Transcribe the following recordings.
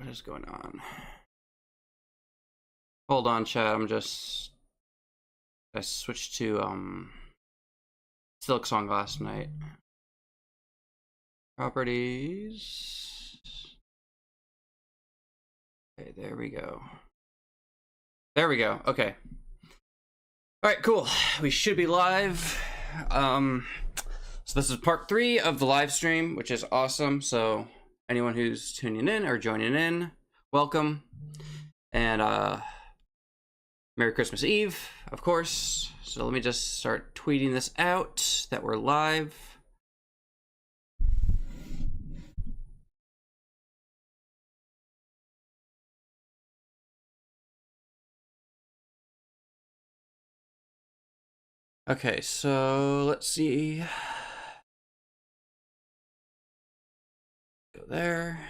What is going on? Hold on, chat. I switched to Silk Song last night. Properties. Okay, there we go. There we go. Okay. All right, cool. We should be live. So this is part 3 of the live stream, which is awesome. So anyone who's tuning in or joining in, welcome. And Merry Christmas Eve, of course. So let me just start tweeting this out that we're live. Okay, so let's see. Go there.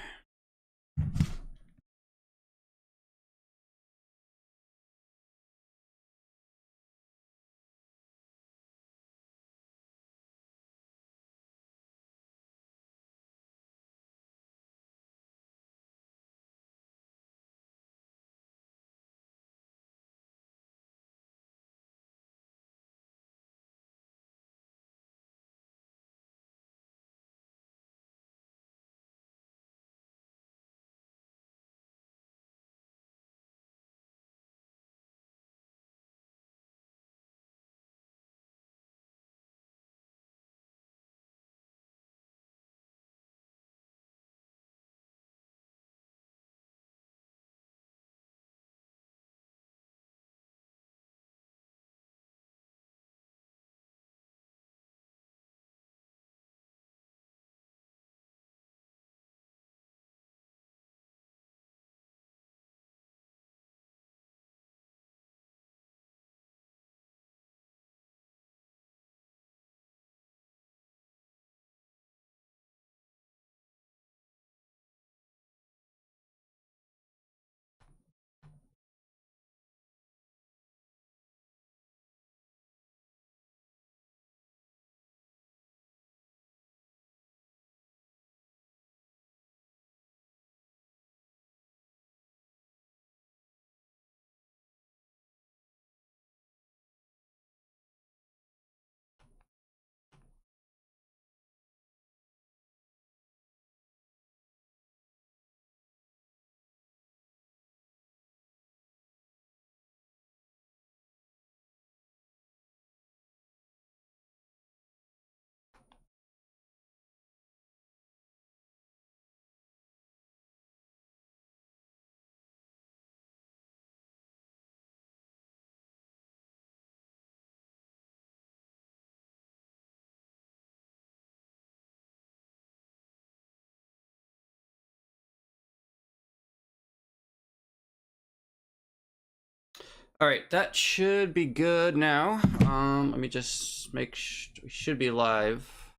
All right, that should be good now. Let me just make sure we should be live.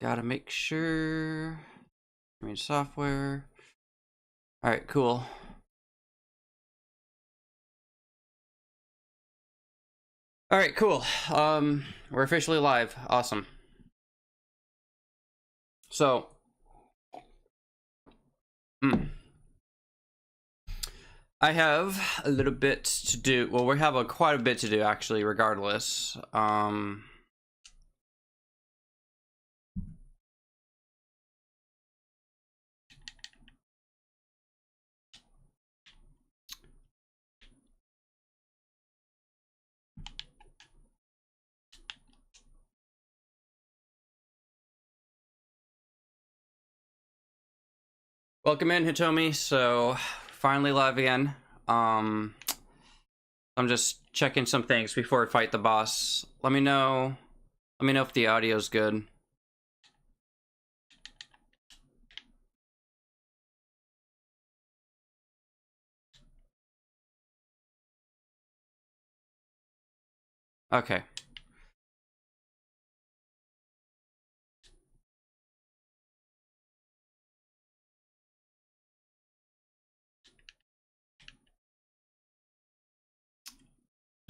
Gotta make sure. Software. All right, cool. All right, cool. We're officially live. Awesome. So, I have a little bit to do. Well, we have quite a bit to do actually, regardless. Welcome in, Hitomi. So, finally live again. I'm just checking some things before I fight the boss. Let me know if the audio's good. Okay.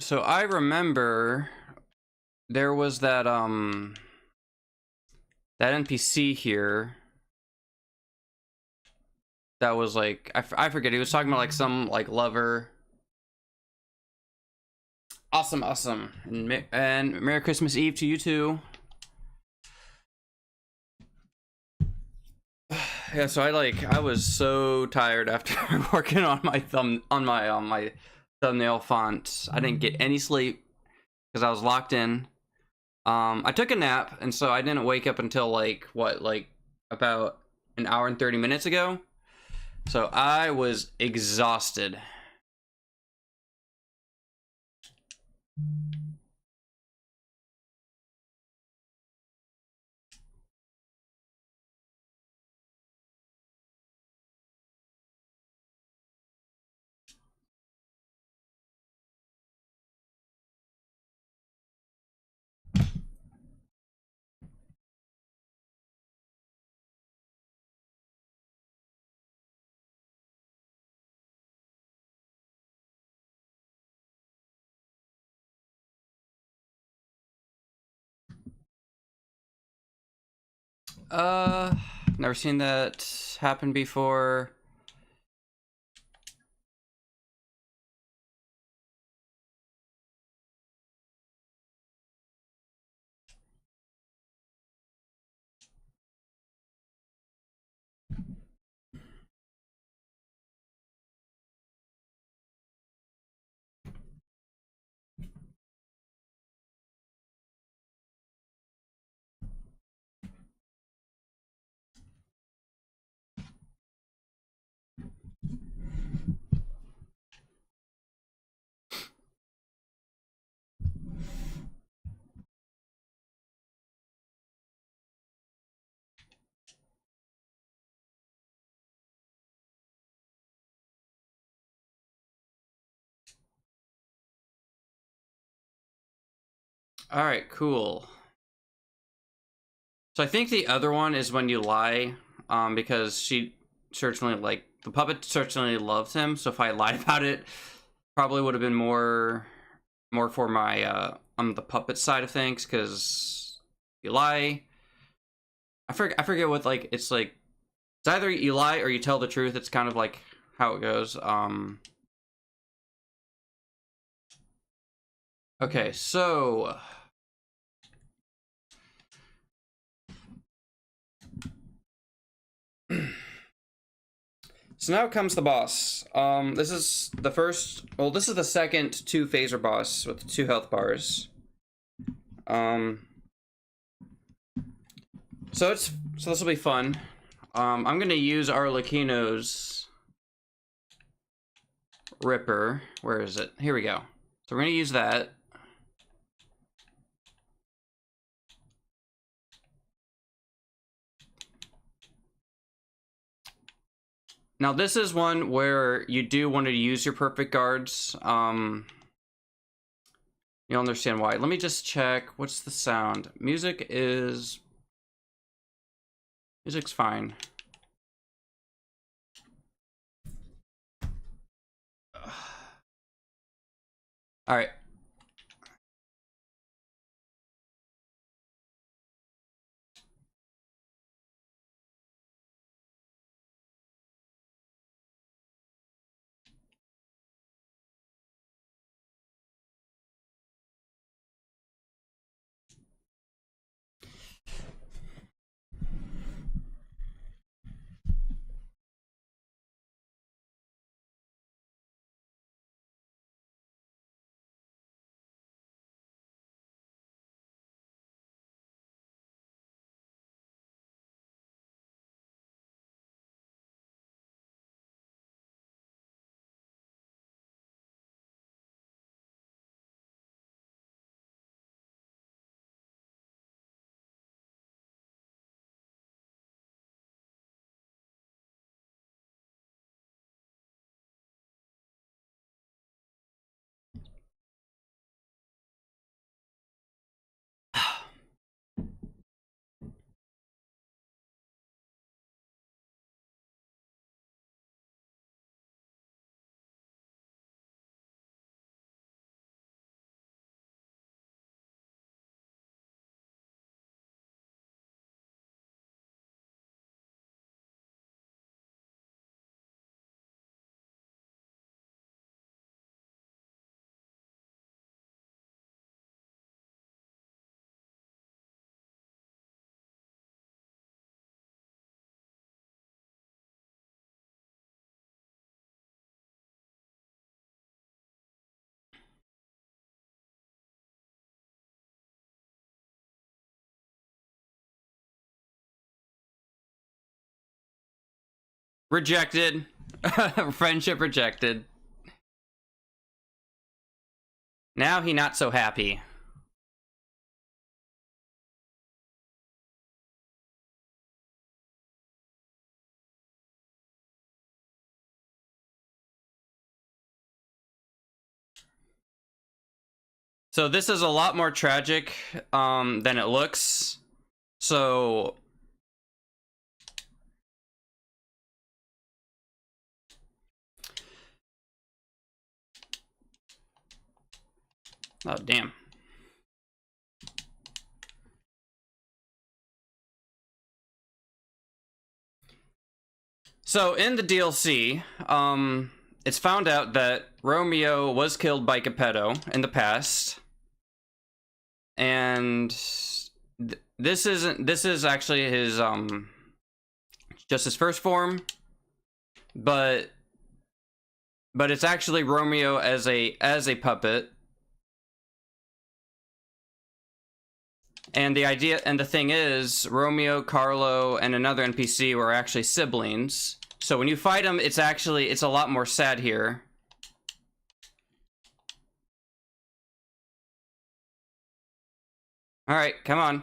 So I remember there was that NPC here that was like, I forget, he was talking about like some like lover. Awesome, awesome. And Merry Christmas Eve to you too. Yeah, so I was so tired after working on my my thumbnail font. I didn't get any sleep because I was locked in. I took a nap, and so I didn't wake up until like what, like about an hour and 30 minutes ago. So I was exhausted. Never seen that happen before. All right, cool. So I think the other one is when you lie, because she certainly, like, the puppet certainly loved him. So if I lied about it, probably would have been more for my the puppet side of things, because you lie. I forget what, like, it's like, it's either you lie or you tell the truth. It's kind of like how it goes. Okay, so so now comes the boss. This is the first, well, this is the second 2 phaser boss with 2 health bars. So this will be fun. I'm gonna use Arlecchino's Ripper. Where is it? Here we go. So we're gonna use that. Now this is one where you do want to use your perfect guards. You'll understand why. Let me just check. What's the sound? Music's fine. All right. Rejected. Friendship rejected. Now he not so happy. So this is a lot more tragic than it looks. So oh damn. So in the DLC, it's found out that Romeo was killed by Geppetto in the past. And this is actually his just his first form, but it's actually Romeo as a puppet. And the thing is, Romeo, Carlo, and another NPC were actually siblings. So when you fight them, it's a lot more sad here. All right, come on.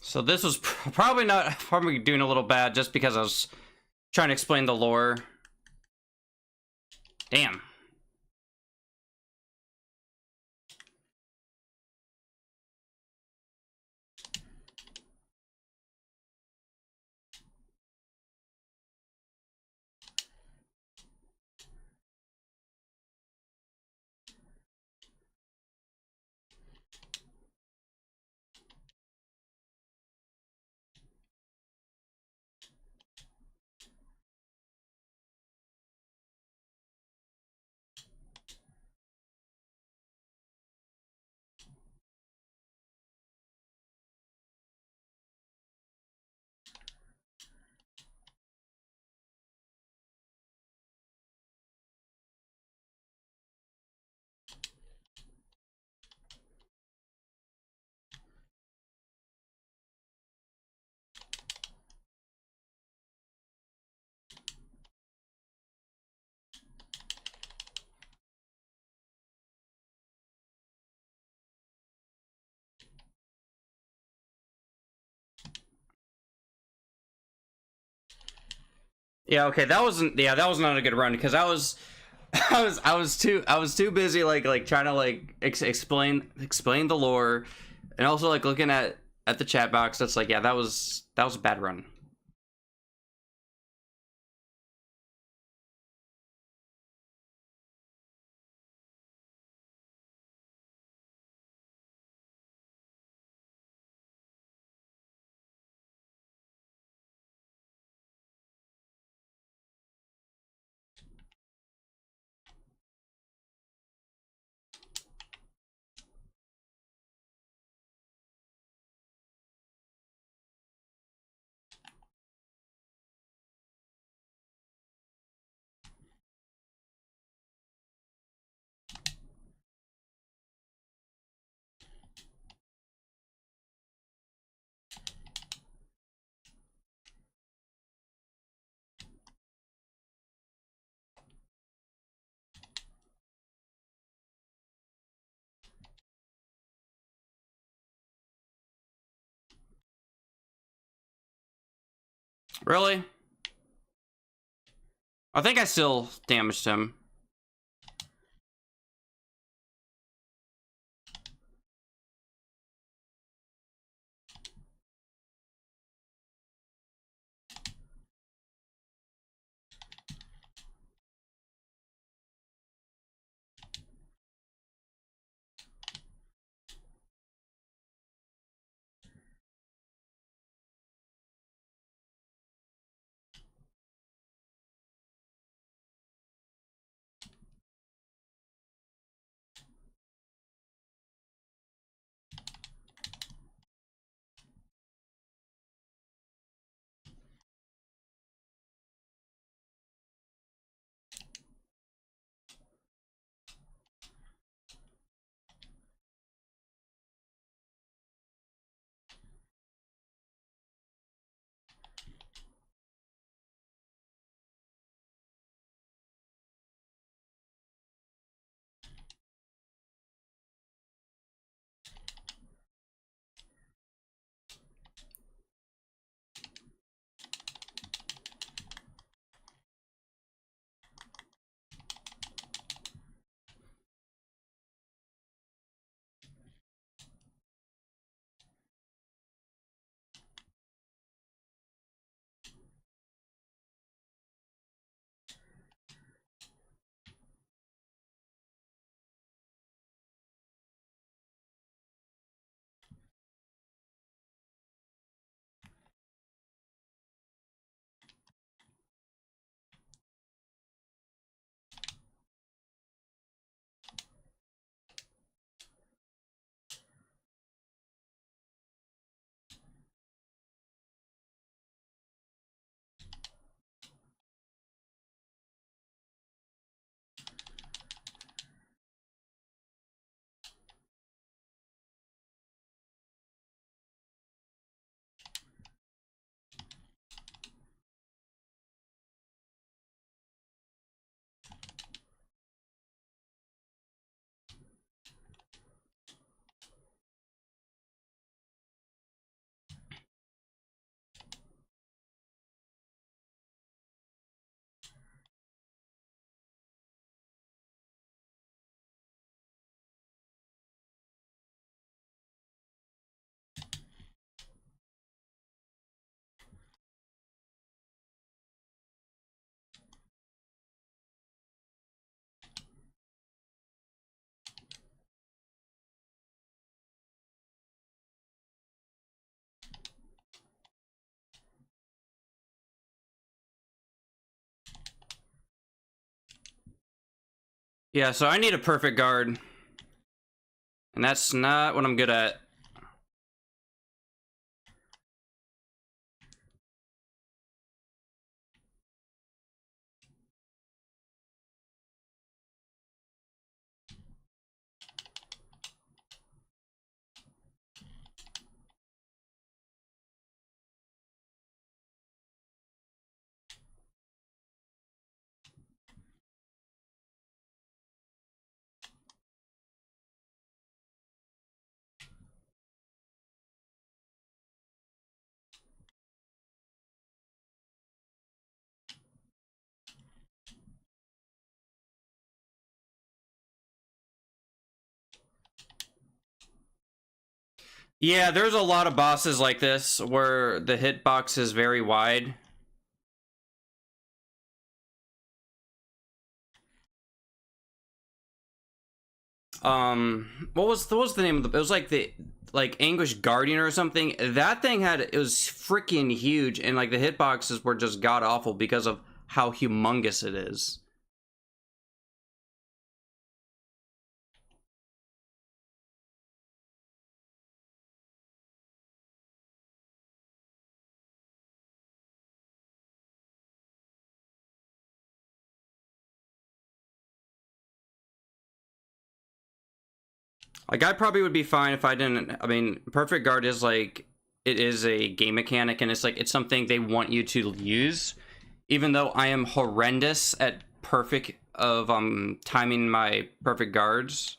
So this was probably doing a little bad just because I was trying to explain the lore. Damn. Yeah, okay, that was not a good run because I was I was too busy like trying to like explain the lore, and also like looking at the chat box. That's like, yeah, that was a bad run. Really? I think I still damaged him. Yeah, so I need a perfect guard. And that's not what I'm good at. Yeah, there's a lot of bosses like this where the hitbox is very wide. What was the name of the? It was like the Anguish Guardian or something. That thing it was freaking huge, and like the hitboxes were just god awful because of how humongous it is. Like I probably would be fine if I didn't. I mean, perfect guard is like it is a game mechanic, and it's something they want you to use. Even though I am horrendous at timing my perfect guards.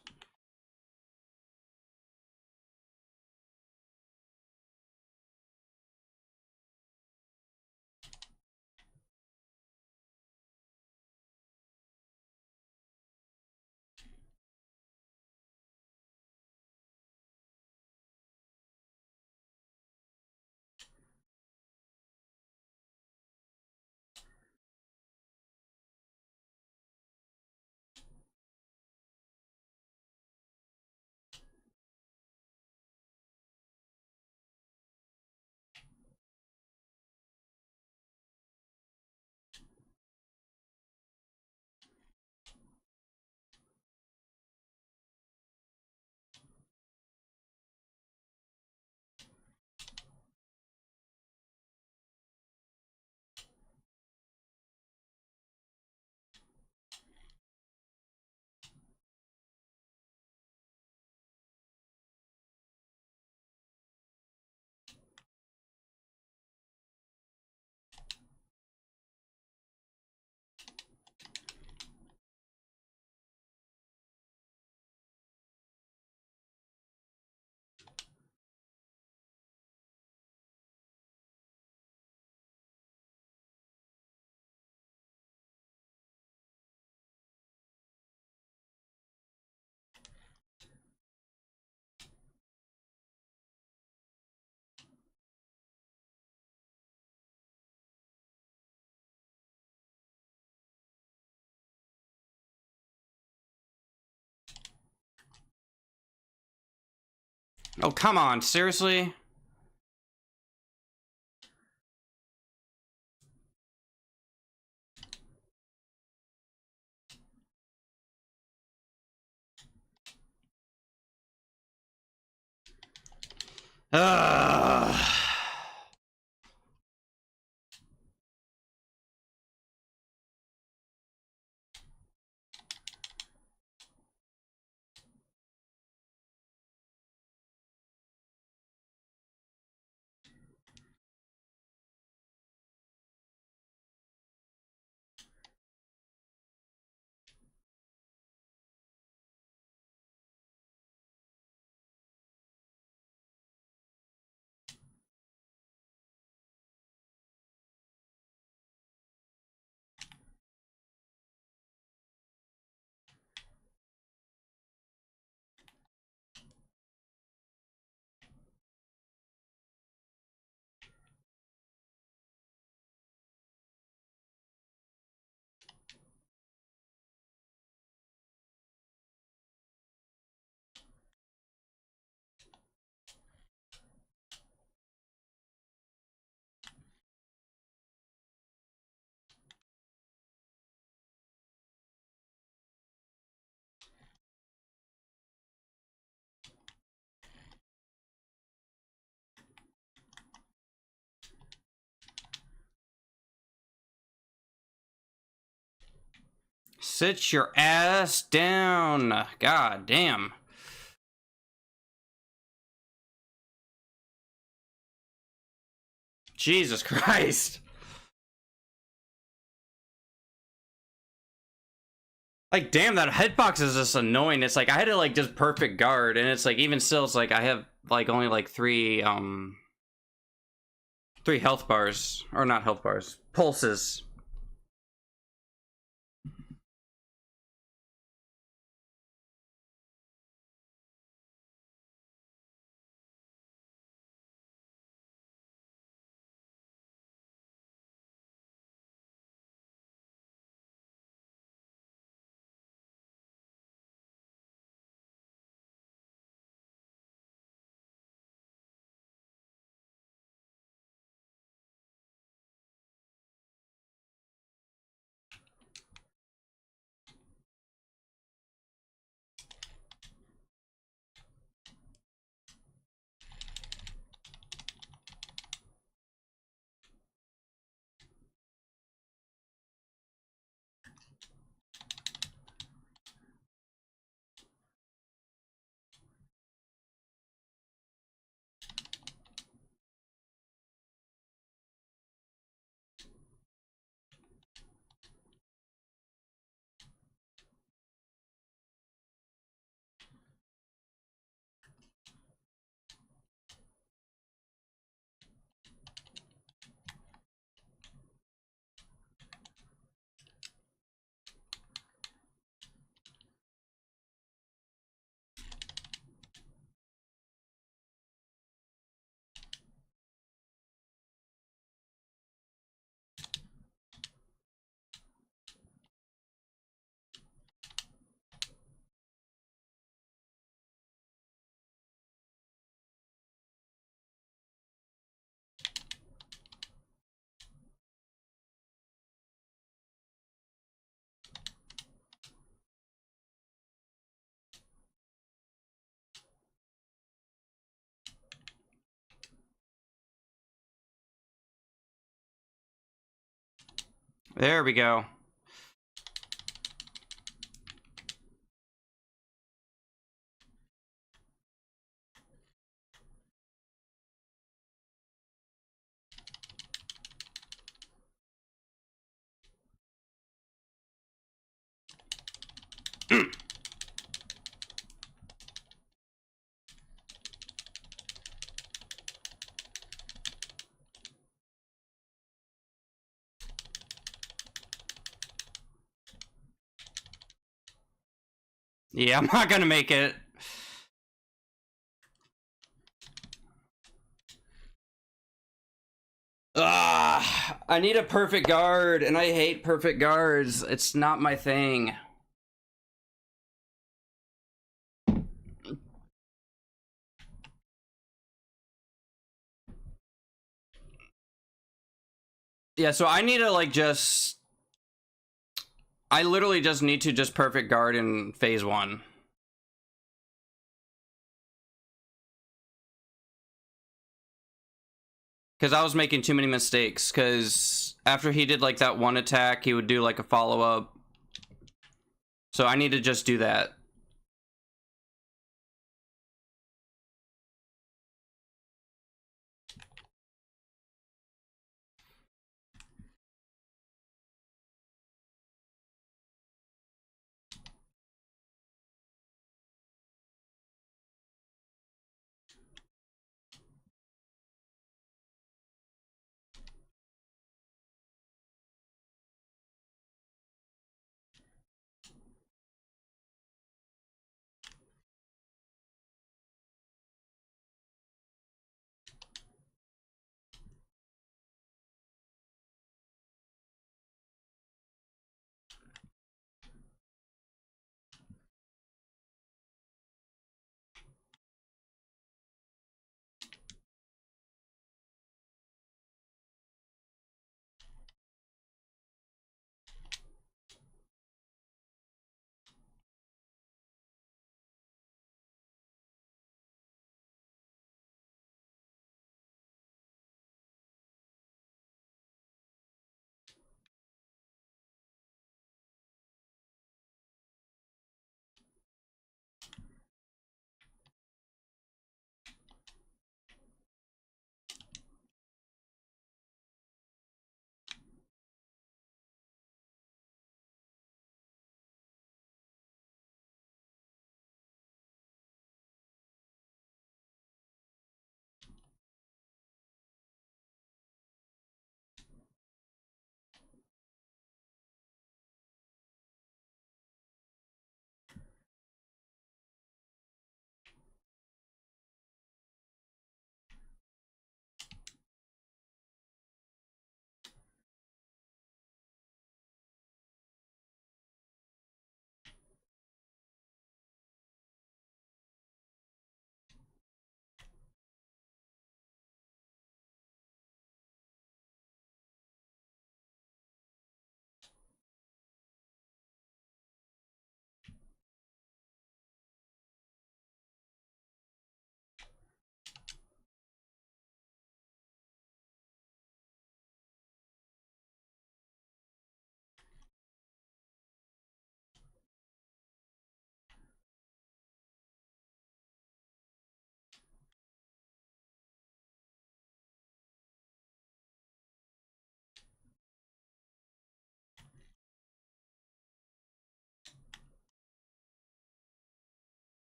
Oh, come on, seriously? Ugh. Sit your ass down. God damn. Jesus Christ. Like, damn, that hitbox is just annoying. It's like, I had to, like, just perfect guard, and it's like, even still, it's like, I have, like, only, like, three health bars. Or not health bars. Pulses. There we go. Yeah, I'm not gonna make it. I need a perfect guard, and I hate perfect guards. It's not my thing. Yeah, so I need to like just... I literally just need to just perfect guard in phase 1. Because I was making too many mistakes, because after he did like that one attack, he would do like a follow-up. So I need to just do that.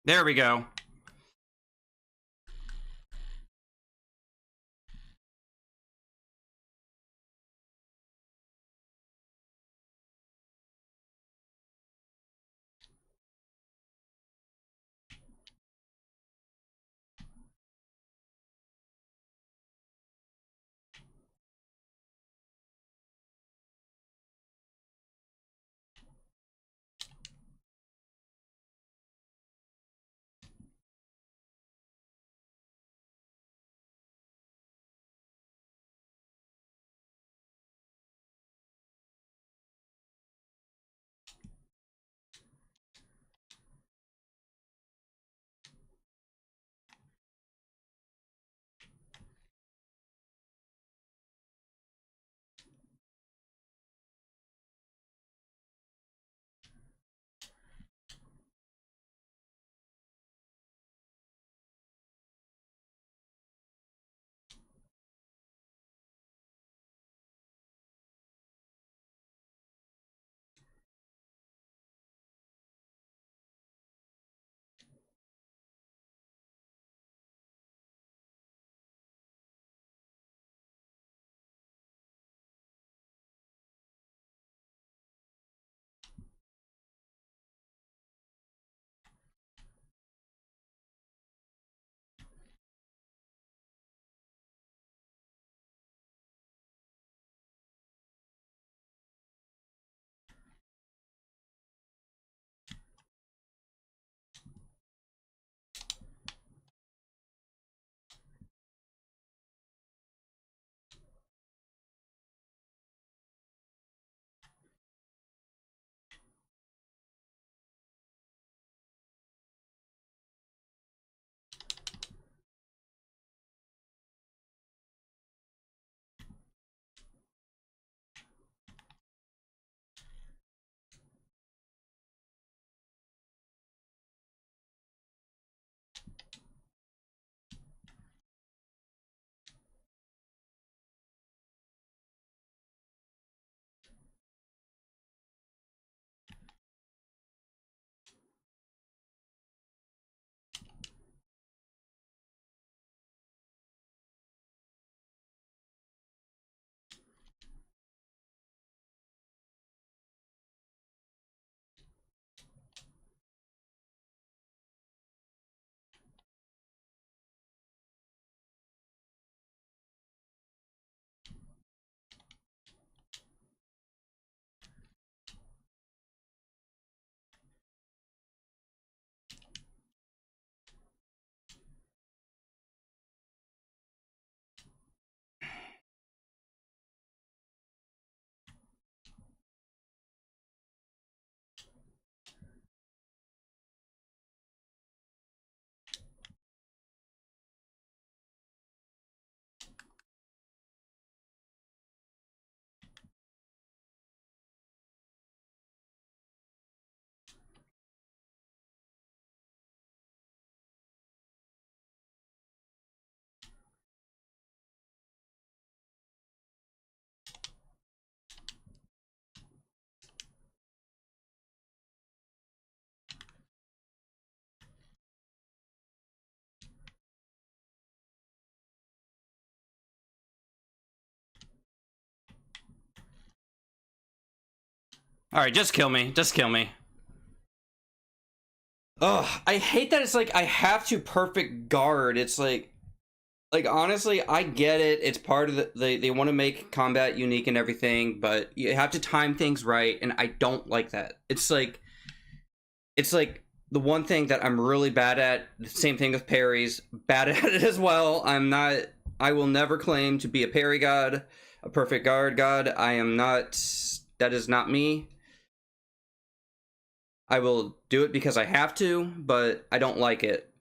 There we go. All right, just kill me. Just kill me. Ugh, I hate that it's like I have to perfect guard. It's like honestly, I get it. It's part of they want to make combat unique and everything, but you have to time things right, and I don't like that. It's like the one thing that I'm really bad at. The same thing with parries. Bad at it as well. I'm not. I will never claim to be a parry god, a perfect guard god. I am not. That is not me. I will do it because I have to, but I don't like it.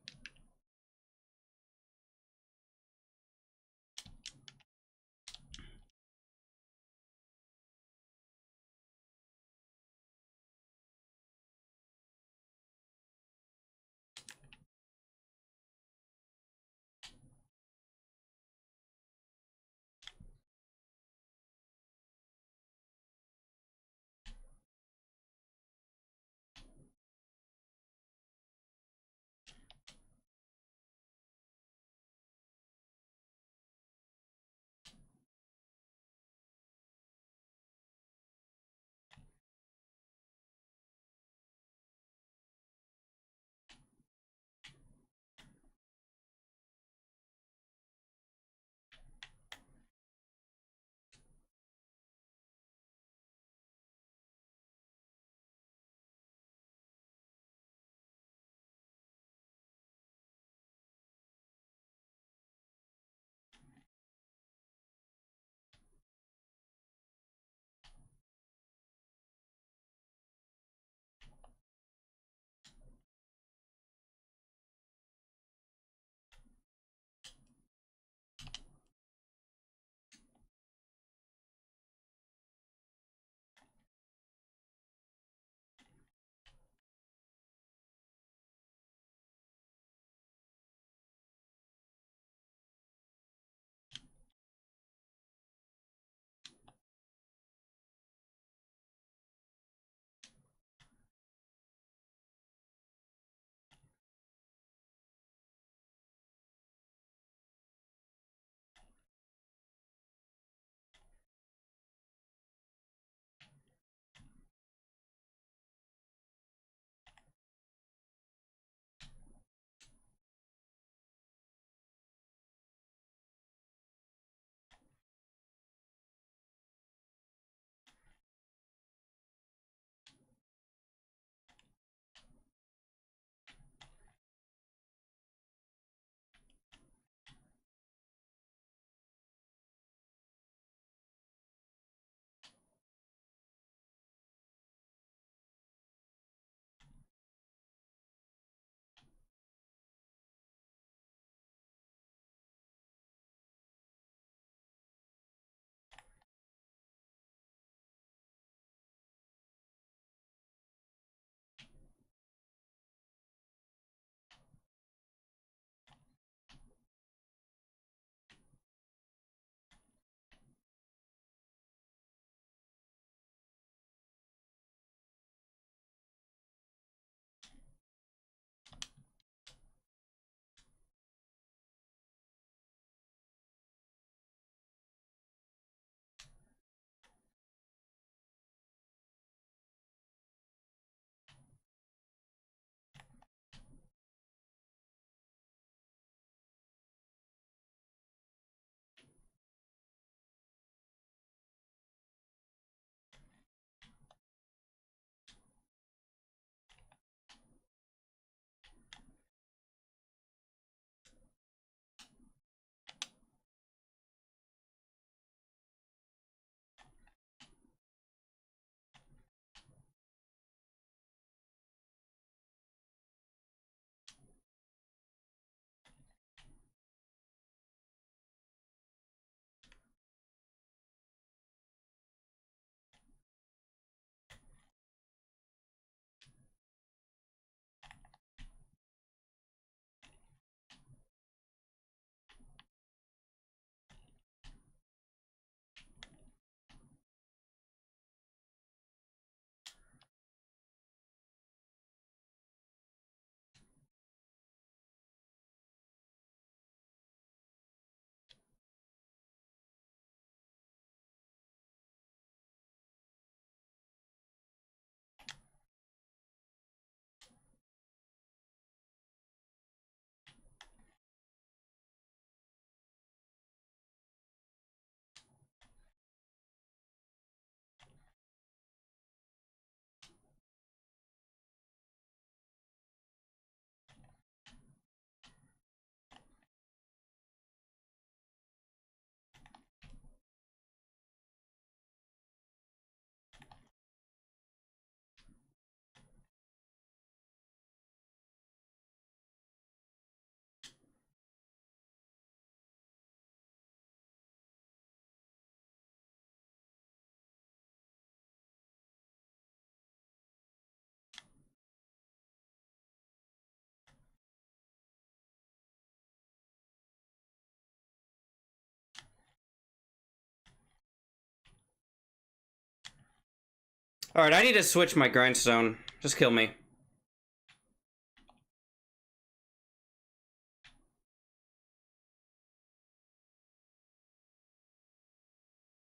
All right, I need to switch my grindstone. Just kill me.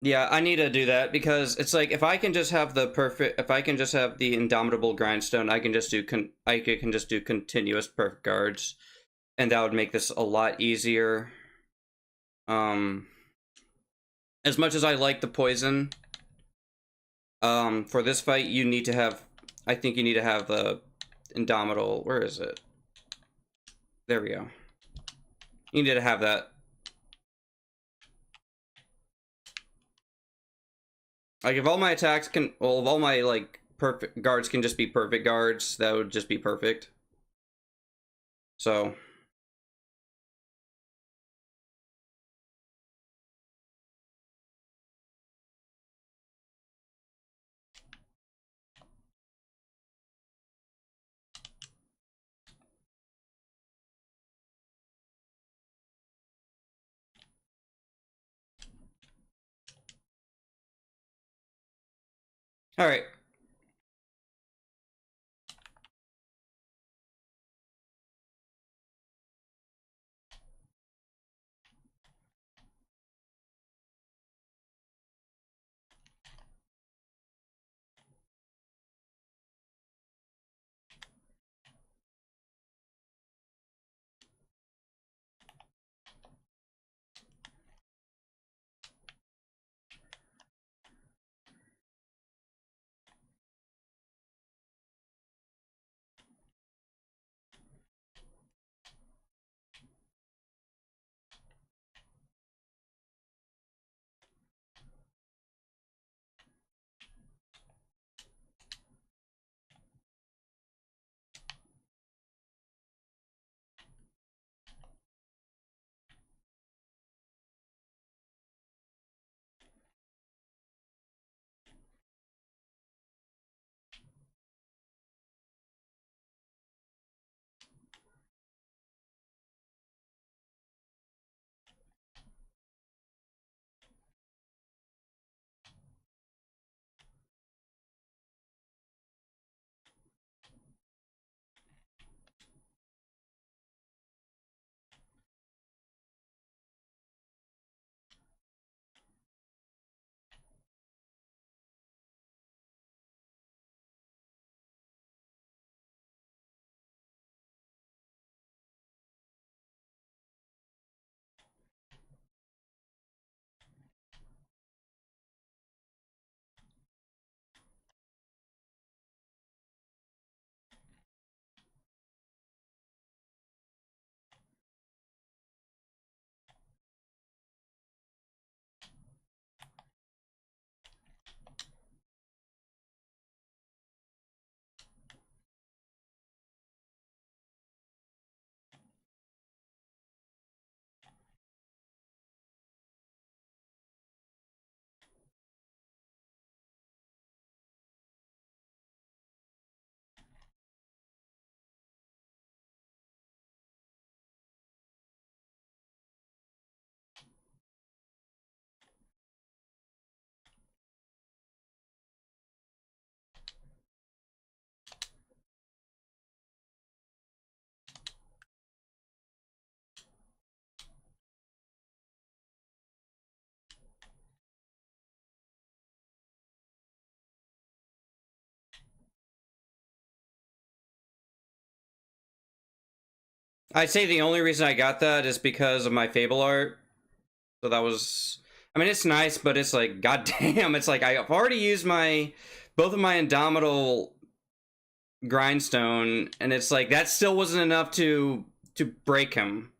Yeah, I need to do that because it's like if I can just have the indomitable grindstone, I can just do continuous perfect guards, and that would make this a lot easier. As much as I like the poison, for this fight you need to have, I think you need to have the indomitable. Where is it? There we go. You need to have that. Like, if all my attacks can, well, if all my, like, perfect guards can just be perfect guards, that would just be perfect. So. Alright. I'd say the only reason I got that is because of my Fable art. So that was, I mean, it's nice, but it's like, goddamn, it's like I've already used both of my indomitable grindstone, and it's like that still wasn't enough to break him.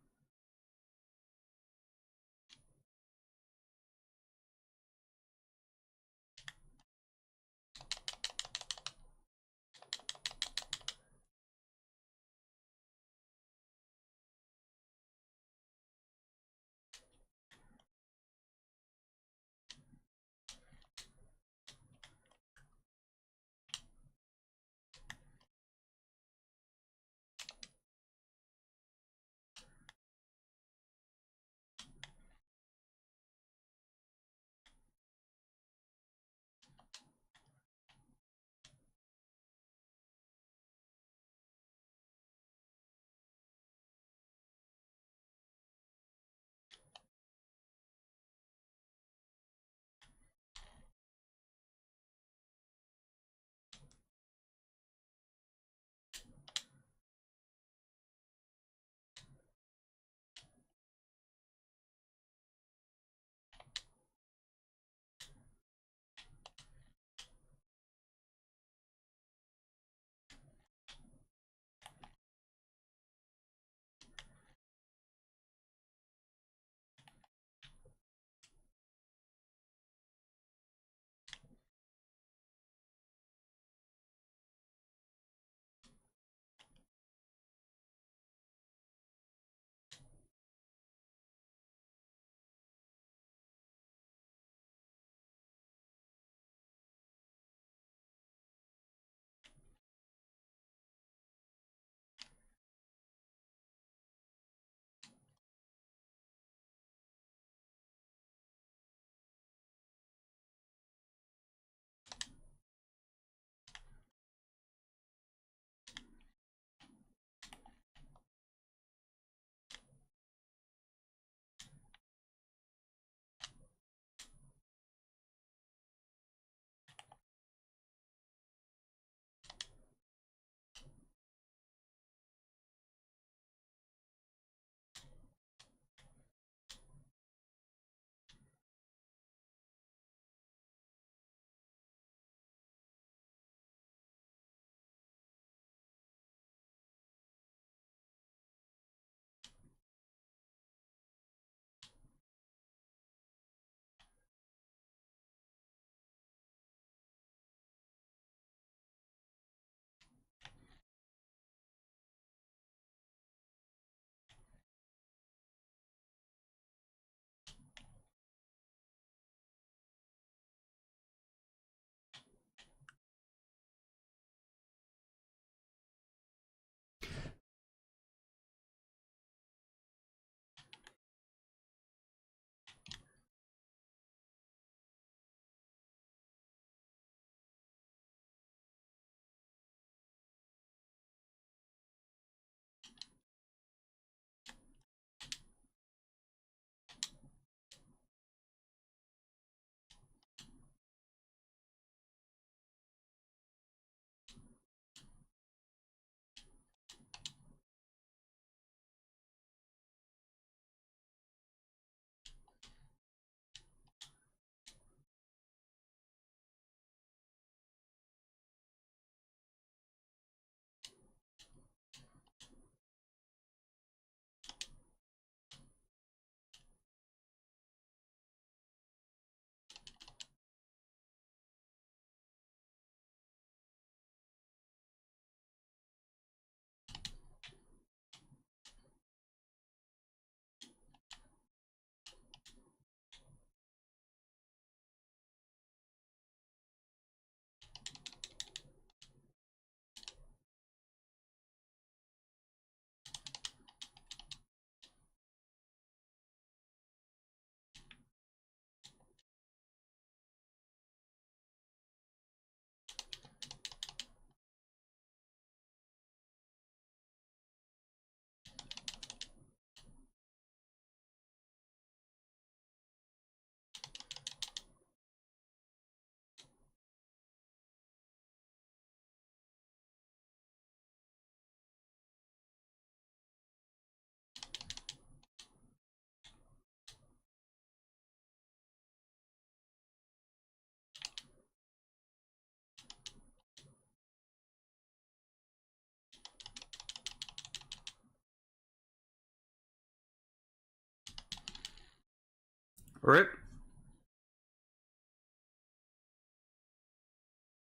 Rip.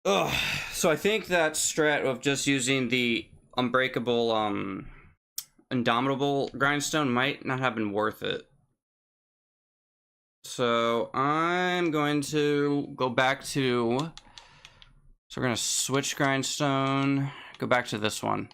Ugh. So I think that strat of just using the unbreakable, indomitable grindstone might not have been worth it. So I'm going to go back to... So we're going to switch grindstone, go back to this one.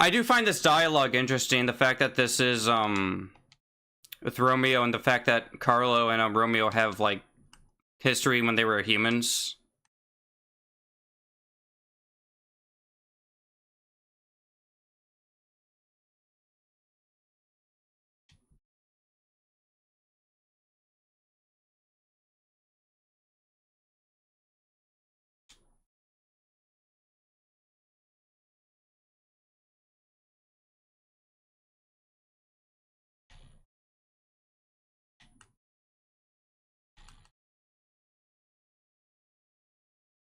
I do find this dialogue interesting, the fact that this is, with Romeo, and the fact that Carlo and Romeo have, like, history when they were humans.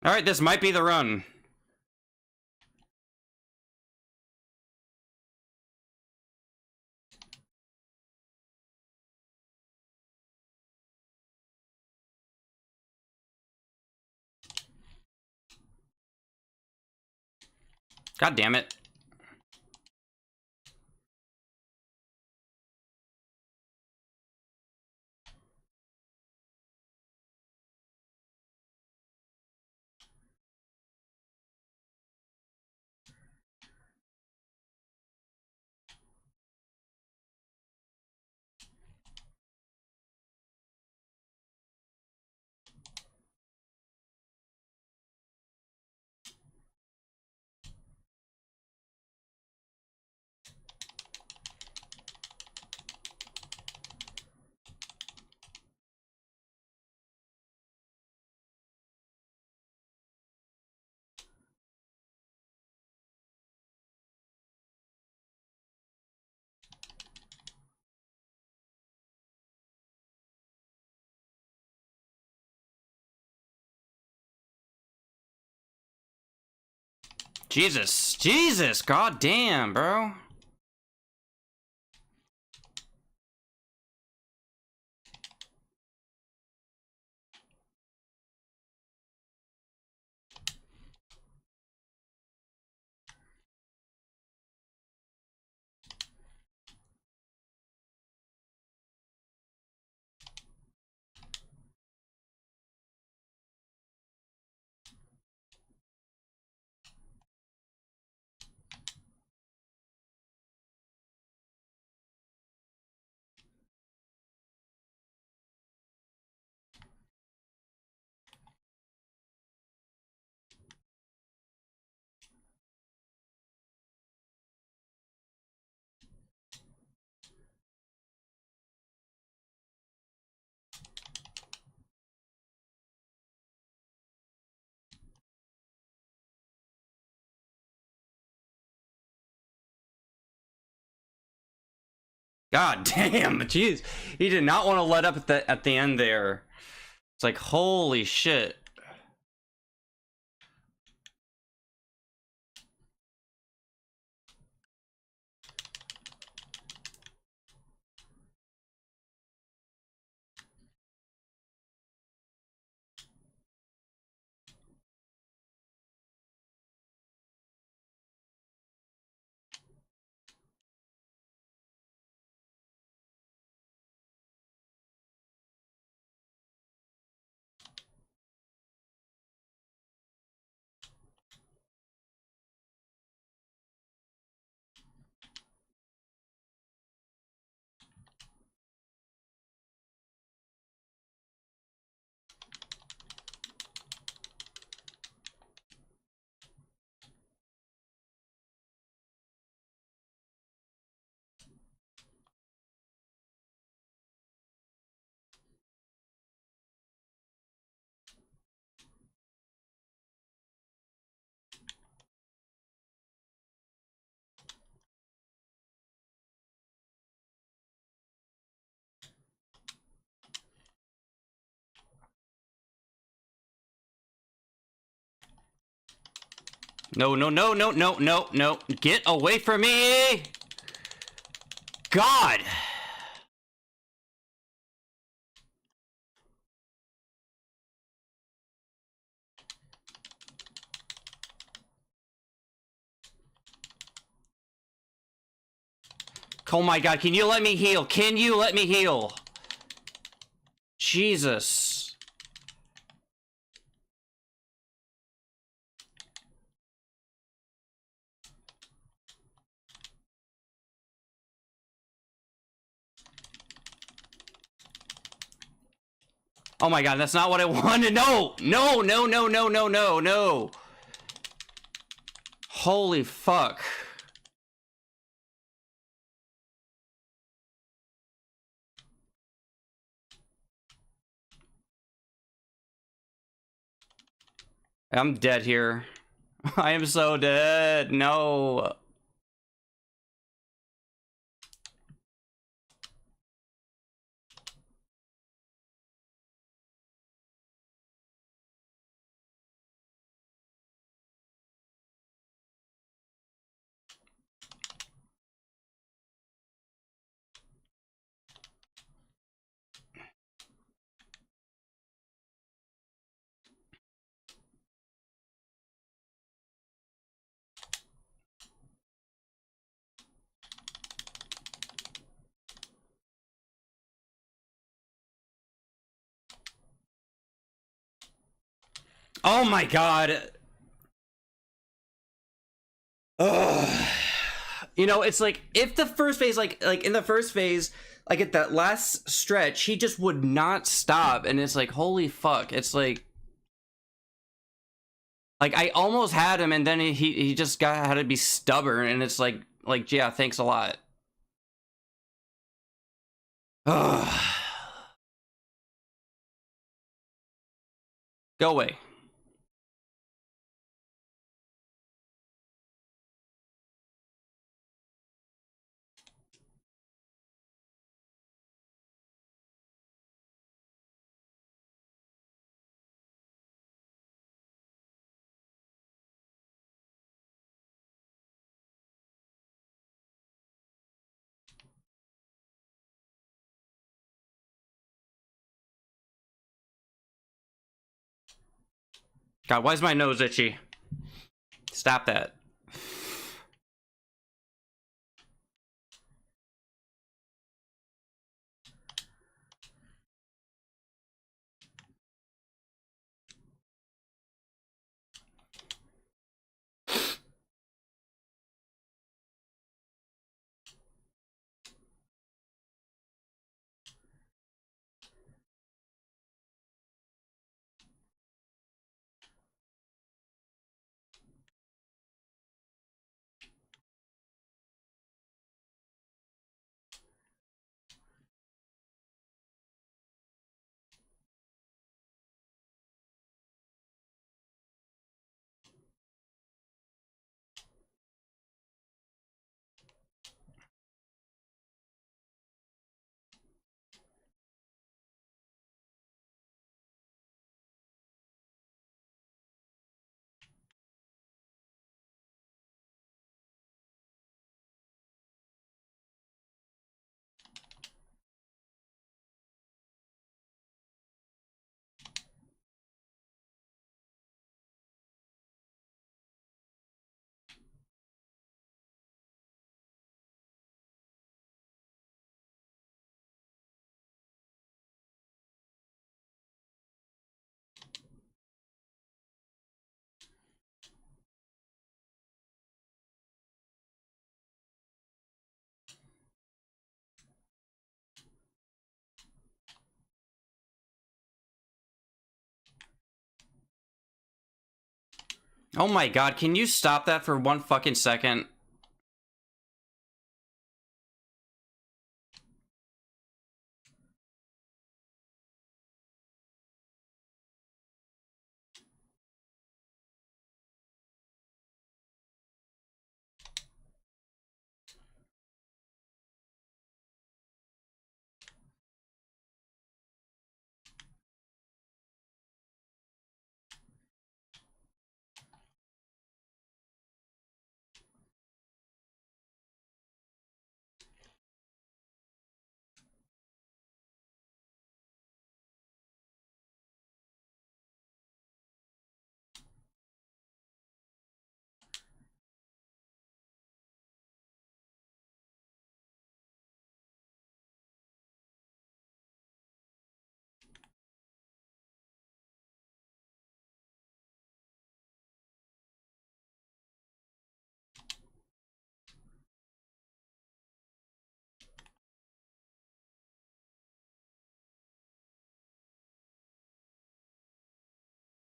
Alright, this might be the run. God damn it. Jesus, god damn, bro. God damn, jeez. He did not want to let up at the end there. It's like, holy shit. No, no, no, no, no, no, no. Get away from me! God! Oh my god, can you let me heal? Can you let me heal? Jesus. Oh my god, that's not what I wanted. No! No, no, no, no, no, no, no. Holy fuck. I'm dead here. I am so dead. No. Oh my god. Ugh. You know, it's like if the first phase, like in the first phase, like at that last stretch, he just would not stop, and it's like, holy fuck. It's like I almost had him, and then he just had to be stubborn, and it's like yeah, thanks a lot. Ugh. Go away. God, why is my nose itchy? Stop that. Oh my god, can you stop that for 1 fucking second?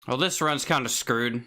Well, this run's kind of screwed.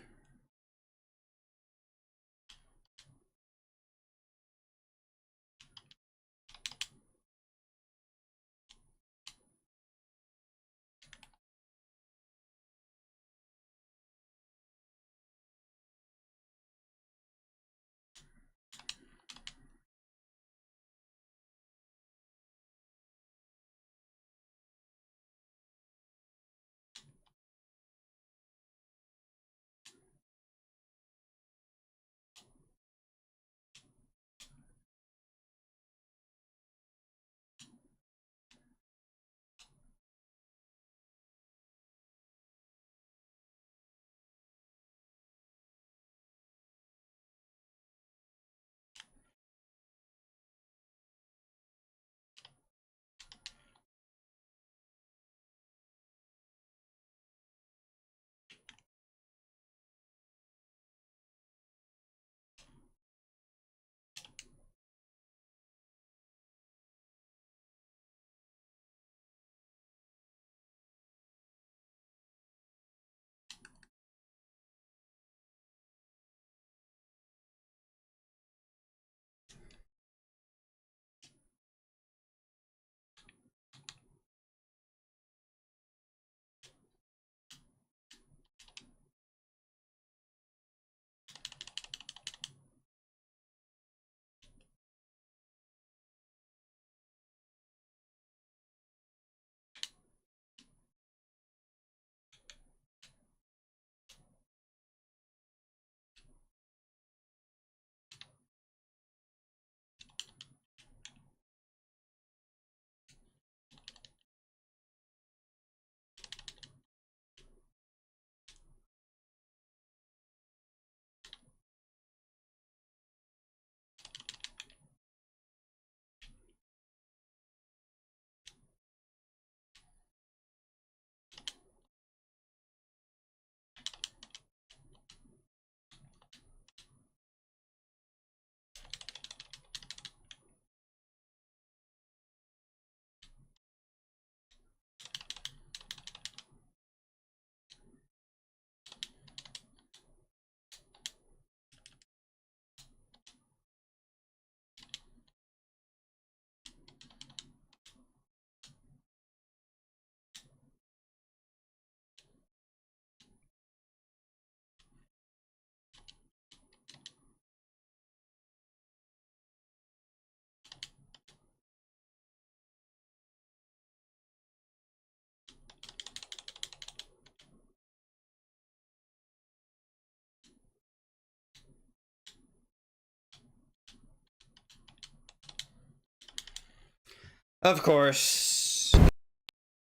Of course.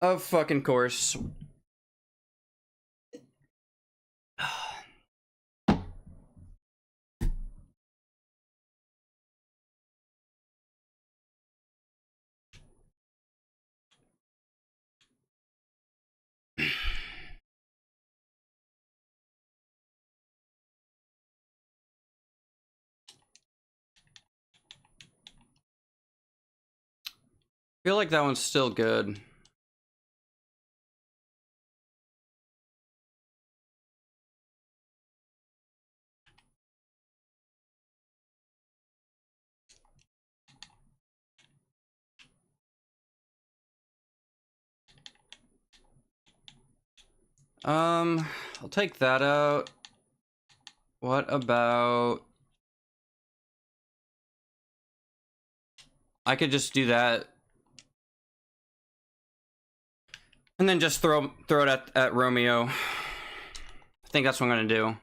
Of fucking course. I feel like that one's still good. I'll take that out. What about... I could just do that. And then just throw it at Romeo. I think that's what I'm gonna do.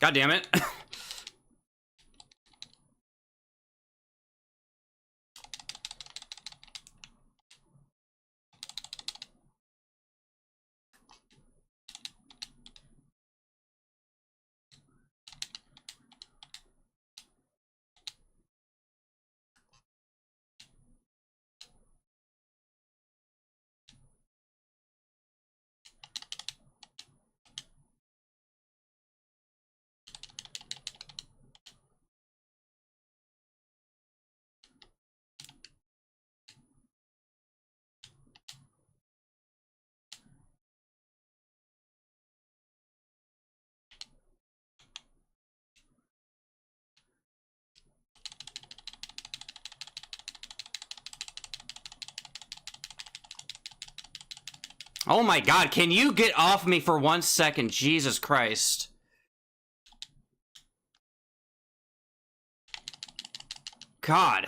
God damn it. Oh my god, can you get off me for 1 second? Jesus Christ. God.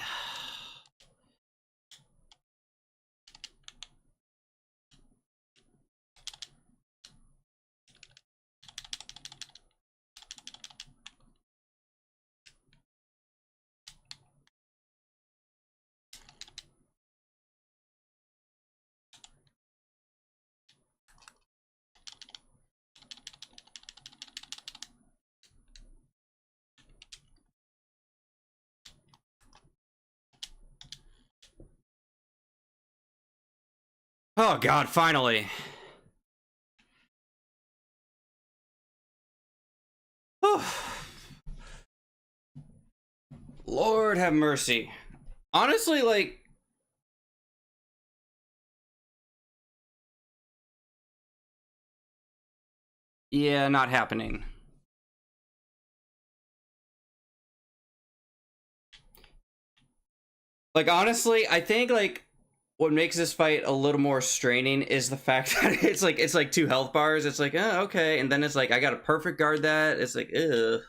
Oh god, finally. Lord have mercy. Honestly, like... Yeah, not happening. Like, honestly, I think, like, what makes this fight a little more straining is the fact that it's like 2 health bars. It's like, oh, okay. And then it's like, I gotta perfect guard that. It's like, ugh.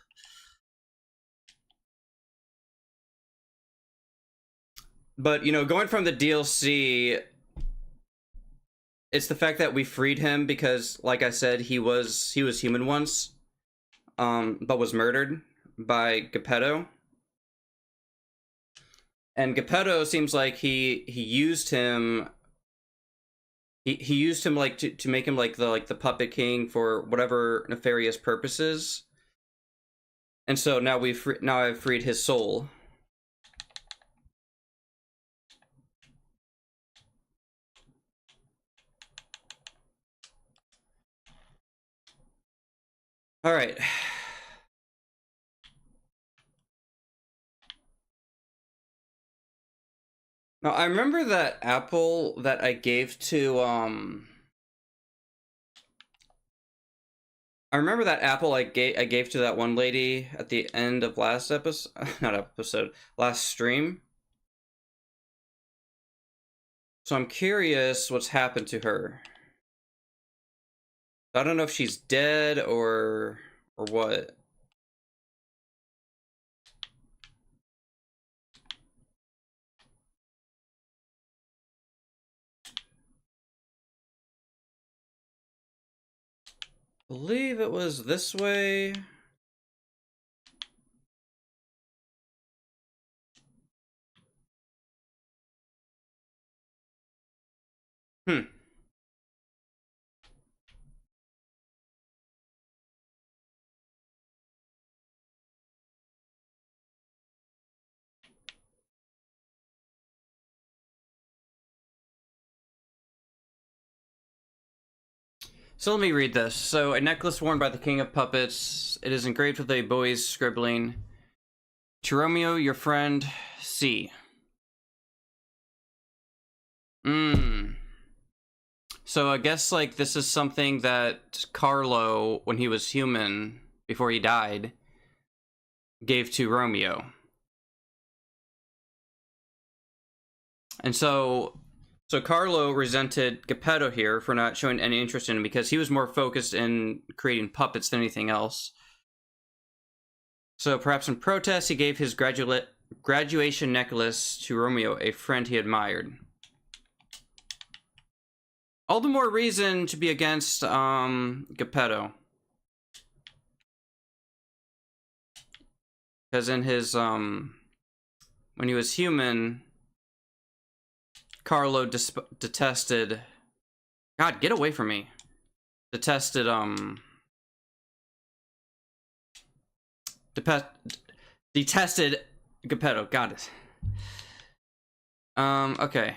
But, you know, going from the DLC, it's the fact that we freed him because, like I said, he was human once, but was murdered by Geppetto. And Geppetto seems like he used him. He used him like to make him like the puppet king for whatever nefarious purposes. And so now I've freed his soul. All right. Now I remember that apple that I gave to I remember that apple I gave to that one lady at the end of last episode, not episode, last stream. So I'm curious what's happened to her. I don't know if she's dead or what. I believe it was this way. Hmm. So let me read this. So, a necklace worn by the king of puppets. It is engraved with a boy's scribbling. To Romeo, your friend, C. So I guess, like, this is something that Carlo, when he was human, before he died, gave to Romeo. And so Carlo resented Geppetto here for not showing any interest in him because he was more focused in creating puppets than anything else. So perhaps in protest, he gave his graduation necklace to Romeo, a friend he admired. All the more reason to be against Geppetto. Because in his when he was human, Carlo detested... God, get away from me. Detested, detested Geppetto. Got it. Okay.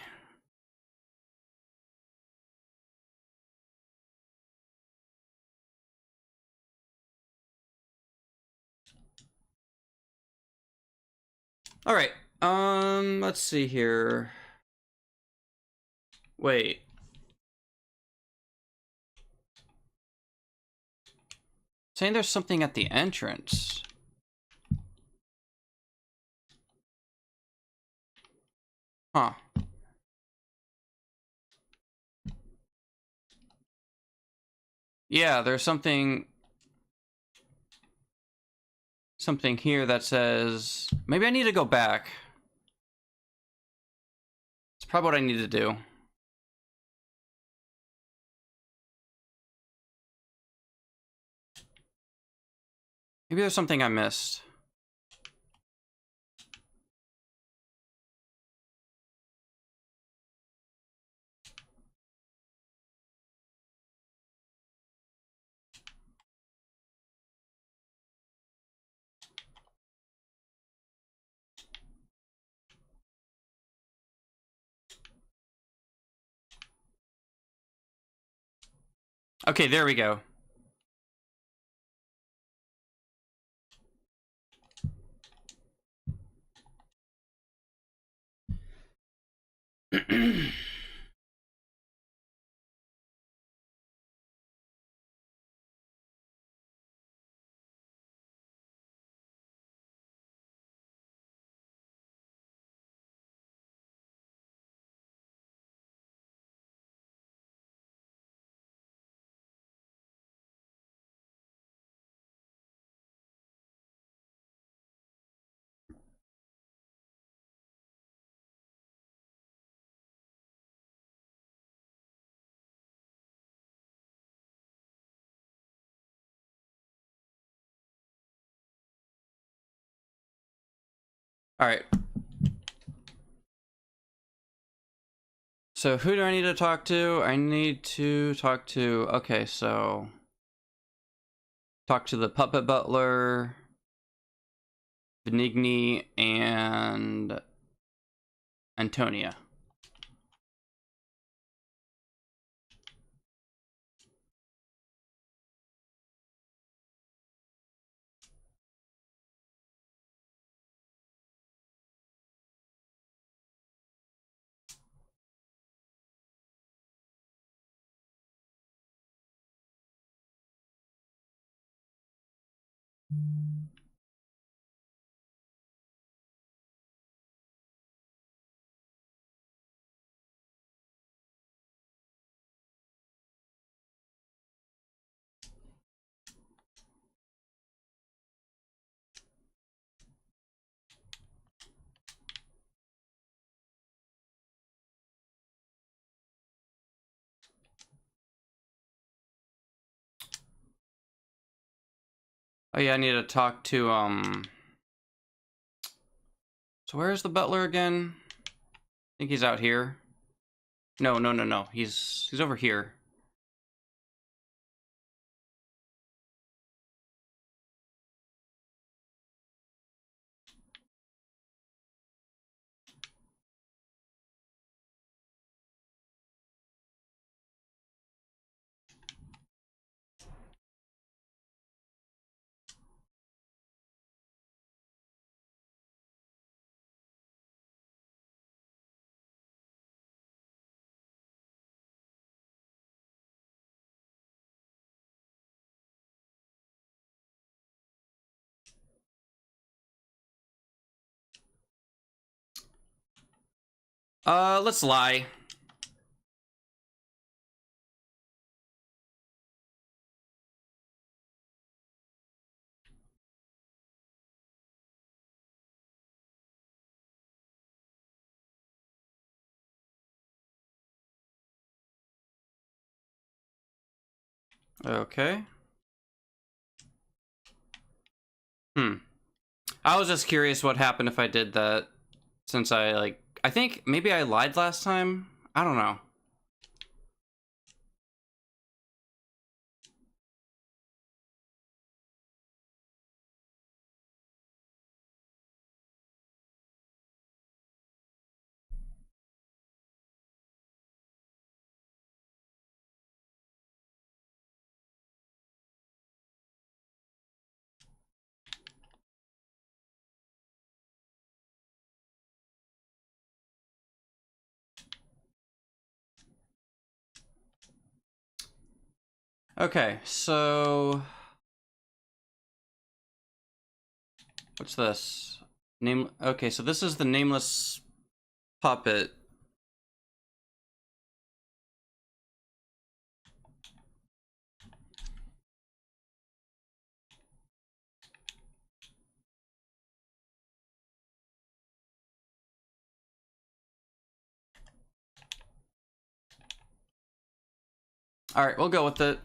All right. Let's see here. Wait. Saying there's something at the entrance. Huh. Yeah, there's something here that says maybe I need to go back. It's probably what I need to do. Maybe there's something I missed. Okay, there we go. All right. So who do I need to talk to? I need to talk to, okay, so talk to the puppet butler, Benigni, and Antonia. Oh yeah, I need to talk to, so where's the butler again? I think he's out here. No. He's over here. Let's lie. Okay. I was just curious what happened if I did that, since I think maybe I lied last time. I don't know. Okay, so what's this? Name. Okay, so this is the nameless puppet. All right, we'll go with it.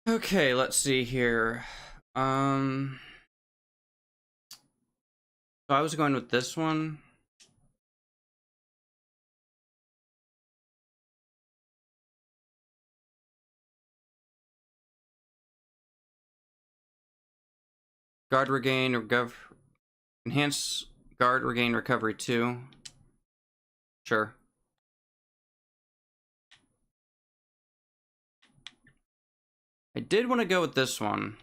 Okay, let's see here. So I was going with this one. Guard regain or enhance guard regain recovery 2. Sure. I did want to go with this one.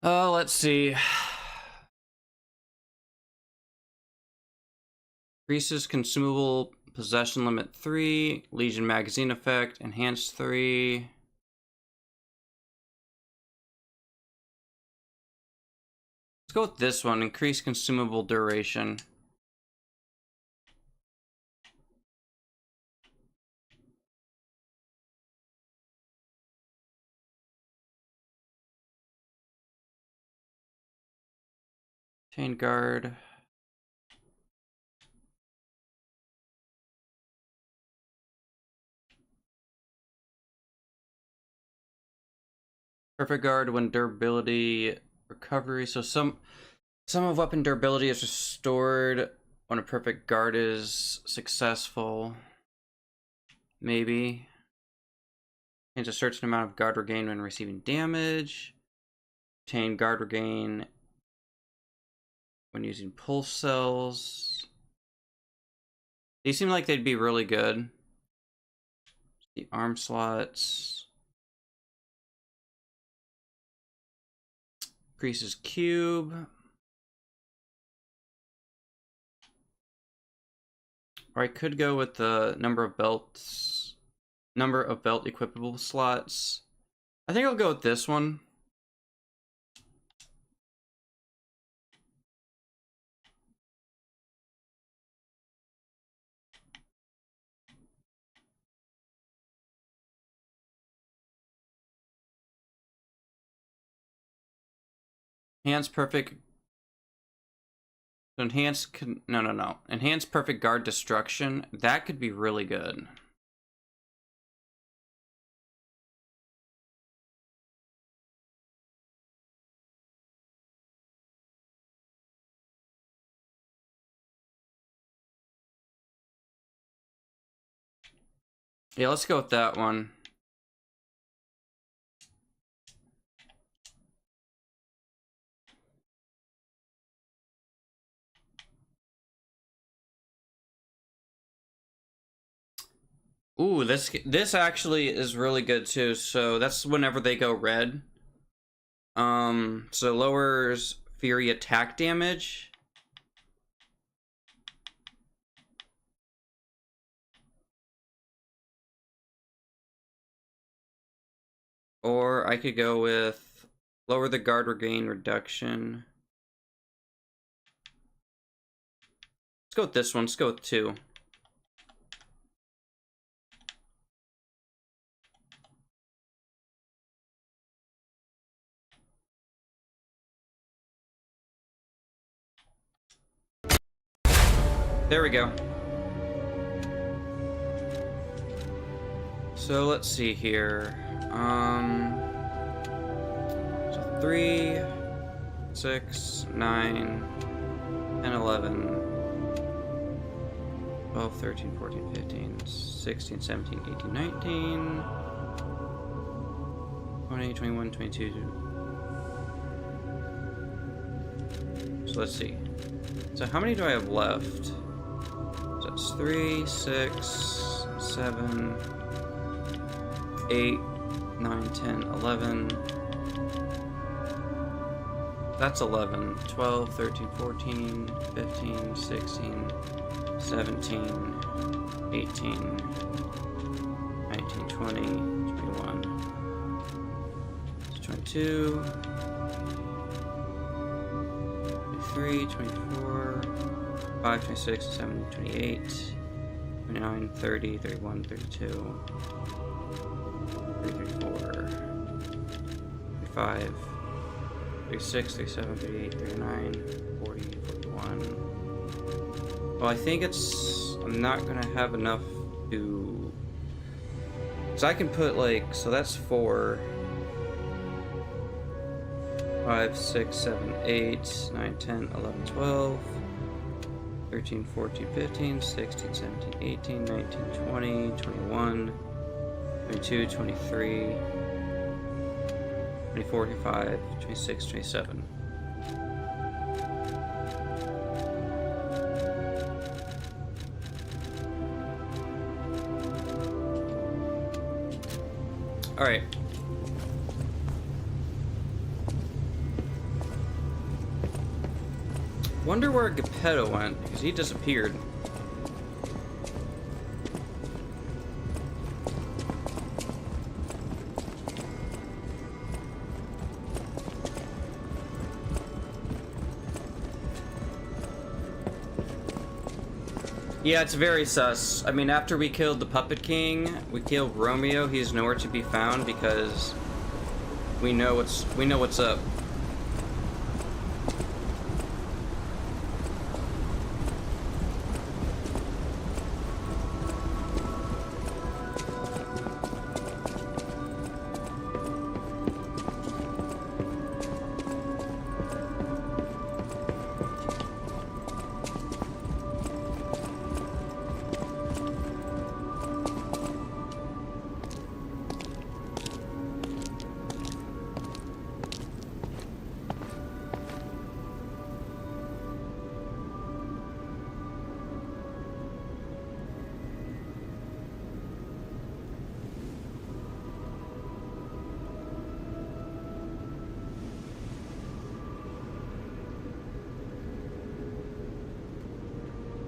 Let's see. Increases consumable possession limit 3, Legion magazine effect, enhanced 3. Let's go with this one, increase consumable duration. Chain guard. Perfect guard when durability recovery. So some of weapon durability is restored when a perfect guard is successful. Maybe. Gains a certain amount of guard regain when receiving damage. Obtain guard regain when using pulse cells. These seem like they'd be really good. The arm slots. Increases cube. Or I could go with the number of belt equipable slots. I think I'll go with this one. Enhance perfect Enhance perfect guard destruction. That could be really good. Yeah, let's go with that one. Ooh, this actually is really good too. So that's whenever they go red. So lowers Fury attack damage. Or I could go with lower the guard regain reduction. Let's go with this one. Let's go with 2. There we go. So let's see here. So 3, 6, 9, 10, 11, 12, 13, 14, 15, 16, 17, 18, 19, 20, 21, 22. So let's see. So how many do I have left? So it's 3, 6, 7, 8, 9, 10, 11. That's 11. 12, 13, 14, 15, 16, 17, 18, 19, 20, 21, 22, 23, 24, 25, 26, 27, 28, 29, 30, 31, 32, 34, 35, 36, 37, 38, 39, 40, 41. Well, I think I'm not gonna have enough to... So I can put like, so that's 4, 5, 6, 7, 8, 9, 10, 11, 12, 13, 14, 15, 16, 17, 18, 19, 20, 21, 22, 23, 24, 25, 26, 27. Alright. Wonder where Geppetto went, because he disappeared. Yeah, it's very sus. I mean, after we killed the Puppet King, we killed Romeo. He's nowhere to be found because we know what's up.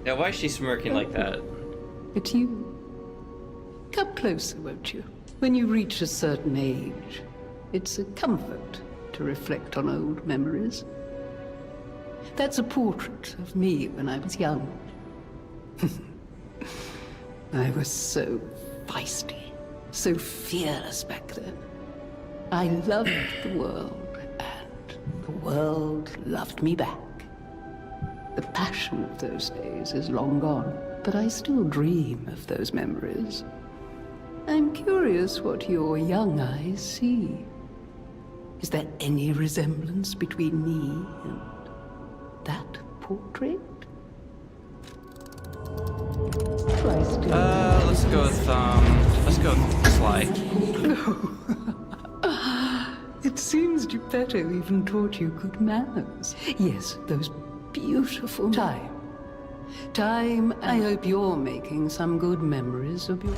Yeah, why is she smirking like that? It's you. Come closer, won't you? When you reach a certain age, it's a comfort to reflect on old memories. That's a portrait of me when I was young. I was so feisty, so fearless back then. I loved the world, and the world loved me back. The passion of those days is long gone, but I still dream of those memories. I'm curious what your young eyes see. Is there any resemblance between me and that portrait? Let's go with Soulslike. It seems Geppetto even taught you good manners. Yes, those beautiful time. I hope you're making some good memories of your...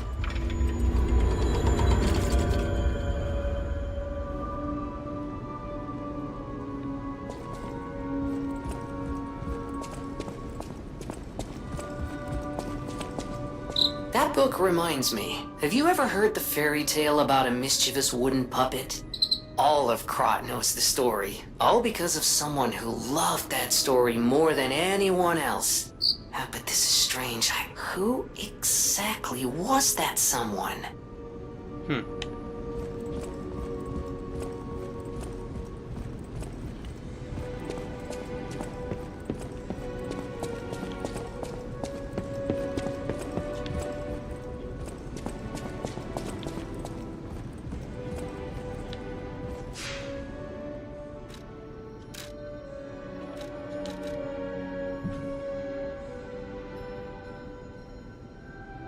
That book reminds me. Have you ever heard the fairy tale about a mischievous wooden puppet? All of Krot knows the story, all because of someone who loved that story more than anyone else. But this is strange. Who exactly was that someone?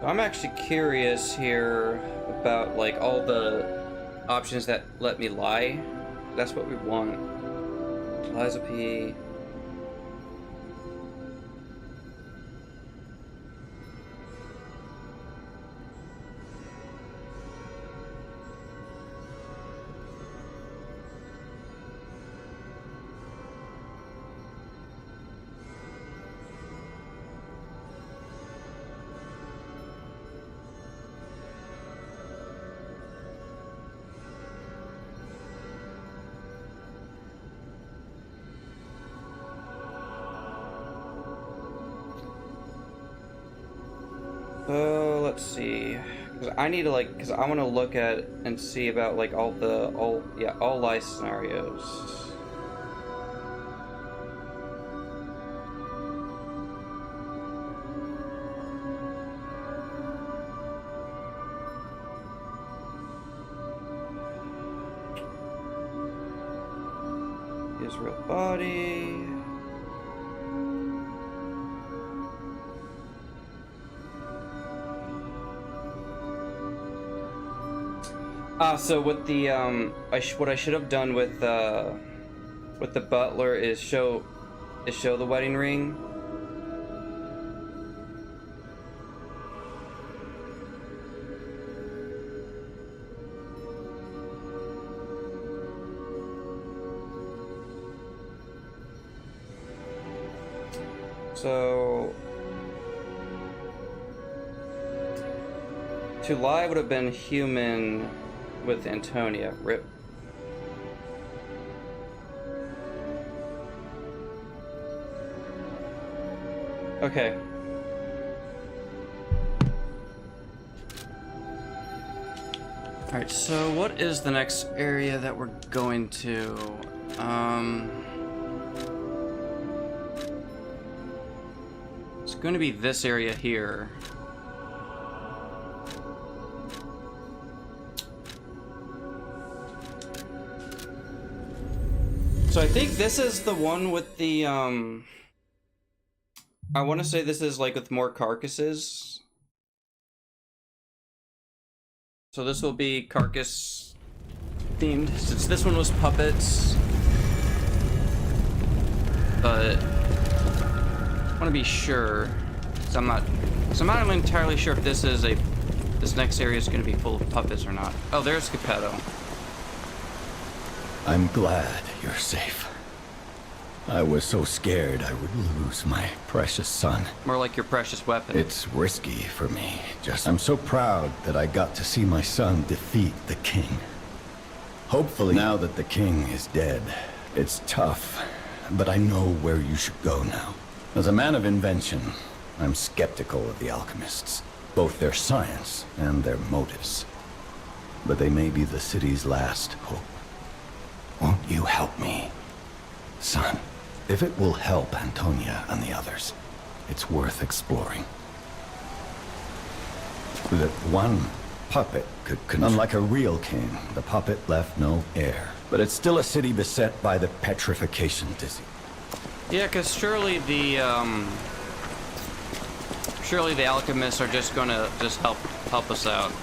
I'm actually curious here about like all the options that let me lie. That's what we want. LiesofP. Let's see, because I need to like, because I want to look at and see about like all lie scenarios. His real body. So with the what I should have done with the butler is show the wedding ring. So to lie would have been human. With Antonia, rip. Okay. Alright, so what is the next area that we're going to? It's going to be this area here. So I think this is the one with the, I want to say this is like with more carcasses. So this will be carcass themed, since this one was puppets. But I want to be sure, so I'm not entirely sure if this next area is going to be full of puppets or not. Oh, there's Geppetto. I'm glad you're safe. I was so scared I would lose my precious son. More like your precious weapon. It's risky for me. I'm so proud that I got to see my son defeat the king. Hopefully, now that the king is dead, it's tough, but I know where you should go now. As a man of invention, I'm skeptical of the alchemists, both their science and their motives. But they may be the city's last hope. Won't you help me, son? If it will help Antonia and the others, it's worth exploring. That one puppet could unlike a real king, the puppet left no heir. But it's still a city beset by the petrification disease. Yeah, because surely the alchemists are just gonna help us out.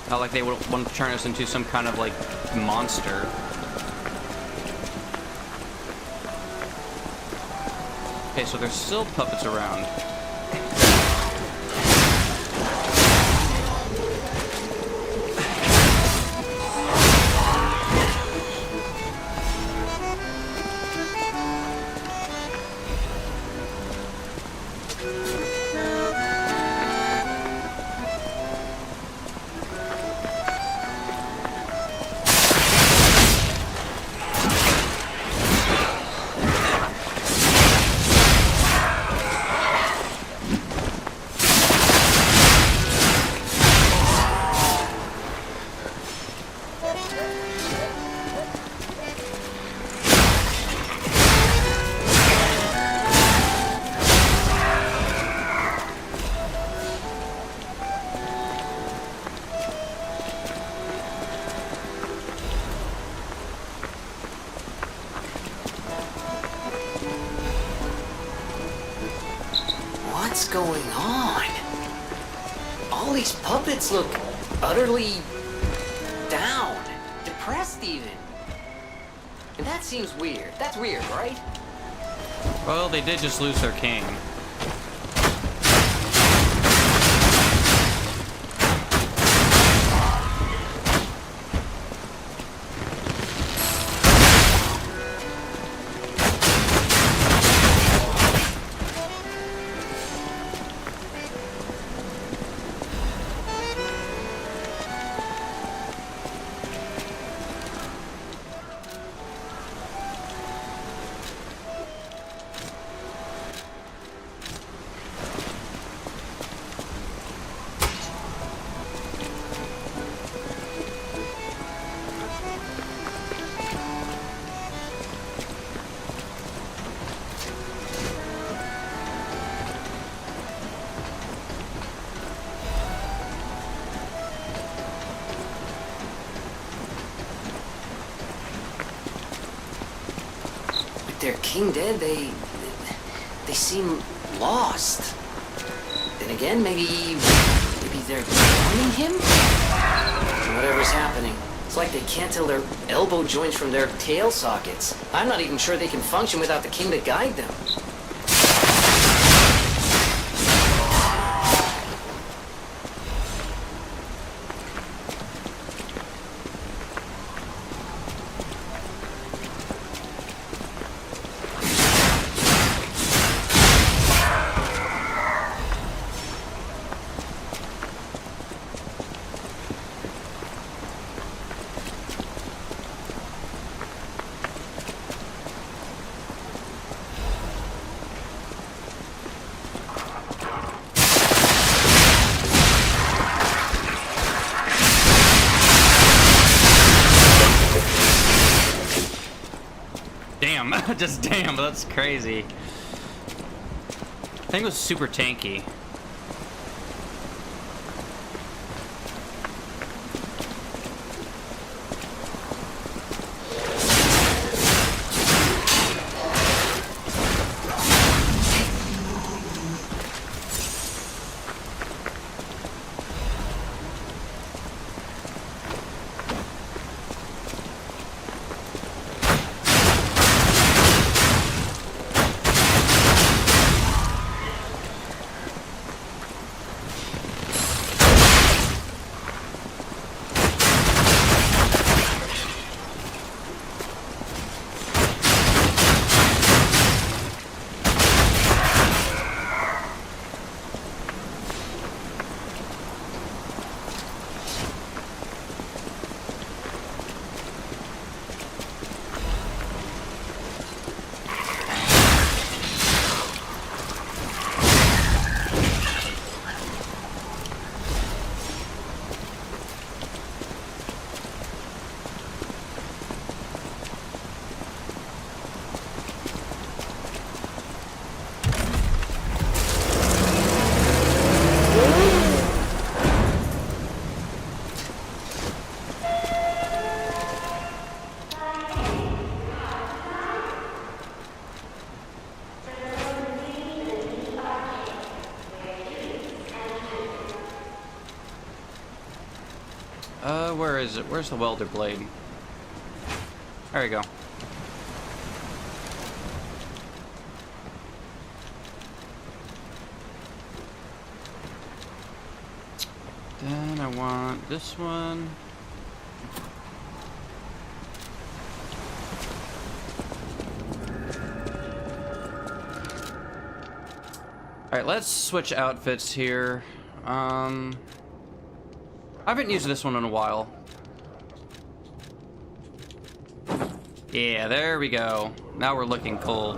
Not like they would want to turn us into some kind of like monster. Okay, so there's still puppets around. What's going on? All these puppets look utterly down, depressed even. And that seems weird. That's weird, right? Well, they did just lose their king. Their king dead, they seem lost. Then again, maybe they're cloning him? Whatever's happening, it's like they can't tell their elbow joints from their tail sockets. I'm not even sure they can function without the king to guide them. Damn, just damn, that's crazy. I think it was super tanky. Where is it? Where's the welder blade? There we go. Then I want this one. Alright, let's switch outfits here. I haven't used this one in a while. Yeah, there we go. Now we're looking cool.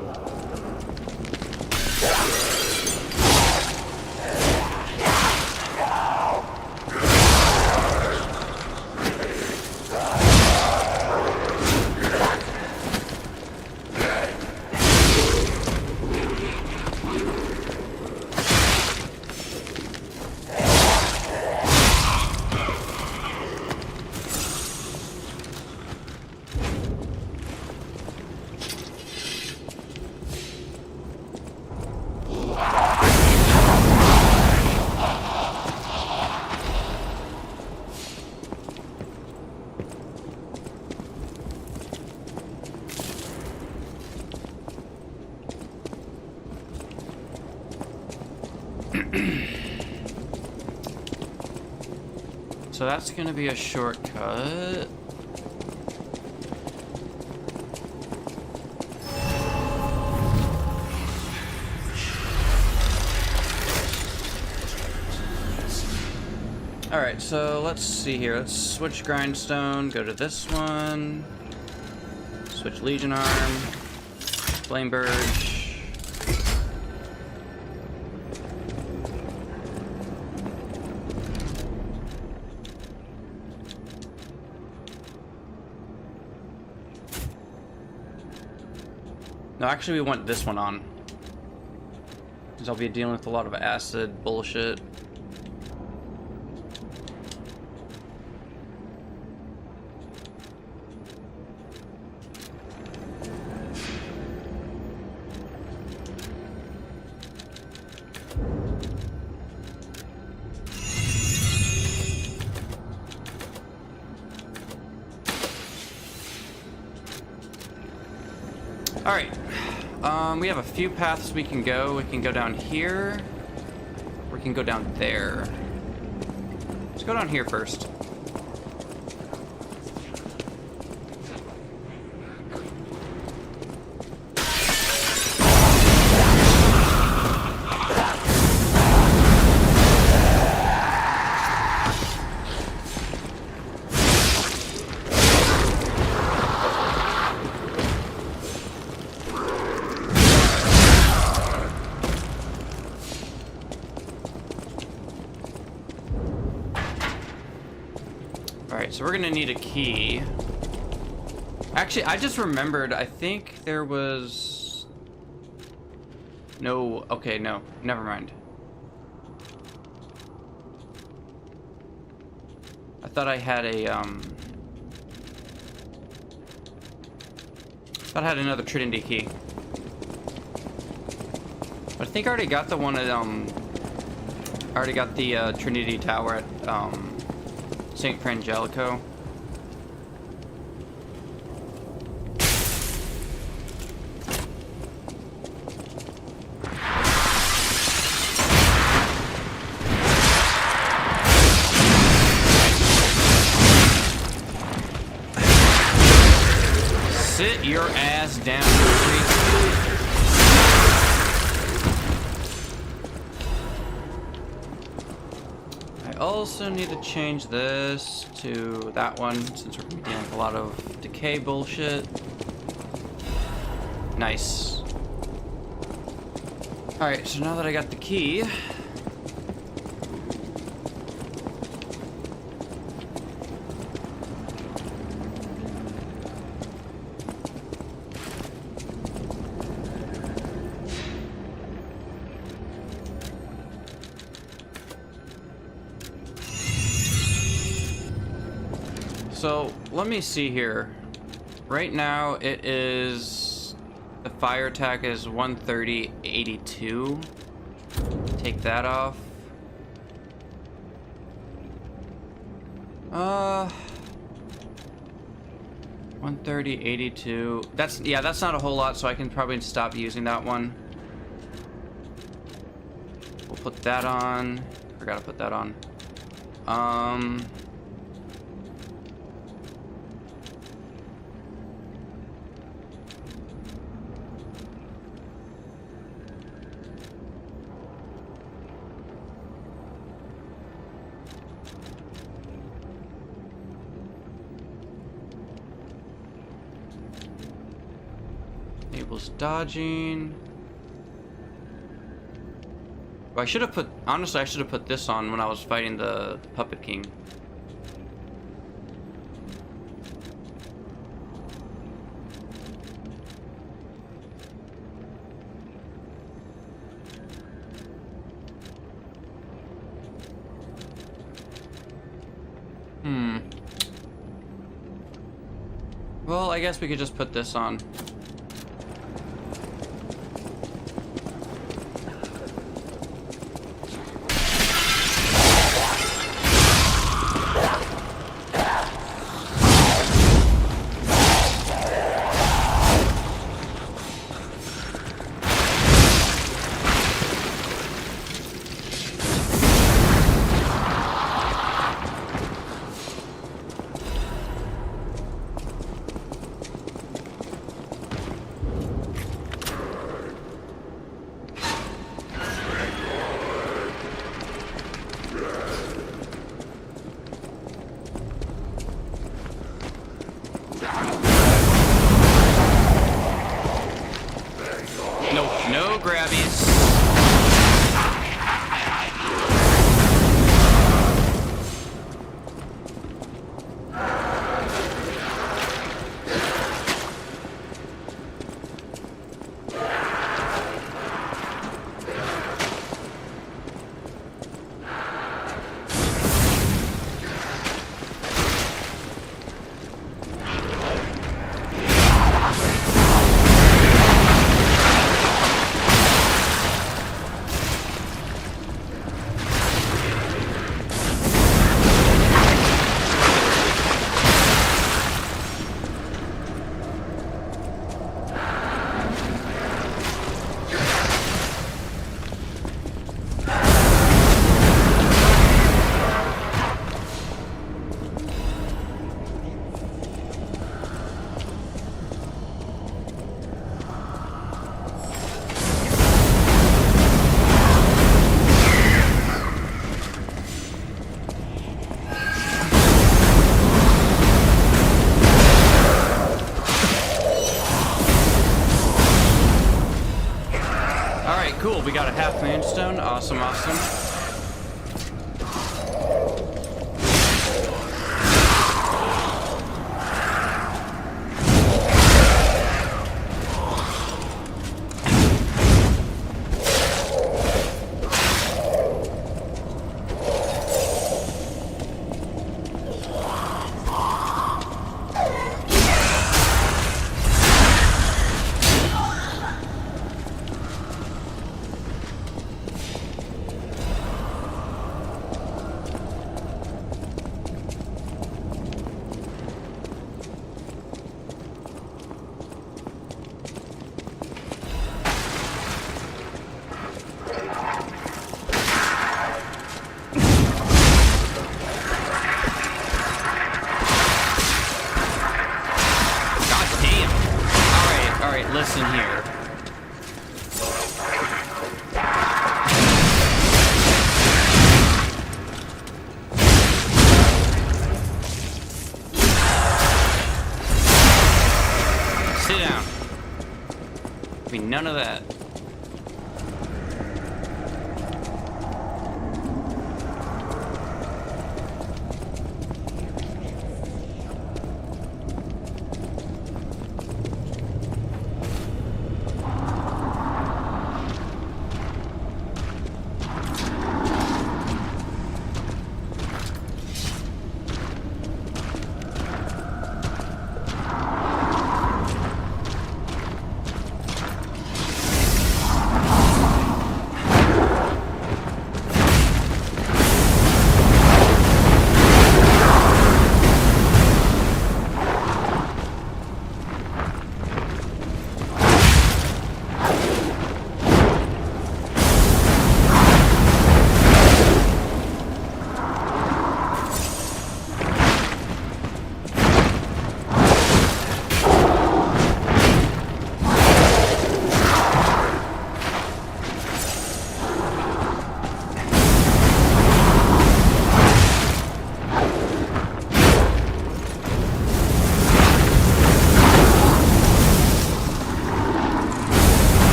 So that's gonna be a shortcut. Alright, so let's see here. Let's switch Grindstone, go to this one. Switch Legion Arm. Flame Burge. No, actually we want this one on. Because I'll be dealing with a lot of acid bullshit. Alright, we have a few paths we can go. We can go down here, or we can go down there. Let's go down here first. Alright, so we're gonna need a key. Actually, I just remembered, I think there was... No, okay, no, never mind. I thought I had a, thought I had another Trinity key. But I think I already got the one at, I already got the, Trinity Tower at, St. Frangelico. Sit your ass down, freak. I also need to change this to that one since we're gonna be dealing with a lot of decay bullshit. Nice. Alright, so now that I got the key, so let me see here. Right now it is, the fire attack is 130.82. Take that off. 130.82. That's, yeah, that's not a whole lot, so I can probably stop using that one. We'll put that on. Forgot to put that on. Enables dodging. Well, I should have put, honestly, I should have put this on when I was fighting the Puppet King. Well, I guess we could just put this on. half moonstone. Awesome, awesome. Listen here. Sit down. Be none of that.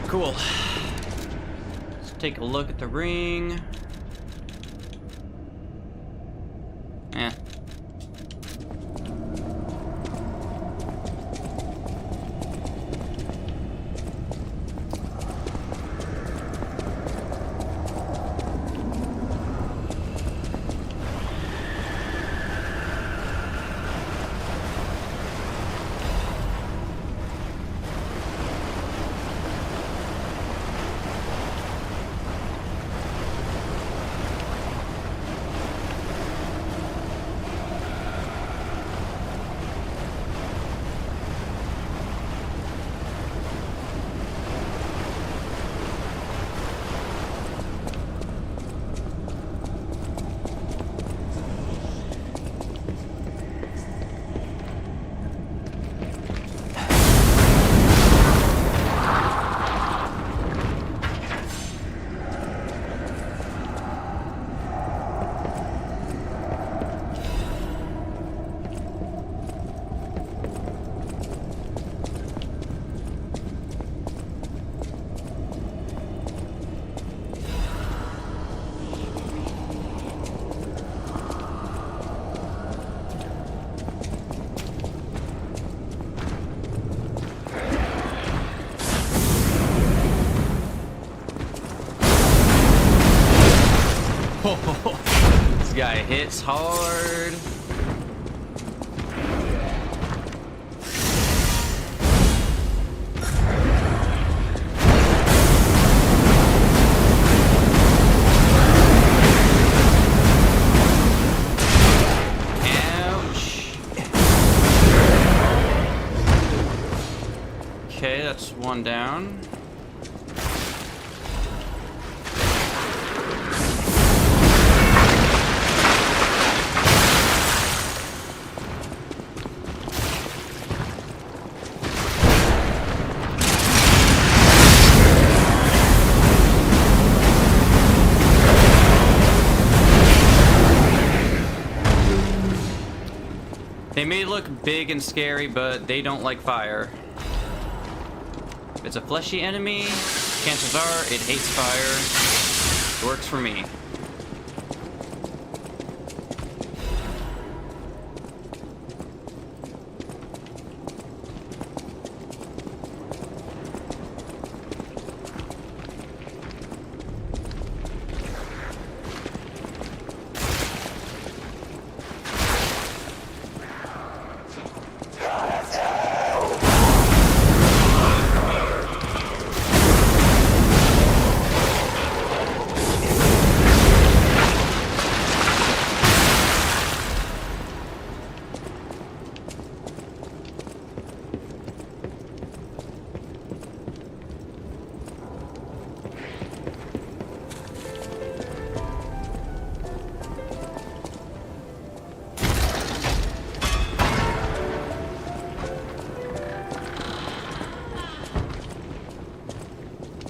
Cool. Let's take a look at the ring. Eh. This guy hits hard. Ouch. Okay, that's one down. They may look big and scary, but they don't like fire. If it's a fleshy enemy, chances are it hates fire. It works for me.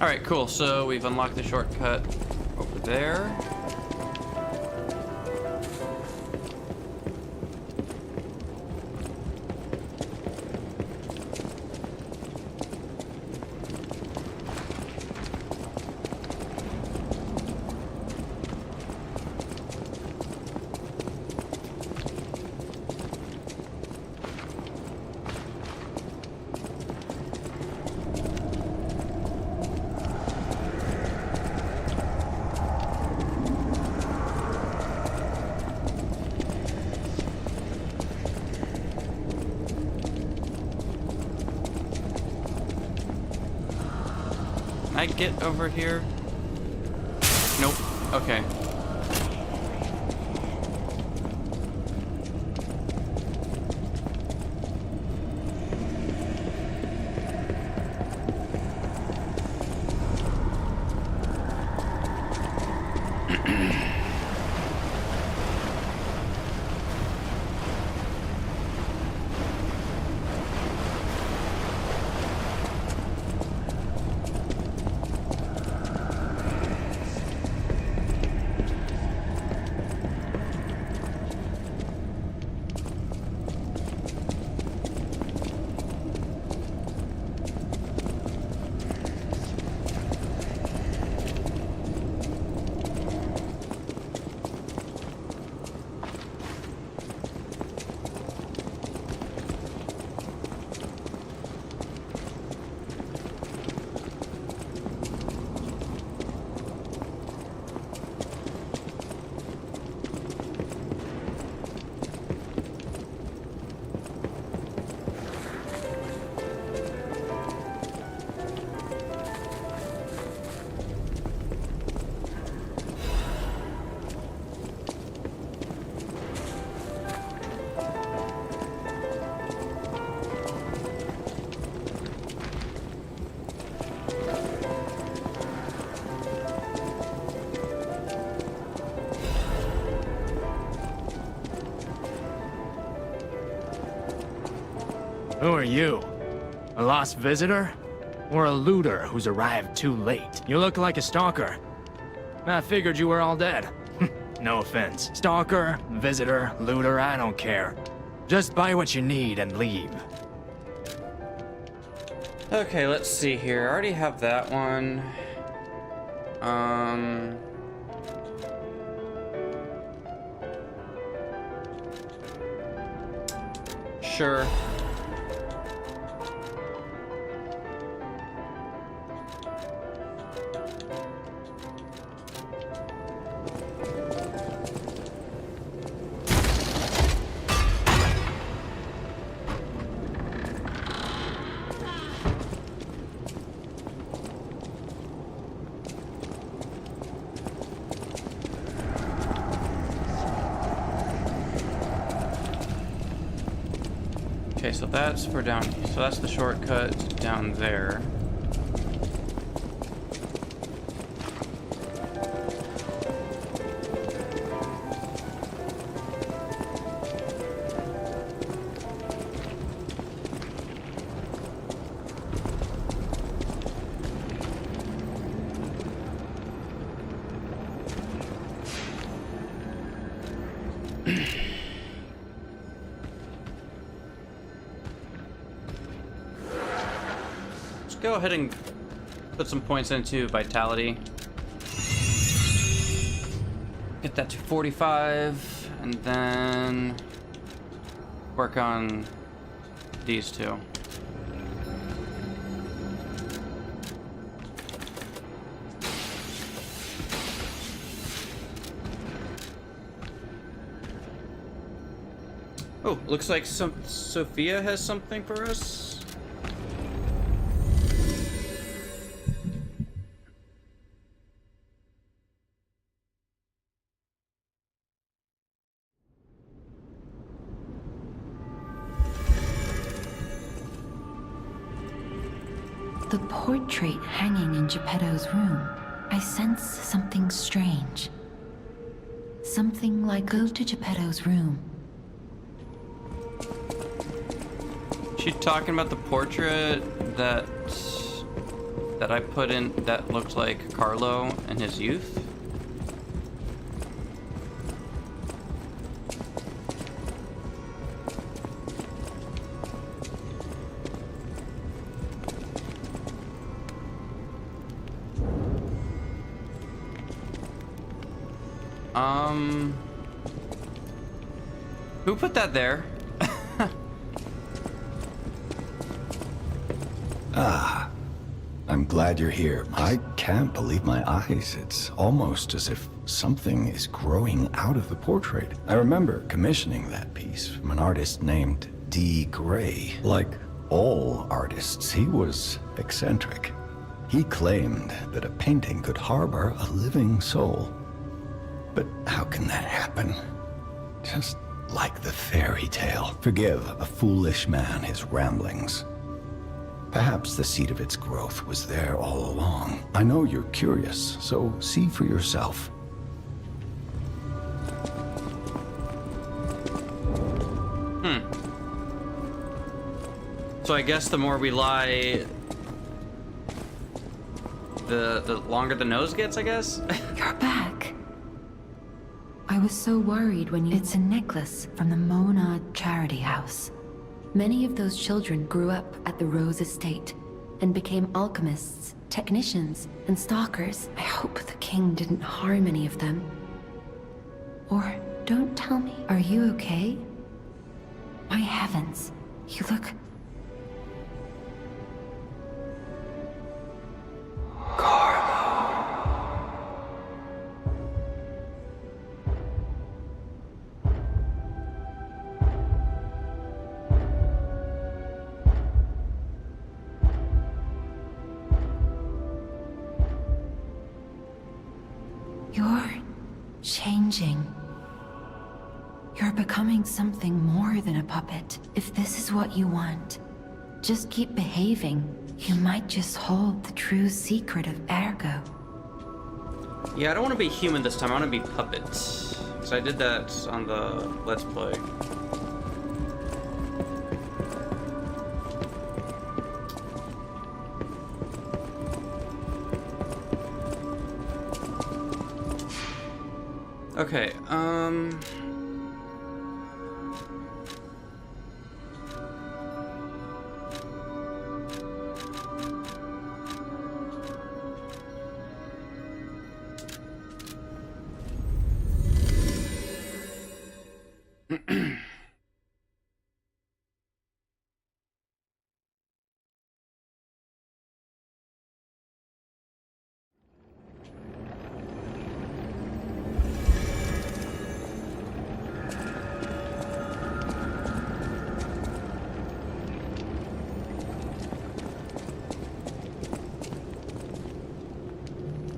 Alright, cool. So we've unlocked the shortcut over there. Can I get over here? Nope. Okay. Who are you? A lost visitor? Or a looter who's arrived too late? You look like a stalker. I figured you were all dead. No offense. Stalker, visitor, looter, I don't care. Just buy what you need and leave. Okay, let's see here. I already have that one. Sure. Okay, so that's for down, so that's the shortcut down there. go ahead and put some points into vitality. Get that to 45, and then work on these two. Oh, looks like Sophia has something for us. The portrait hanging in Geppetto's room. I sense something strange. Something like go to Geppetto's room. She talking about the portrait that I put in that looked like Carlo in his youth? Who put that there? I'm glad you're here. I can't believe my eyes. It's almost as if something is growing out of the portrait. I remember commissioning that piece from an artist named D. Gray. Like all artists, he was eccentric. He claimed that a painting could harbor a living soul. But how can that happen? Just like the fairy tale. Forgive a foolish man his ramblings. Perhaps the seed of its growth was there all along. I know you're curious, so see for yourself. So I guess the more we lie, the longer the nose gets, I guess? You're back. I was so worried when you... It's a necklace from the Mona Charity House. Many of those children grew up at the Rose Estate and became alchemists, technicians, and stalkers. I hope the king didn't harm any of them. Or don't tell me, are you okay? My heavens, you look... You're changing. You're becoming something more than a puppet. If this is what you want, just keep behaving. You might just hold the true secret of Ergo. Yeah, I don't want to be human this time. I want to be puppets. Because I did that on the Let's Play. Okay,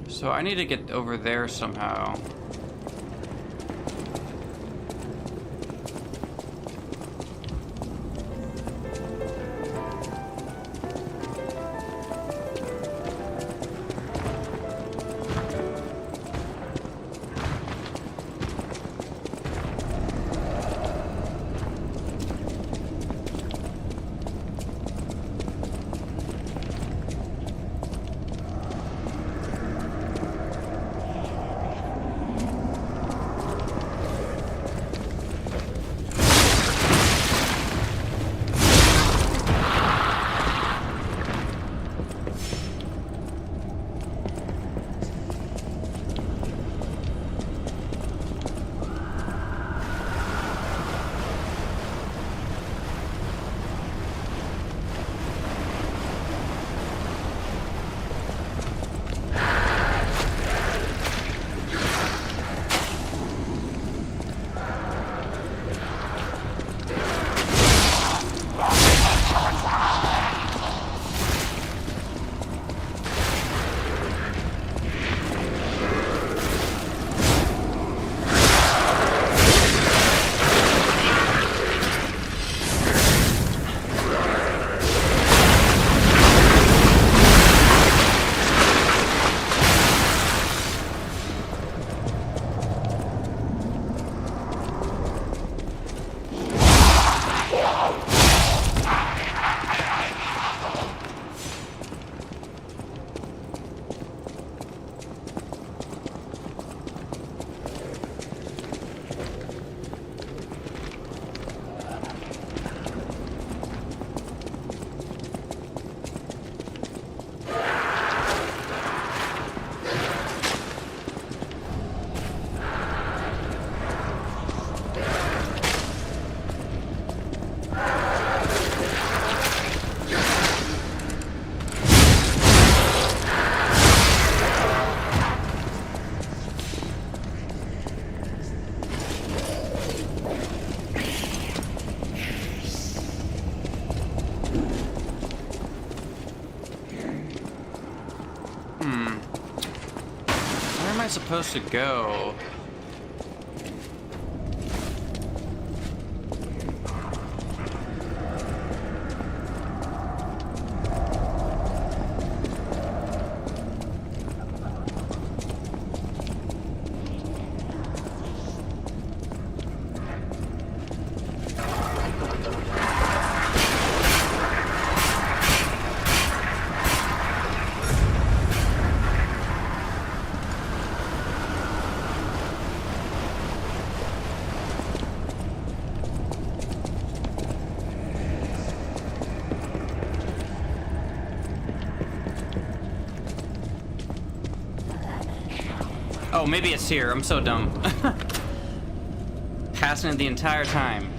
so I need to get over there somehow. supposed to go? Oh, maybe it's here. I'm so dumb. Passing it the entire time.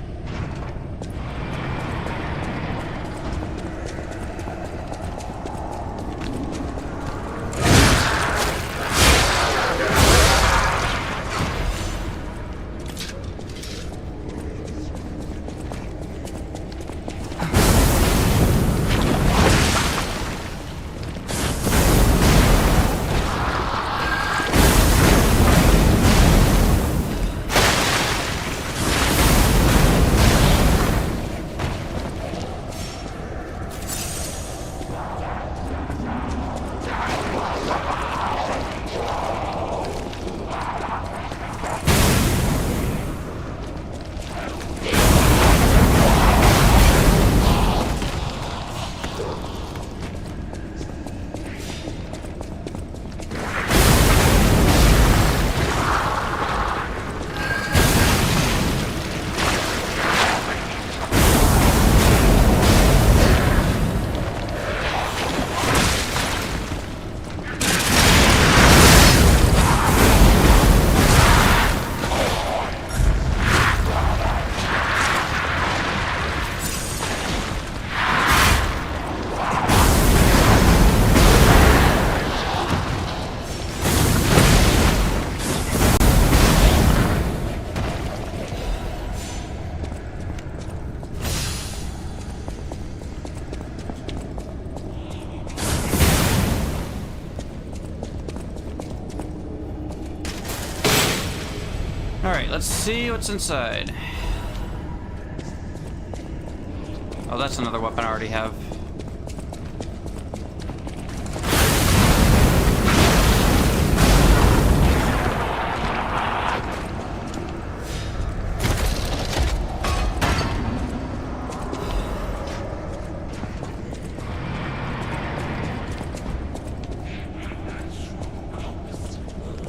Alright, let's see what's inside. Oh, that's another weapon I already have.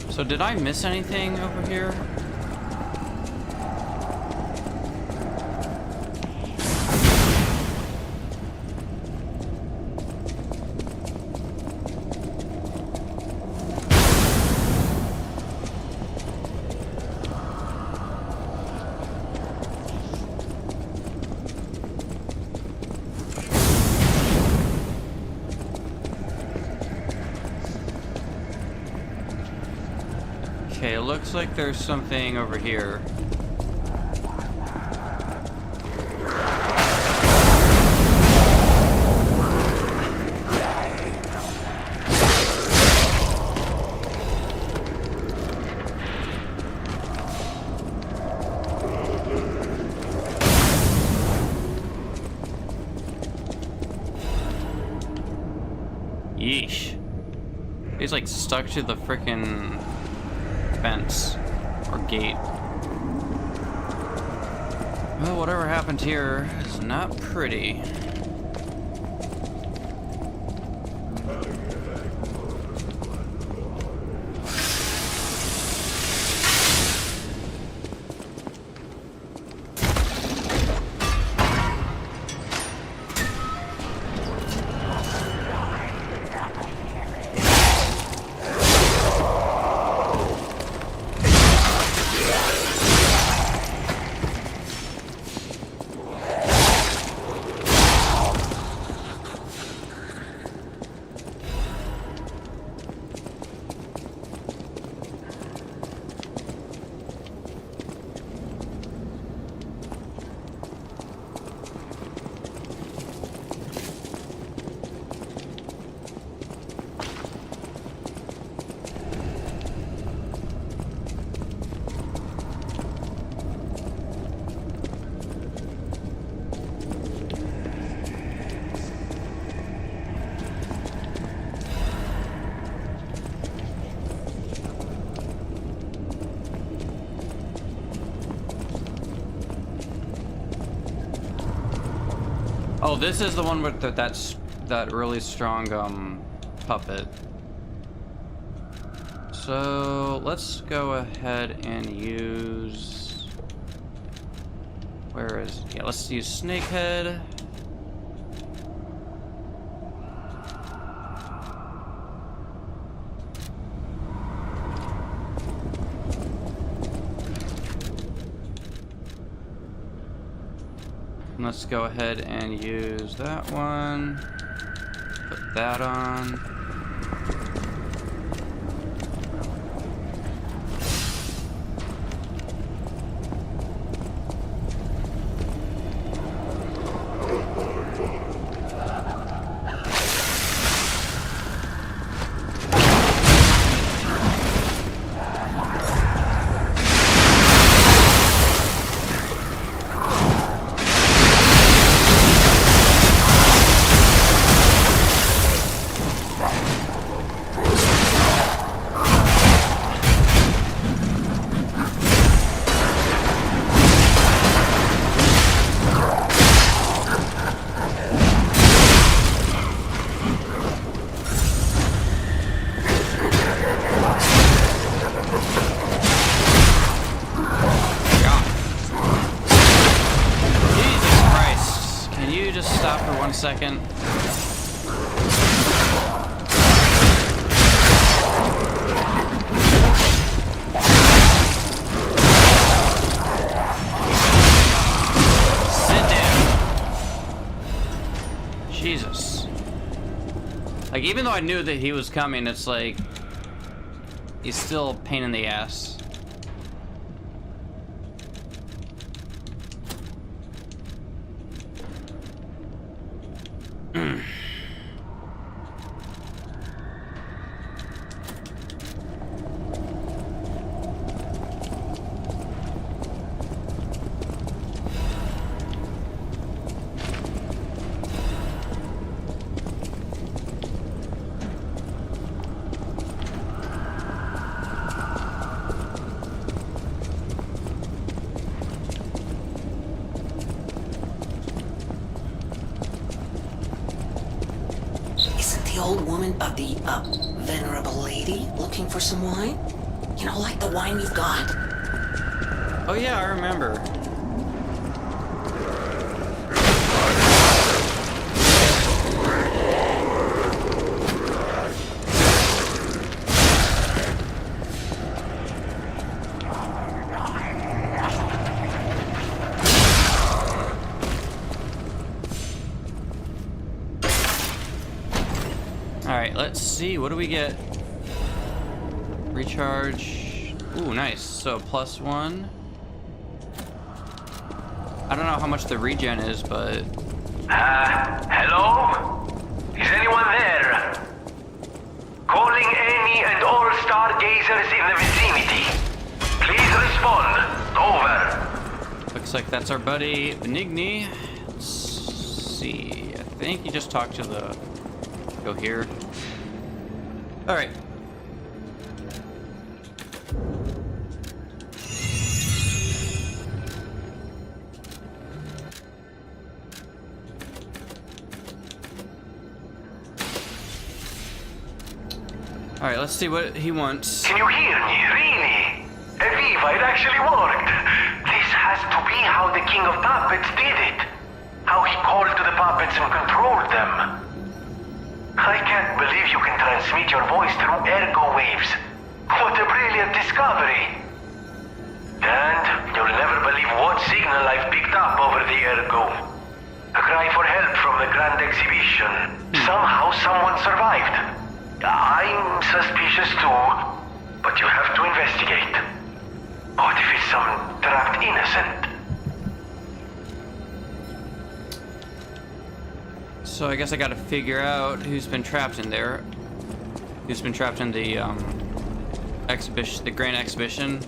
So did I miss anything over here? Okay, it looks like there's something over here. Yeesh. He's like stuck to the frickin' fence or gate. Well, whatever happened here is not pretty. Oh, this is the one with that really strong puppet. So let's go ahead and use. Where is? Yeah, let's use Snakehead. Let's go ahead and use that one. Put that on. Second. Sit down. Jesus. Like, even though I knew that he was coming, it's like he's still a pain in the ass. The old woman of the, venerable lady looking for some wine? You know, like the wine you've got. Oh yeah, I remember. Let's see, what do we get? Recharge. Ooh, nice. So +1. I don't know how much the regen is, but... Hello? Is anyone there? Calling any and all stargazers in the vicinity. Please respond. Over. Looks like that's our buddy, Benigni. Let's see. I think you just talked to the... Go here. Alright. Alright, let's see what he wants. Can you hear me? Really? Eviva, it actually worked. This has to be how the King of Puppets did it. How he called to the puppets and controlled them. I can't believe you can transmit your voice through ergo waves. What a brilliant discovery. And you'll never believe what signal I've picked up over the ergo. A cry for help from the Grand Exhibition. Somehow someone survived. I'm suspicious too, but you have to investigate. What if it's some trapped innocent? So I guess I gotta figure out who's been trapped in there. Who's been trapped in the exhibition, the Grand Exhibition.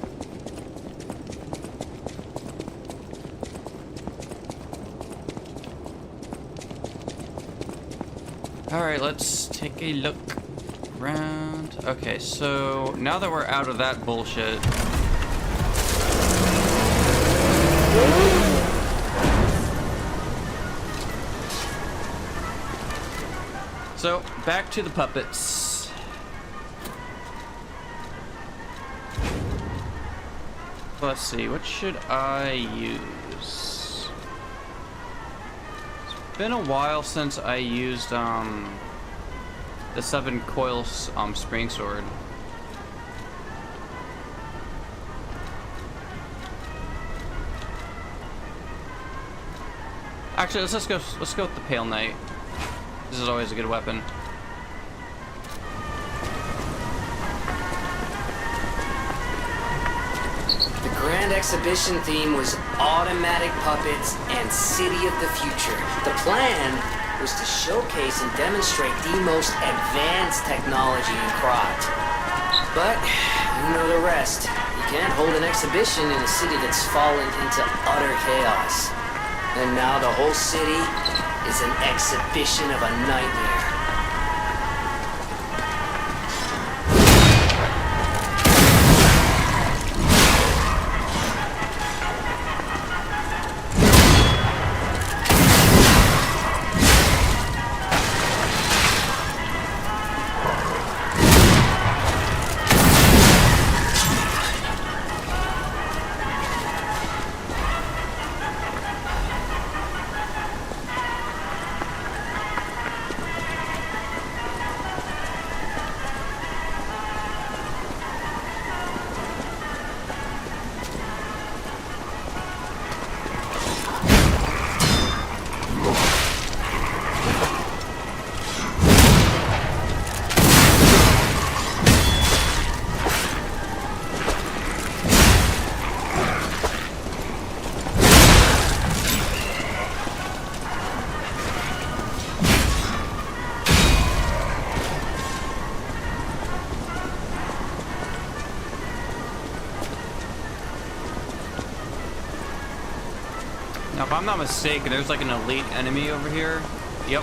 Alright, let's take a look around. Okay, so now that we're out of that bullshit. So, back to the puppets. Let's see, what should I use? It's been a while since I used the 7-coil spring sword. Actually, let's go with the Pale Knight. This is always a good weapon. The grand exhibition theme was automatic puppets and city of the future. The plan was to showcase and demonstrate the most advanced technology in Krot. But you know the rest. You can't hold an exhibition in a city that's fallen into utter chaos. And now the whole city is an exhibition of a nightmare. Now, if I'm not mistaken, there's like an elite enemy over here. Yep.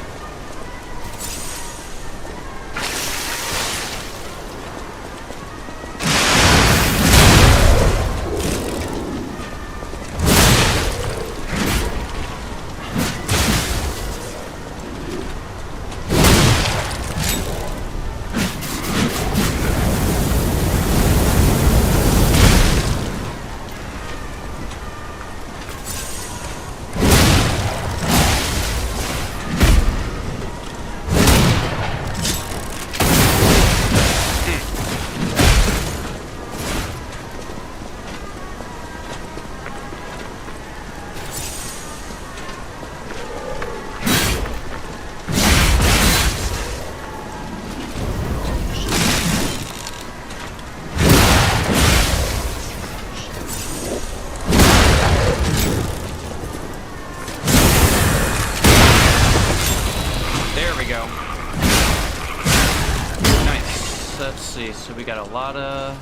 So we got a lot of...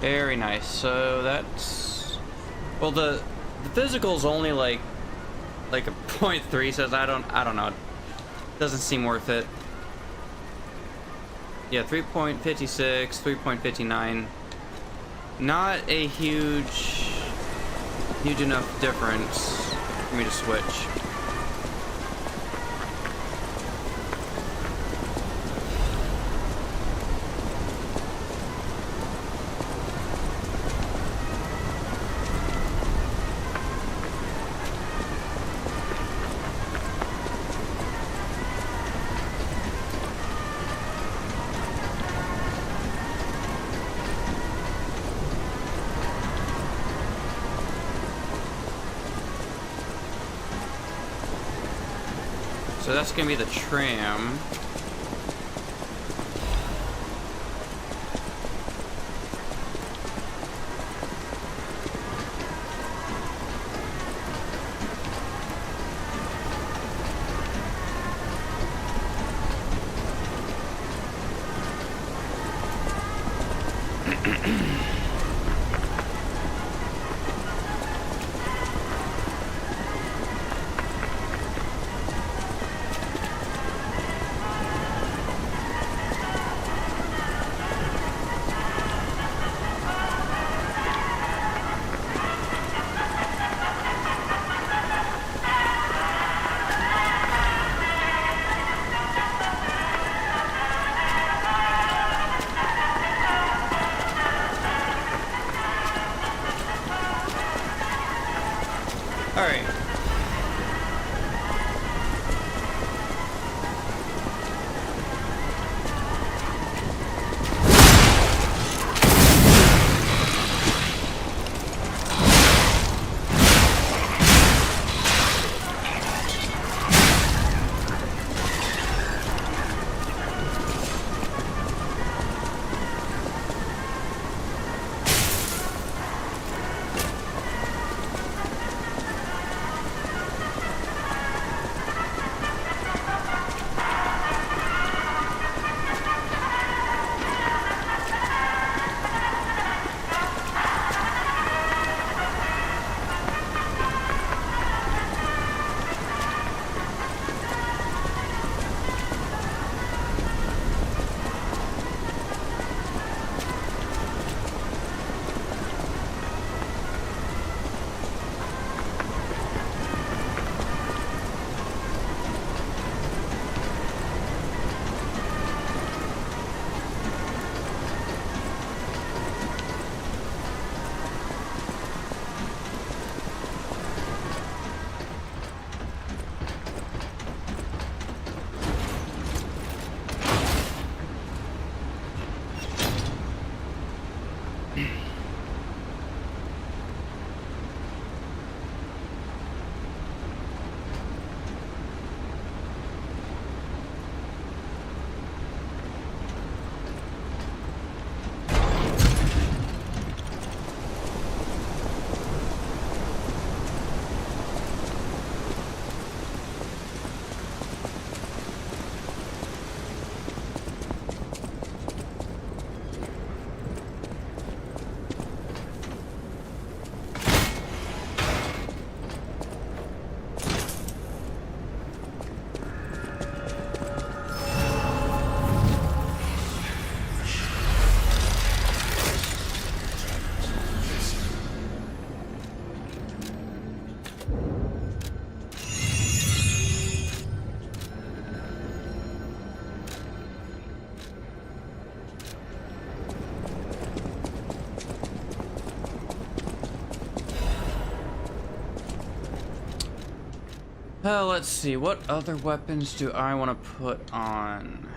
Very nice. So that's... Well, the physical is only like a 0.3, so I don't know. It doesn't seem worth it. Yeah, 3.56, 3.59. Not a huge enough difference for me to switch. So that's gonna be the tram. Alright. Let's see, what other weapons do I want to put on?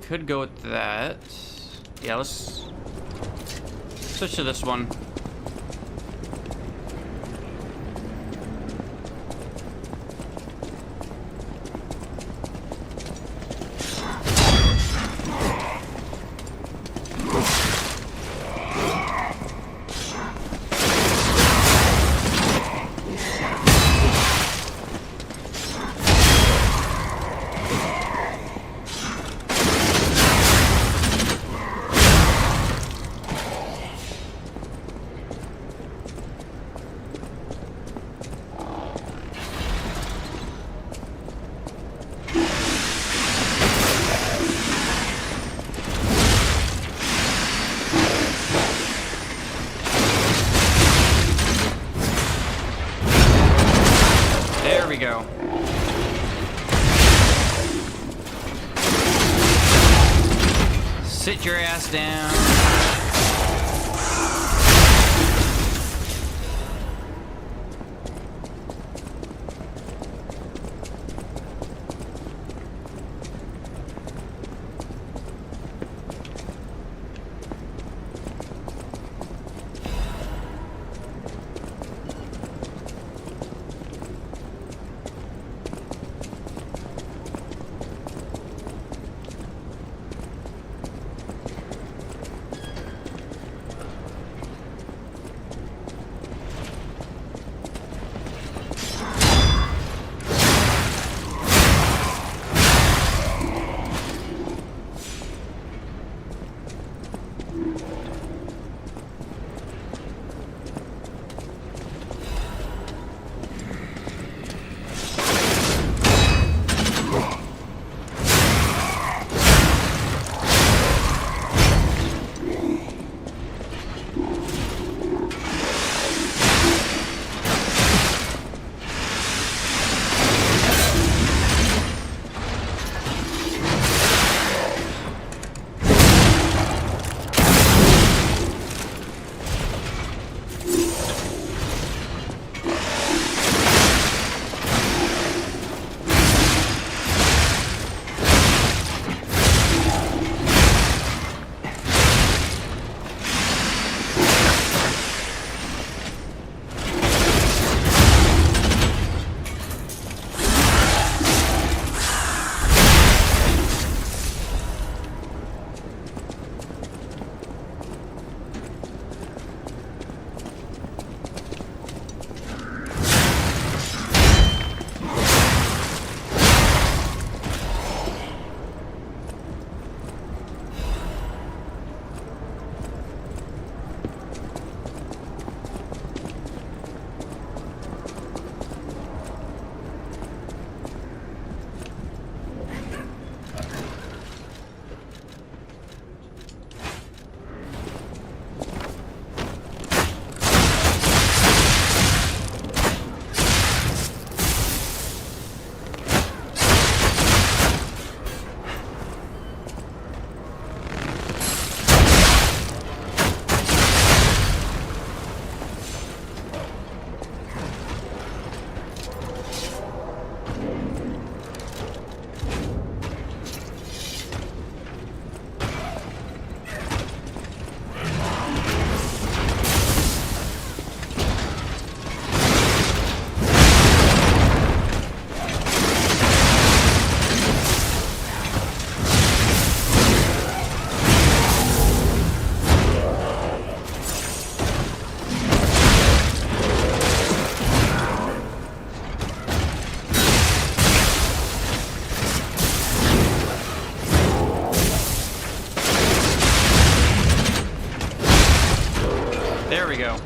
Could go with that. Yeah, let's switch to this one. There we go. Sit your ass down. we go.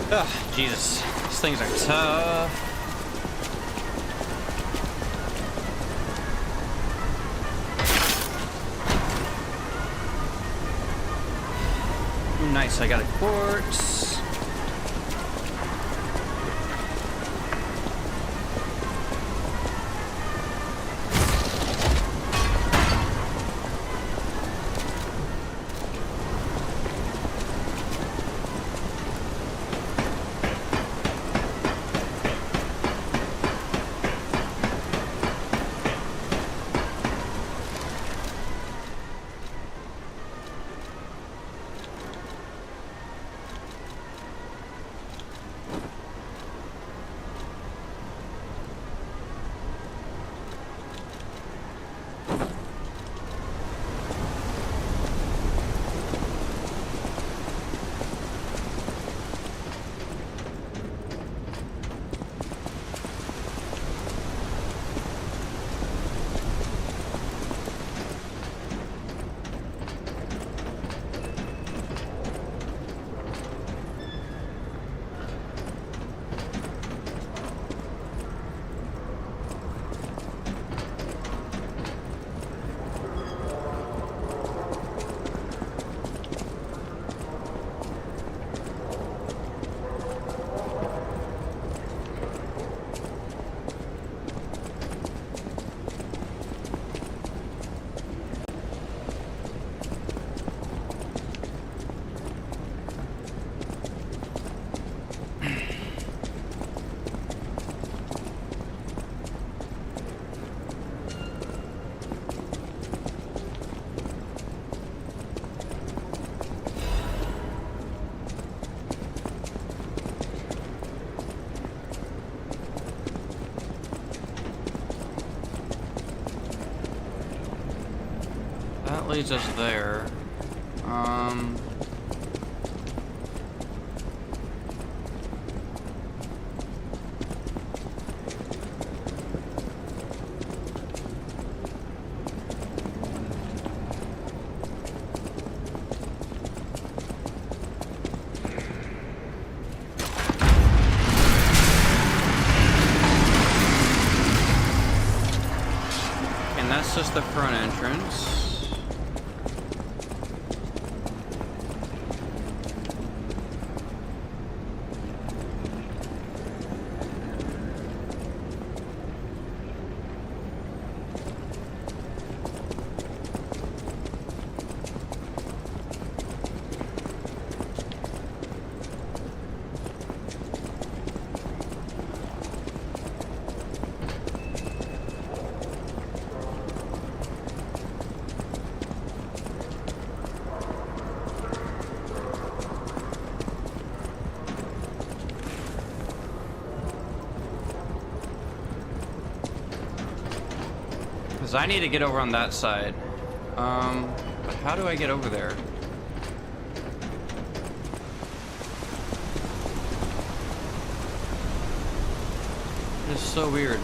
Ugh, Jesus. These things are tough. Nice, I got a quartz. That leads us there. And that's just the front entrance. Because I need to get over on that side. But how do I get over there? This is so weird.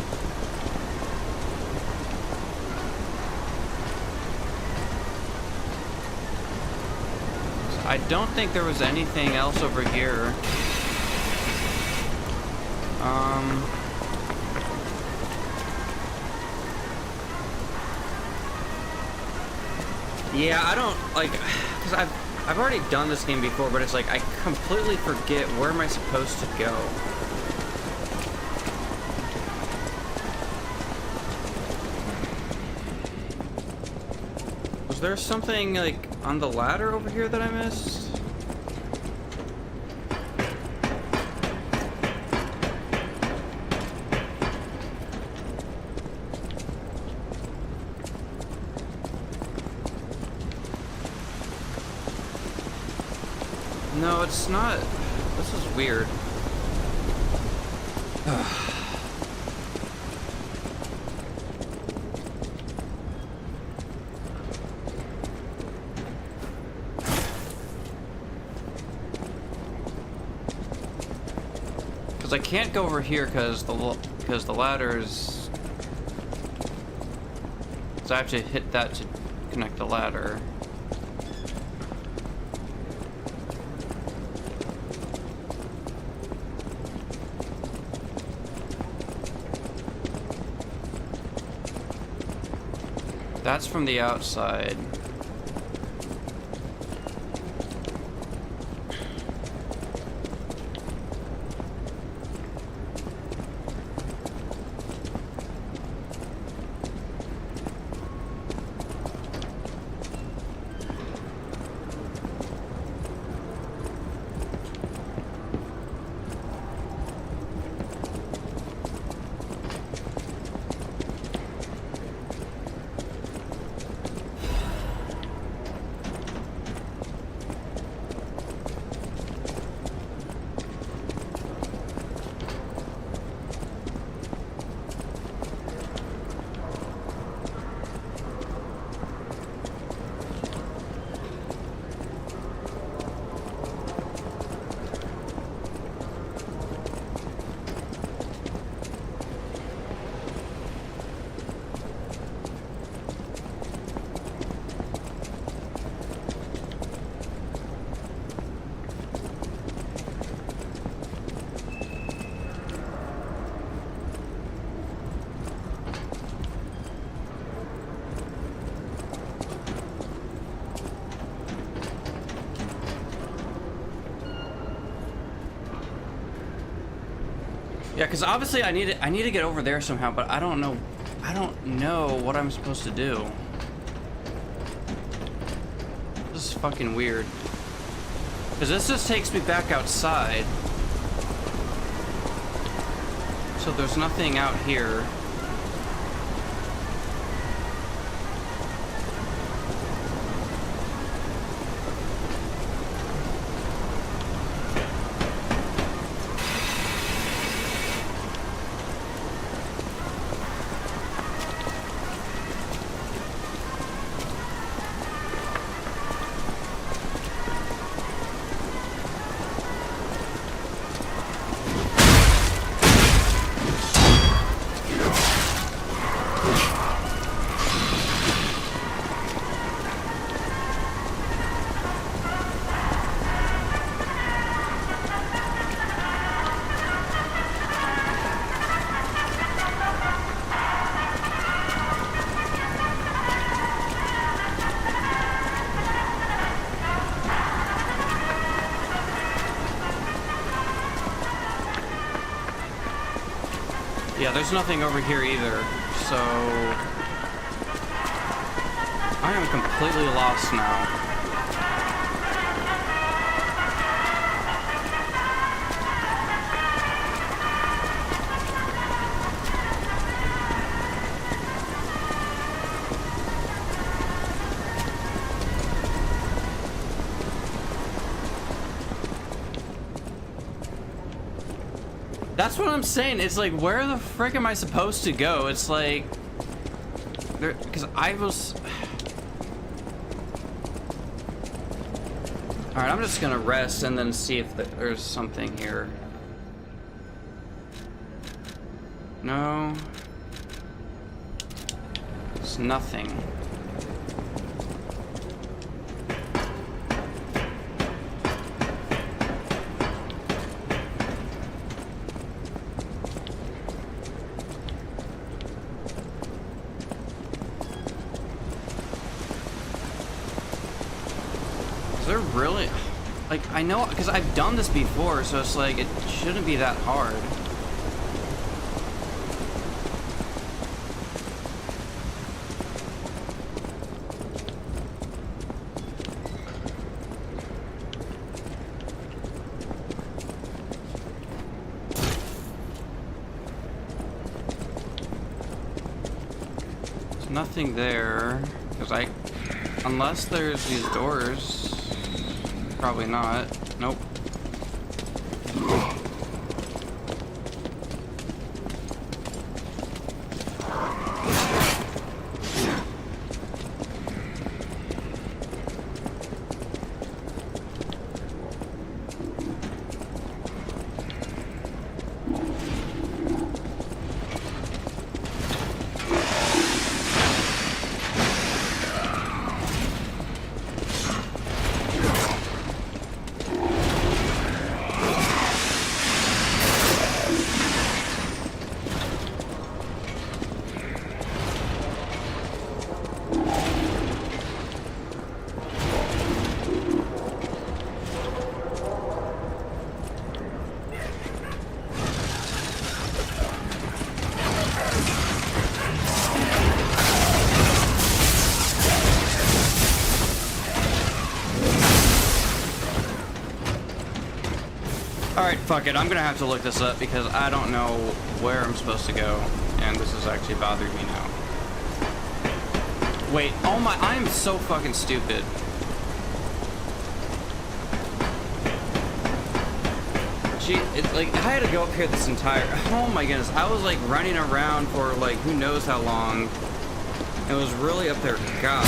I don't think there was anything else over here. Yeah, I don't like, because I've already done this game before, but it's like I completely forget where am I supposed to go. Was there something like on the ladder over here that I missed? No, it's not. This is weird. Because I can't go over here because the ladder's. So I have to hit that to connect the ladder. That's from the outside. Yeah, because obviously I need to get over there somehow, but I don't know what I'm supposed to do. This is fucking weird. Because this just takes me back outside. So there's nothing out here. Yeah, there's nothing over here either, so I am completely lost now. That's what I'm saying. It's like, where the frick am I supposed to go? It's like, there, because I was... Alright, I'm just gonna rest and then see if there's something here. No. It's nothing. Is there really... Like, I know, because I've done this before, so it's like, it shouldn't be that hard. There's nothing there, because unless there's these doors. Probably not. Nope. Alright, fuck it. I'm gonna have to look this up because I don't know where I'm supposed to go. And this is actually bothering me now. Wait, oh my, I am so fucking stupid. Gee, like, I had to go up here this entire, oh my goodness, I was like running around for like who knows how long. It was really up there, God.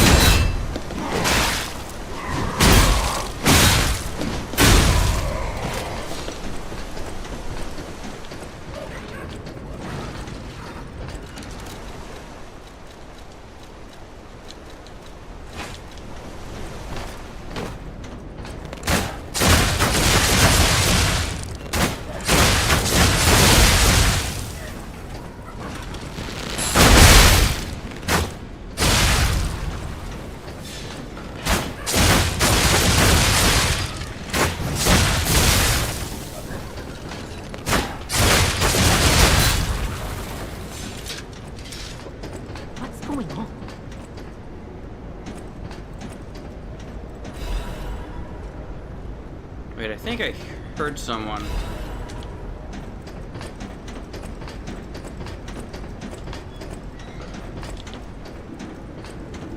Wait, I think I heard someone.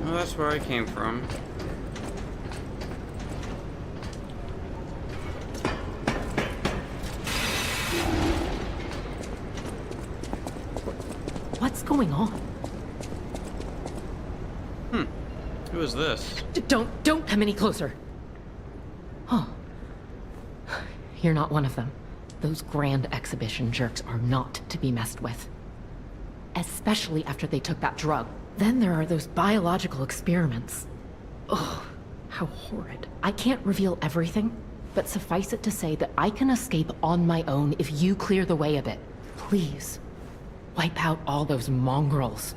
Oh, that's where I came from. What's going on? Who is this? Don't come any closer. Huh. You're not one of them. Those grand exhibition jerks are not to be messed with. Especially after they took that drug. Then there are those biological experiments. Ugh, how horrid. I can't reveal everything, but suffice it to say that I can escape on my own if you clear the way a bit. Please, wipe out all those mongrels.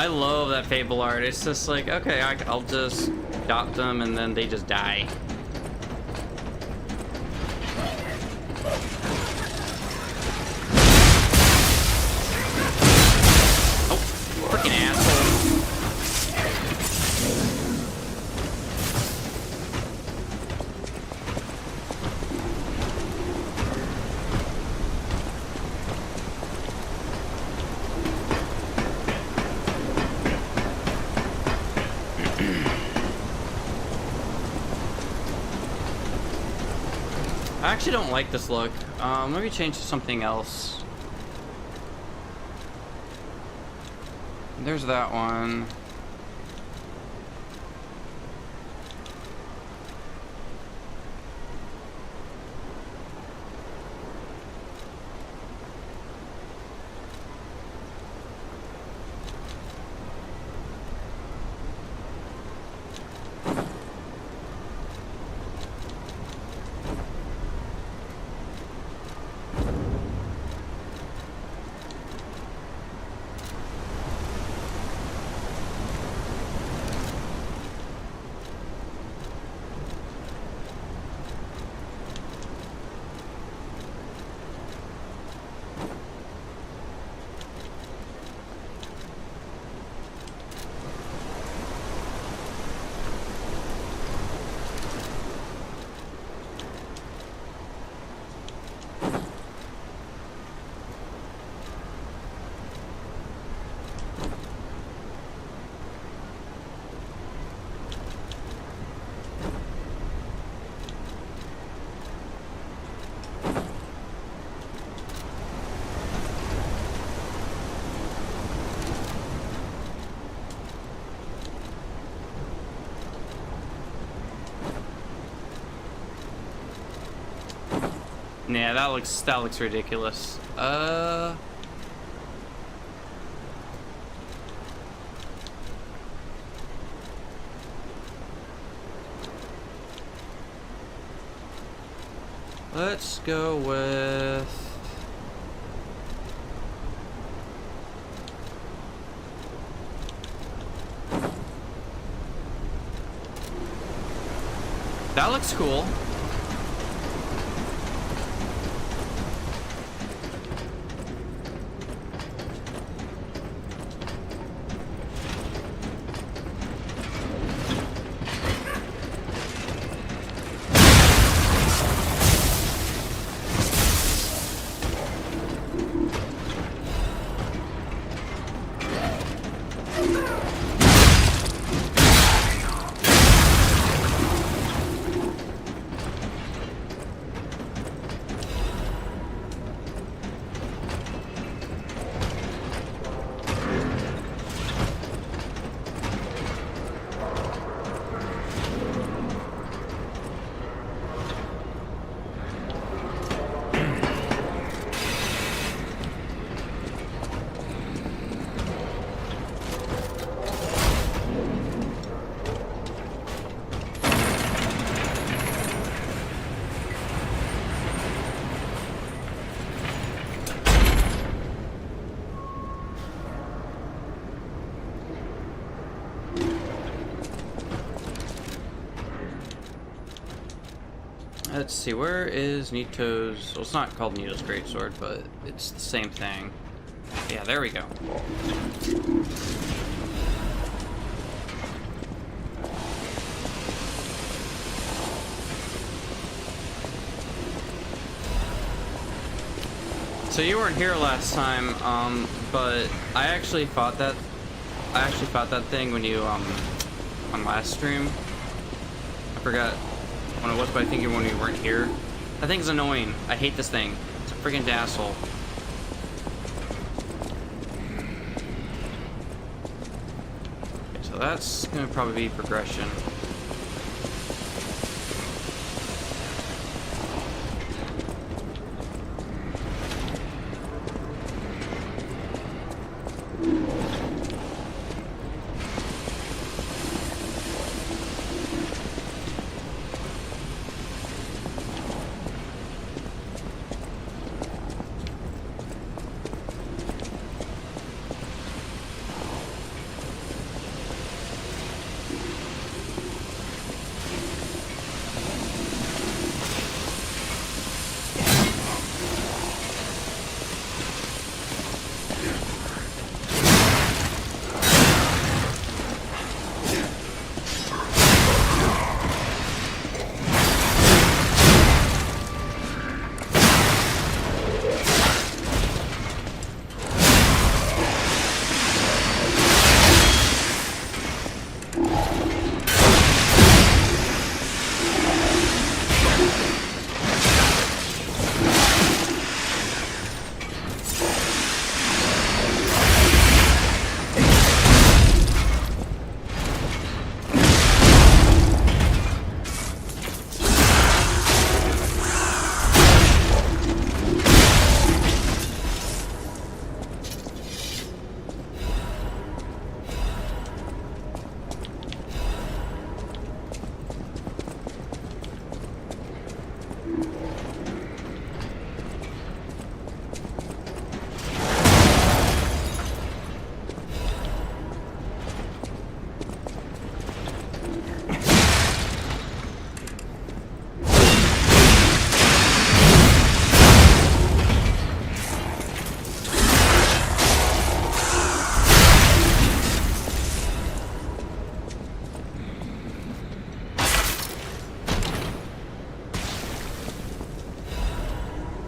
love that Fable art. It's just like, okay, I'll just adopt them and then they just die. Oh, freaking asshole. I actually don't like this look. Maybe change to something else. There's that one. Yeah, that looks ridiculous. Let's go with that looks cool. Let's see, where is Nito's... Well, it's not called Nito's Greatsword, but it's the same thing. Yeah, there we go. So you weren't here last time, but I actually fought that thing when you, on last stream. I forgot when it was, but I think when you weren't here. That thing's annoying. I hate this thing. It's a friggin' asshole. Okay, so that's gonna probably be progression.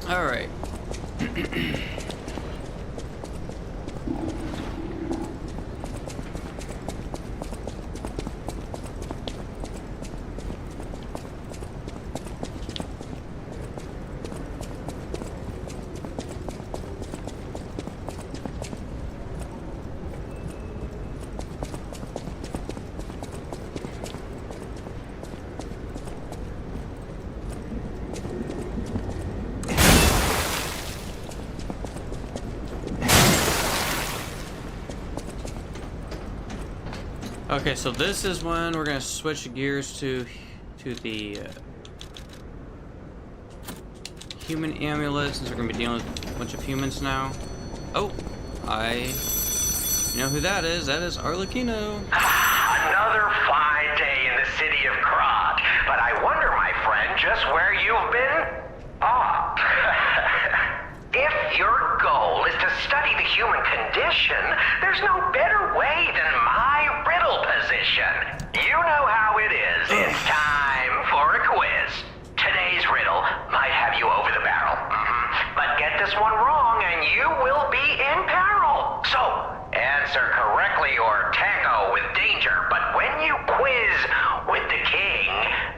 All right. Okay, so this is when we're gonna switch gears to the human amulet, since we're gonna be dealing with a bunch of humans now. Oh, you know who that is? That is Arlecchino. Another fine day in the city of Krot. But I wonder, my friend, just where you've been? Ah. If your goal is to study the human condition, there's no better way than my riddle position. You know how it is. It's time for a quiz. Today's riddle might have you over the barrel. But get this one wrong and you will be in peril. So, answer correctly or tango with danger. But when you quiz with the king,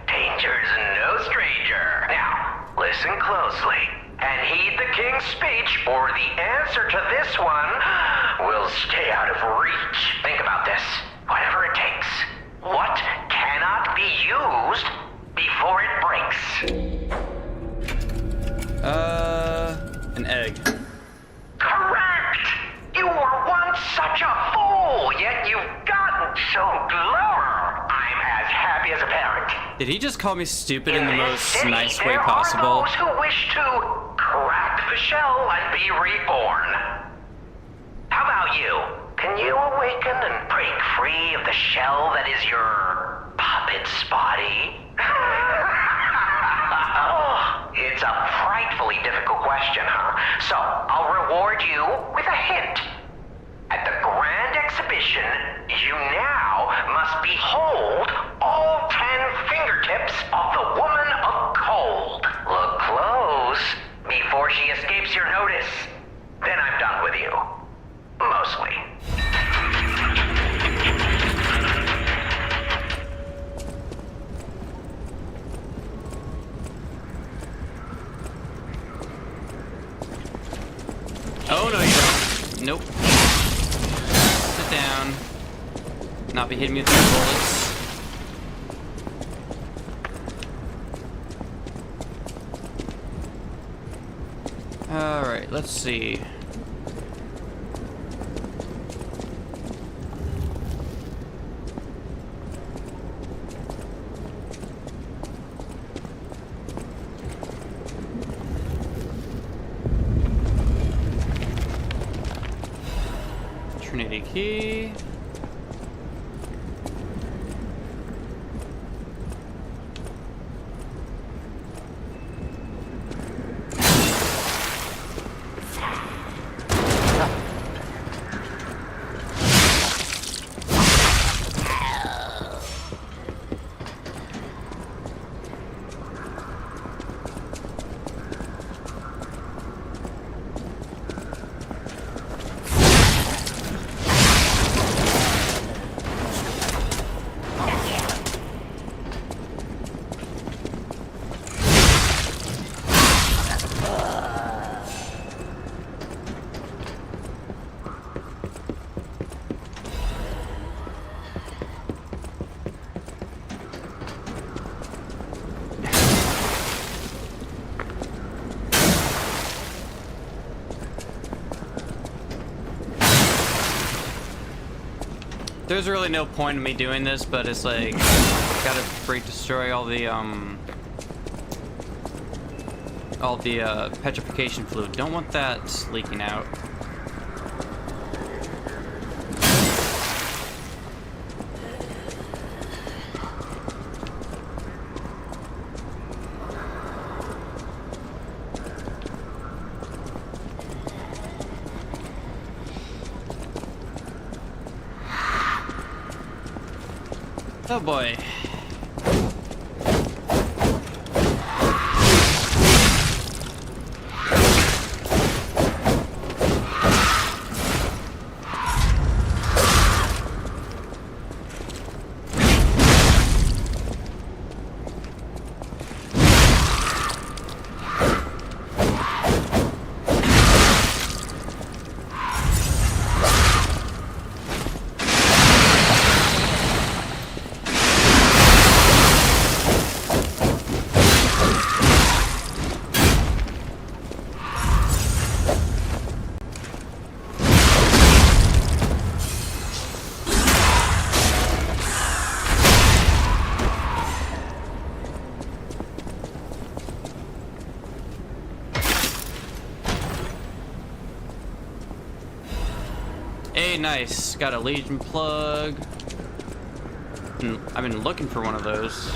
danger's no stranger. Now, listen closely and heed the king's speech, or the answer to this one will stay out of reach. Think about this. Whatever it takes. What cannot be used before it breaks? An egg. Correct! You were once such a fool, yet you've gotten so clever. I'm as happy as a parent. Did he just call me stupid in the this most city, nice way there possible? are those who wish to crack the shell and be reborn. How about you? Can you awaken and break free of the shell that is your puppet's body? Oh, it's a frightfully difficult question, huh? So, I'll reward you with a hint. At the grand exhibition, you now must behold all 10 fingertips of the woman of cold. Look close before she escapes your notice. Then I'm done with you. Mostly. Oh, no, you don't. Nope. Sit down. Not be hitting me with your bullets. Alright, let's see. Trinity key. There's really no point in me doing this, but it's like, gotta destroy all the petrification fluid. Don't want that leaking out. Oh boy. Hey, nice. Got a Legion plug. I've been looking for one of those.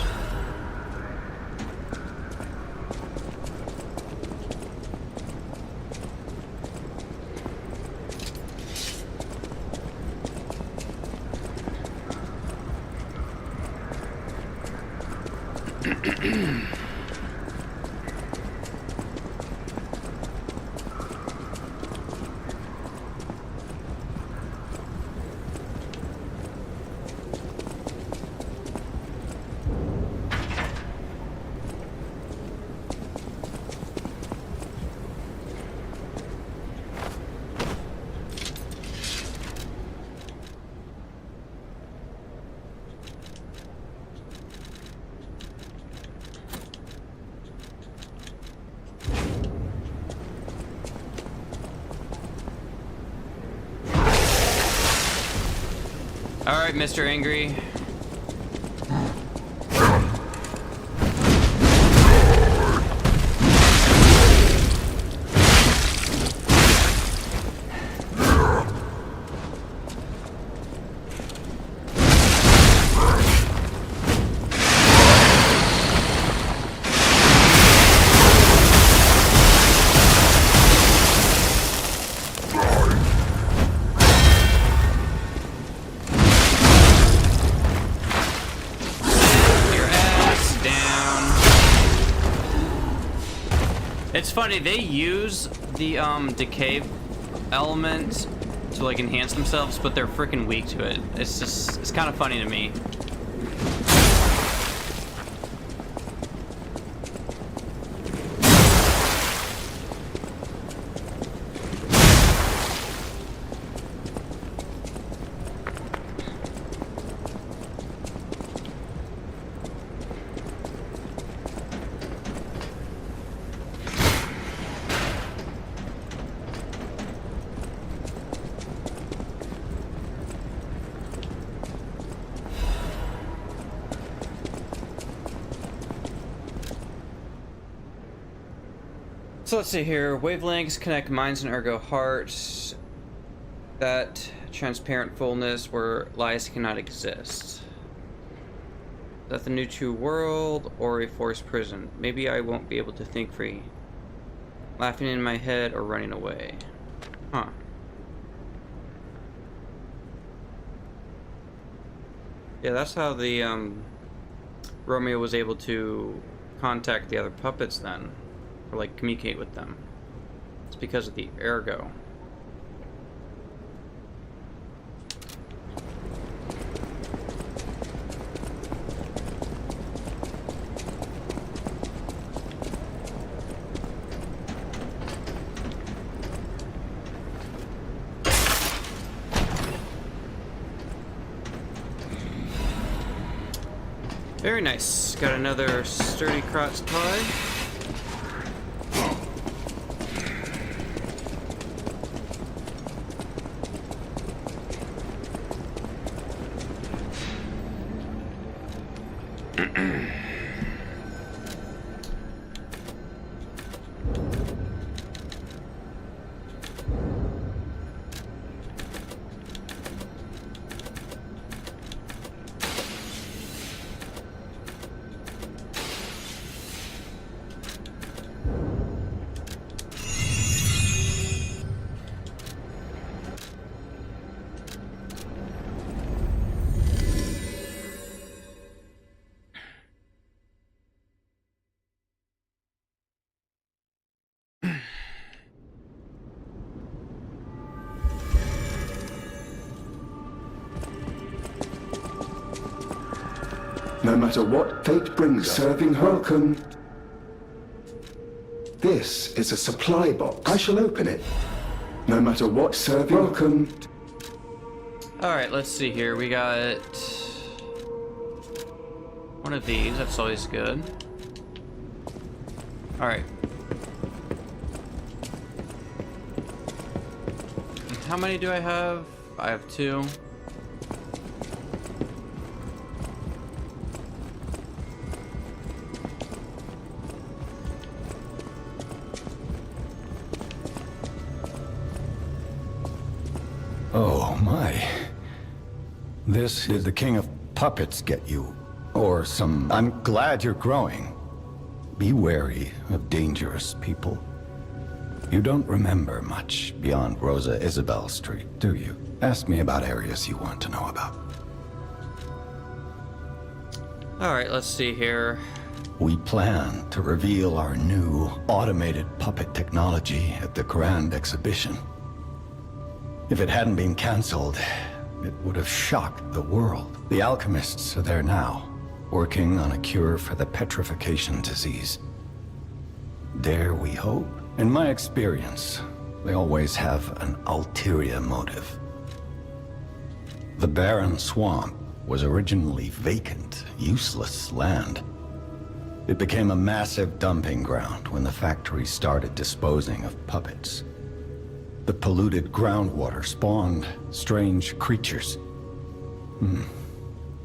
Alright, Mr. Angry. It's funny, they use the decay element to like enhance themselves, but they're freaking weak to it. It's kind of funny to me. So let's see here. Wavelengths connect minds and ergo hearts. That transparent fullness where lies cannot exist. Is that the new true world or a forced prison? Maybe I won't be able to think free. Laughing in my head or running away. Huh. Yeah, that's how the Romeo was able to contact the other puppets then. Or like communicate with them. It's because of the ergo. Very nice. Got another sturdy crotch toy. No matter what fate brings, serving welcome. This is a supply box. I shall open it. No matter what, serving welcome. Alright, let's see here. We got one of these. That's always good. Alright. How many do I have? I have 2. Oh, Oh my. This did the king of puppets get you? Or some... I'm glad you're growing. Be wary of dangerous people. You don't remember much beyond Rosa Isabel Street, do you? Ask me about areas you want to know about. Alright, let's see here. We plan to reveal our new automated puppet technology at the Grand Exhibition. If it hadn't been cancelled, it would have shocked the world. The alchemists are there now, working on a cure for the petrification disease. Dare we hope? In my experience, they always have an ulterior motive. The Barren Swamp was originally vacant, useless land. It became a massive dumping ground when the factory started disposing of puppets. The polluted groundwater spawned strange creatures.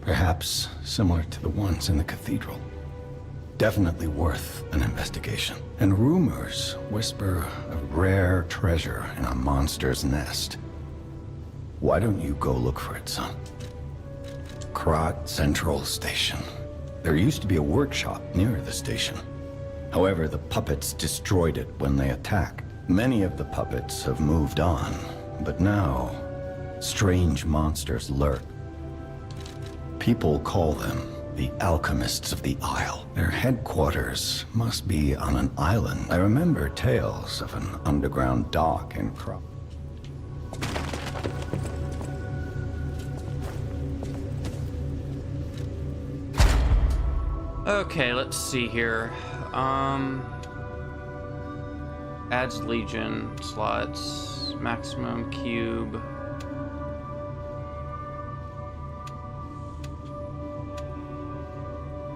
Perhaps similar to the ones in the cathedral. Definitely worth an investigation. And rumors whisper of rare treasure in a monster's nest. Why don't you go look for it, son? Krat Central Station. There used to be a workshop near the station. However, the puppets destroyed it when they attacked. Many of the puppets have moved on, but now, strange monsters lurk. People call them the Alchemists of the Isle. Their headquarters must be on an island. I remember tales of an underground dock in Krat. Okay, let's see here. Adds Legion slots, maximum cube.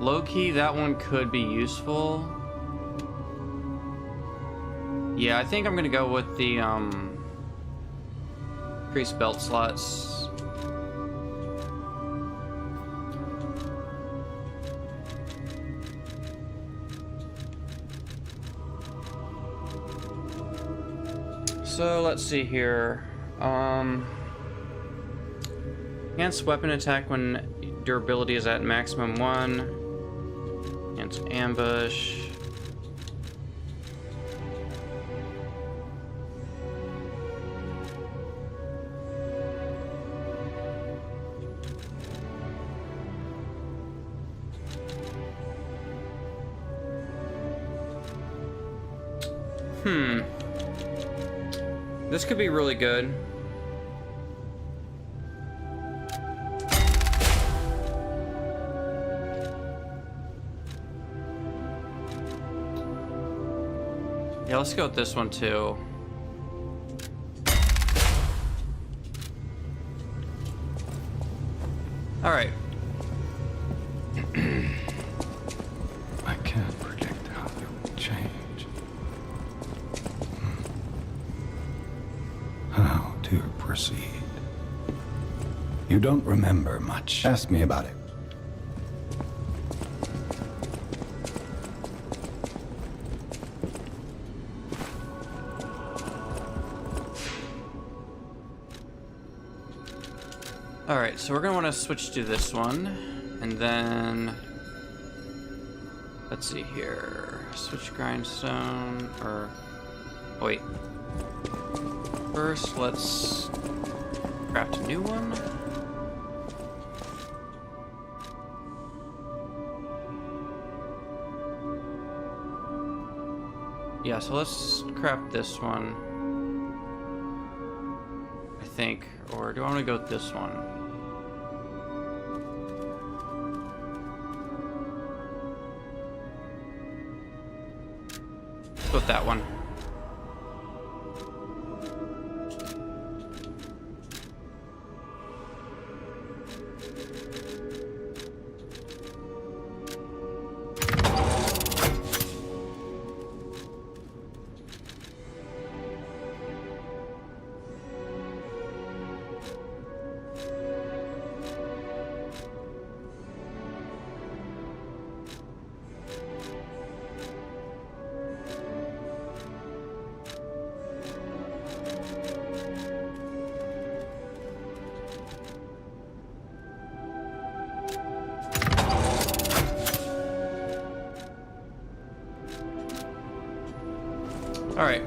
Low-key, that one could be useful. Yeah, I think I'm gonna go with the increased belt slots. So let's see here. Enhanced weapon attack when durability is at maximum 1. Enhanced ambush. This could be really good. Yeah, let's go with this one too. All right. I can't predict how it will change. How to proceed? You don't remember much. Ask me about it. Alright, so we're gonna want to switch to this one, and then let's see here. Switch grindstone, or wait. First, let's craft a new one. Yeah, so let's craft this one. I think, or do I want to go with this one? Let's go with that one. Alright.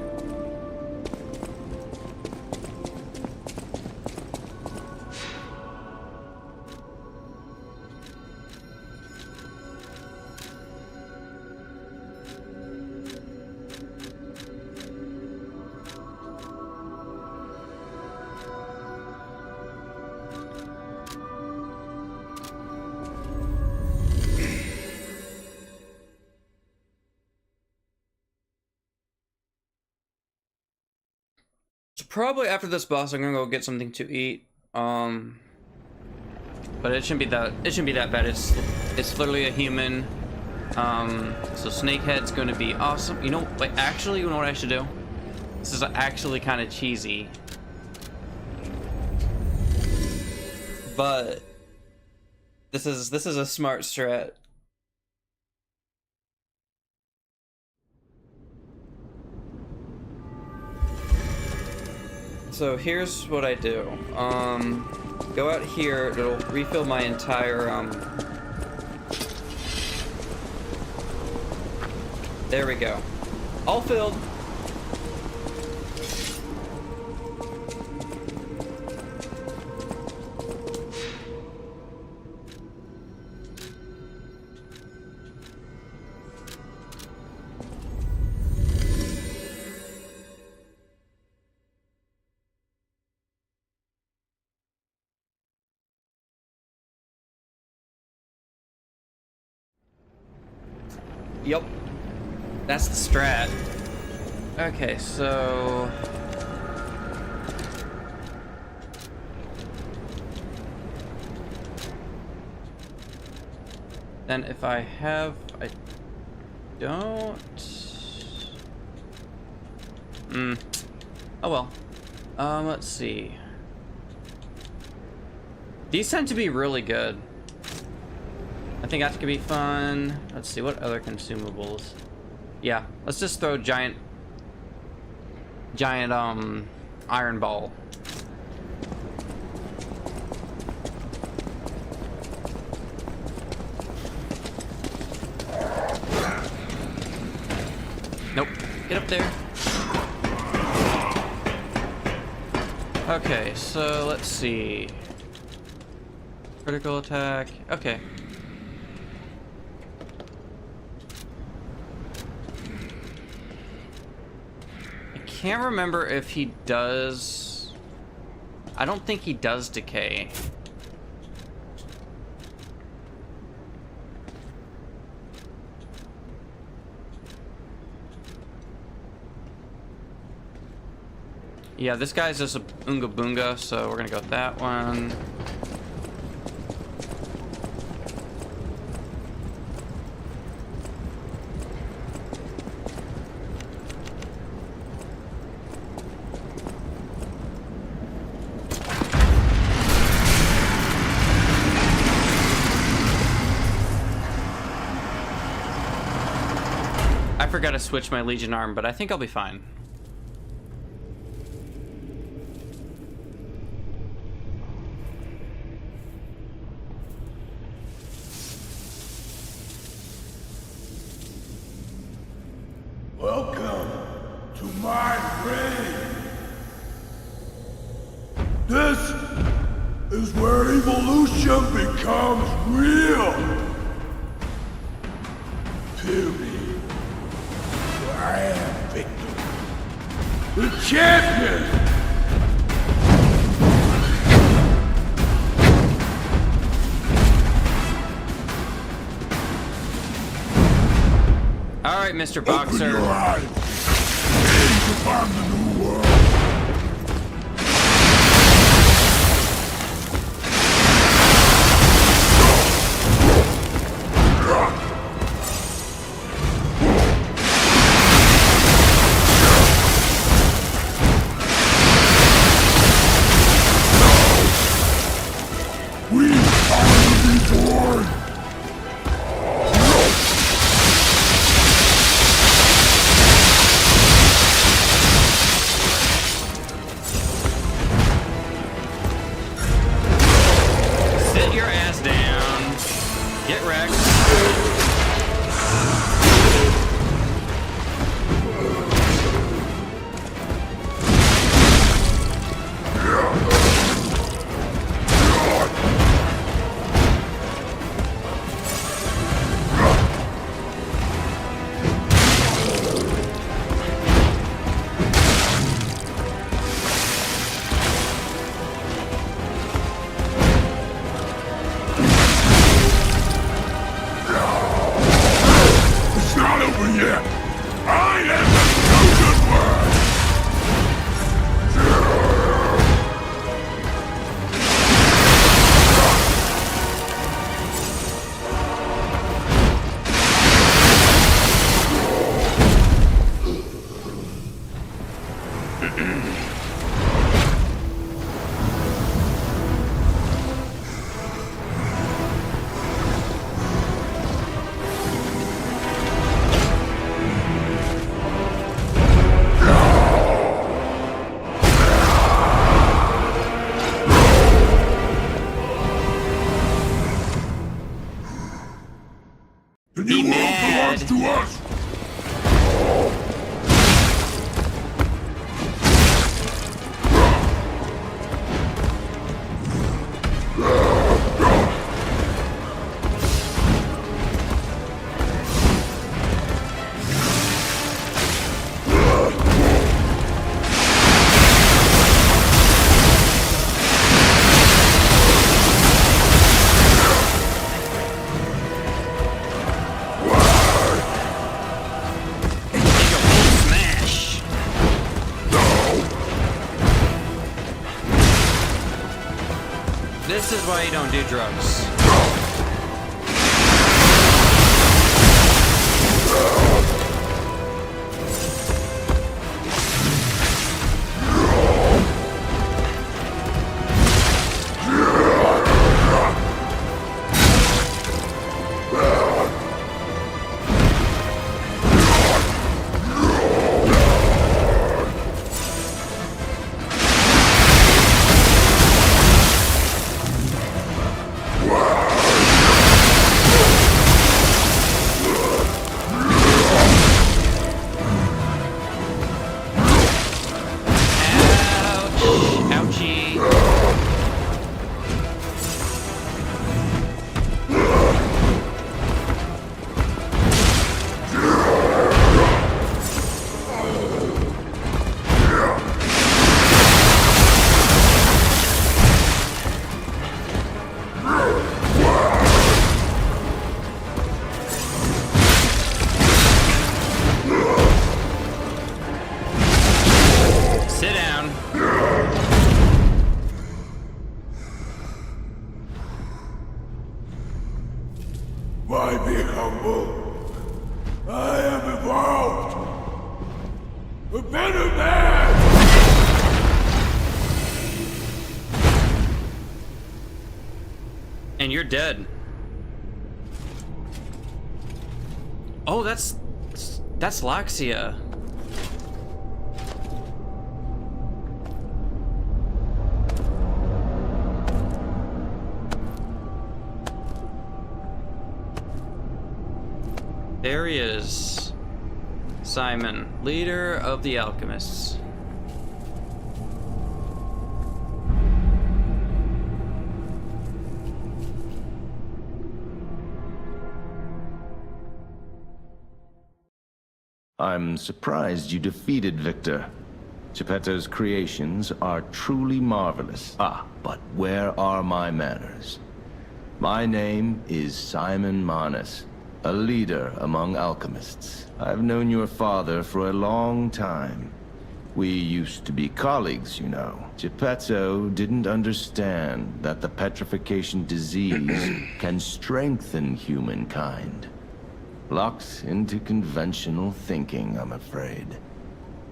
So probably after this boss, I'm gonna go get something to eat. But it shouldn't be that bad. It's literally a human. So Snakehead's gonna be awesome. You know, like actually, you know what I should do? This is actually kind of cheesy, but this is a smart strat. So here's what I do. Go out here, it'll refill my entire, there we go. All filled. Yep. That's the strat. Okay, so... then if I have... I don't... Oh well. Let's see. These tend to be really good. I think that could be fun. Let's see, what other consumables? Yeah, let's just throw giant iron ball. Nope, get up there. Okay, so let's see. Critical attack, okay. Can't remember if he does. I don't think he does decay. Yeah, this guy's just a Oonga Boonga, so we're gonna go with that one. I forgot to switch my Legion arm, but I think I'll be fine. Welcome to my reign. This is where evolution becomes real. Period. I am Victor, the champion! All right, Mr. Boxer. Open your eyes. Ready to find the new world. I am the chosen one! The new world belongs to us! This is why you don't do drugs. Why be humble? I am evolved! A better man! And you're dead. Oh, that's Laxia. There he is. Simon, leader of the alchemists. I'm surprised you defeated Victor. Geppetto's creations are truly marvelous. But where are my manners? My name is Simon Manus, a leader among alchemists. I've known your father for a long time. We used to be colleagues, you know. Geppetto didn't understand that the petrification disease can strengthen humankind. Locked into conventional thinking, I'm afraid.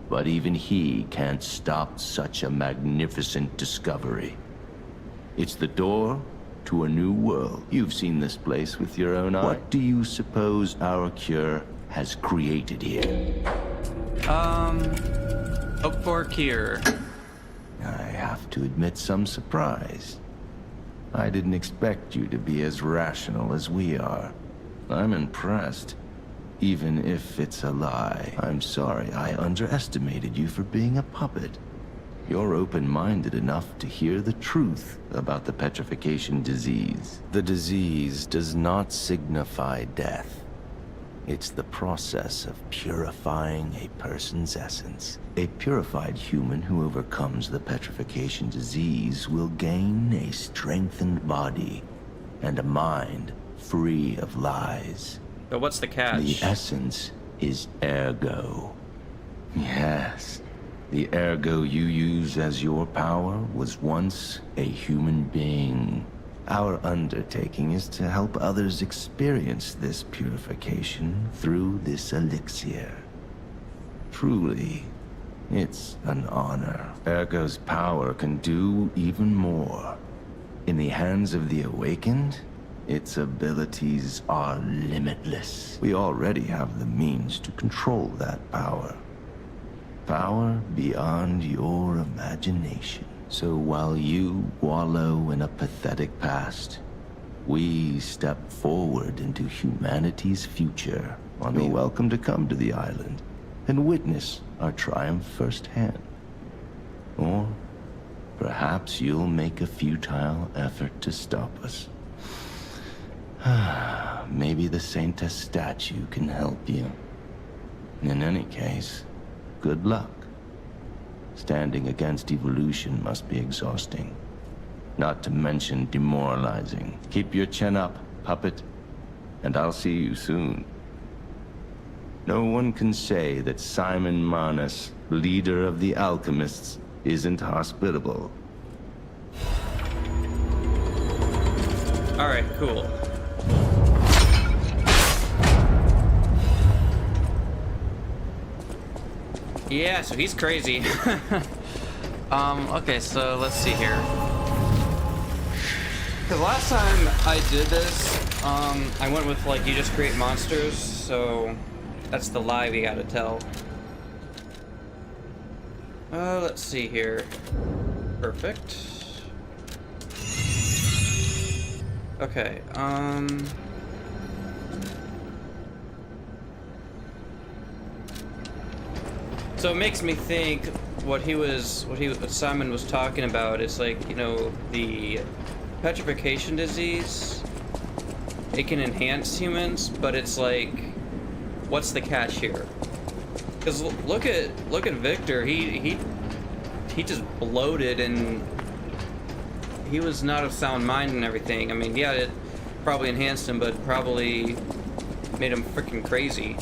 But even he can't stop such a magnificent discovery. It's the door to a new world. You've seen this place with your own eye. What do you suppose our cure has created here? Hope for a cure. I have to admit some surprise. I didn't expect you to be as rational as we are. I'm impressed. Even if it's a lie. I'm sorry I underestimated you for being a puppet. You're open-minded enough to hear the truth about the petrification disease. The disease does not signify death. It's the process of purifying a person's essence. A purified human who overcomes the petrification disease will gain a strengthened body and a mind free of lies. But what's the catch? The essence is ergo. Yes, the ergo you use as your power was once a human being. Our undertaking is to help others experience this purification through this elixir. Truly, it's an honor. Ergo's power can do even more. In the hands of the awakened, its abilities are limitless. We already have the means to control that power. Power beyond your imagination. So while you wallow in a pathetic past, we step forward into humanity's future. You're welcome to come to the island and witness our triumph firsthand. Or perhaps you'll make a futile effort to stop us. Maybe the Saintess statue can help you. In any case, good luck. Standing against evolution must be exhausting. Not to mention demoralizing. Keep your chin up, puppet, and I'll see you soon. No one can say that Simon Manus, leader of the alchemists, isn't hospitable. Alright, cool. Yeah, so he's crazy. Okay, so let's see here. The last time I did this, I went with like, you just create monsters, so that's the lie we gotta tell. Let's see here. Perfect. Okay, so it makes me think what Simon was talking about is like, you know, the petrification disease. It can enhance humans, but it's like, what's the catch here? Because look at Victor. He just bloated and he was not of sound mind and everything. I mean, yeah, it probably enhanced him, but probably made him freaking crazy.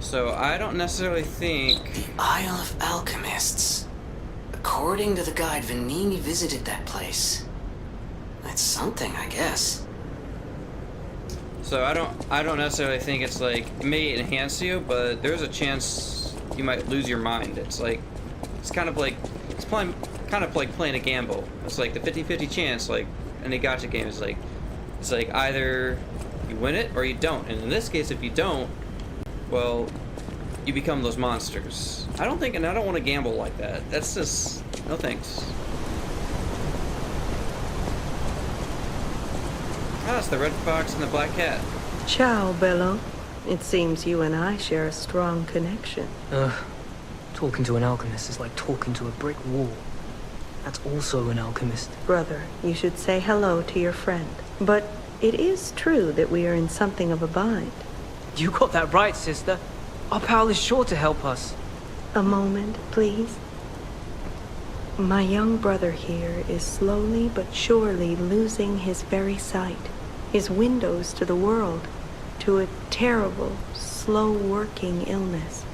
So I don't necessarily think... The Isle of Alchemists. According to the guide, Vanini visited that place. That's something, I guess. So I don't necessarily think it's like, it may enhance you, but there's a chance you might lose your mind. It's like, it's kind of like playing a gamble. It's like the 50-50 chance, like any gacha game is like, it's like either you win it or you don't. And in this case, if you don't, well, you become those monsters. I don't want to gamble like that. That's just, no thanks. Ah, it's the red fox and the black cat. Ciao, Bello. It seems you and I share a strong connection. Talking to an alchemist is like talking to a brick wall. That's also an alchemist. Brother, you should say hello to your friend. But it is true that we are in something of a bind. You got that right, sister. Our pal is sure to help us. A moment, please. My young brother here is slowly but surely losing his very sight. His windows to the world, to a terrible, slow-working illness.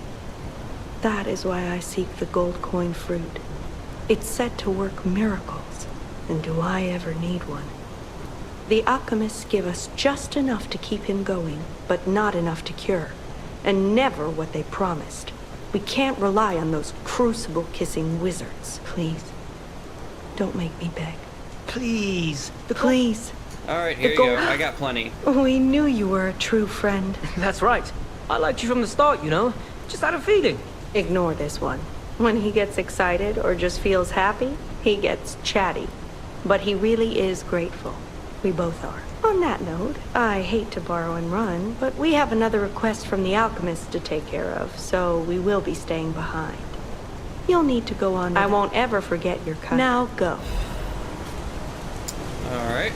That is why I seek the gold coin fruit. It's said to work miracles, and do I ever need one? The alchemists give us just enough to keep him going, but not enough to cure, and never what they promised. We can't rely on those crucible-kissing wizards. Please, don't make me beg. Please. Please. Alright, here you go. I got plenty. We knew you were a true friend. That's right. I liked you from the start, you know. Just had a feeling. Ignore this one. When he gets excited or just feels happy, he gets chatty. But he really is grateful. We both are. On that note, I hate to borrow and run, but we have another request from the alchemist to take care of, so we will be staying behind. You'll need to go on. I won't ever forget your kind. Now go. Alright.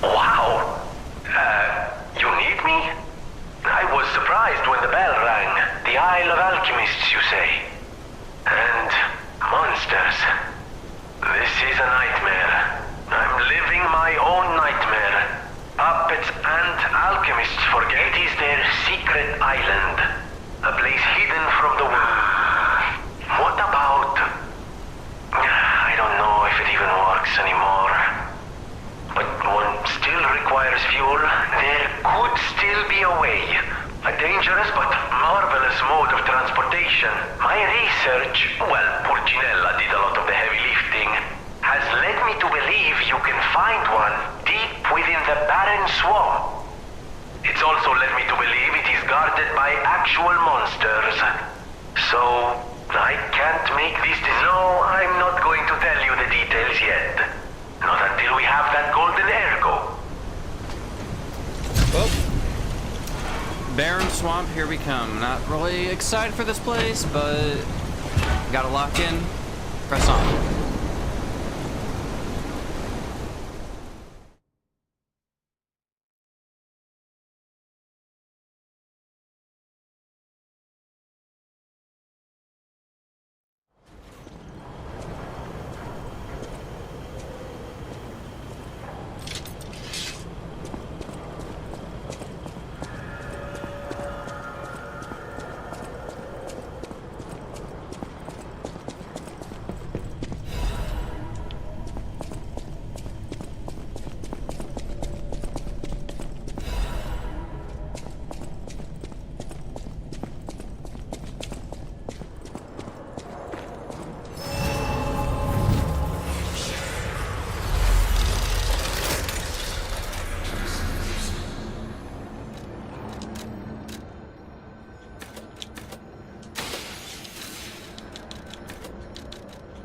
Wow! You need me? I was surprised when the bell rang. The Isle of Alchemists, you say? And monsters. This is a nightmare. I'm living my own nightmare. puppets and alchemists forget, it is their secret island. A place hidden from the world. What about... I don't know if it even works anymore. But one still requires fuel. There could still be a way. A dangerous but marvelous mode of transportation. My research, well, Purcinella did a lot of the heavy lifting, has led me to believe you can find one deep within the Barren swamp. It's also led me to believe it is guarded by actual monsters. So, I can't make this No, I'm not going to tell you the details yet. Not until we have that golden ergo. Oh. Barren Swamp, here we come. Not really excited for this place, but gotta lock in. Press on.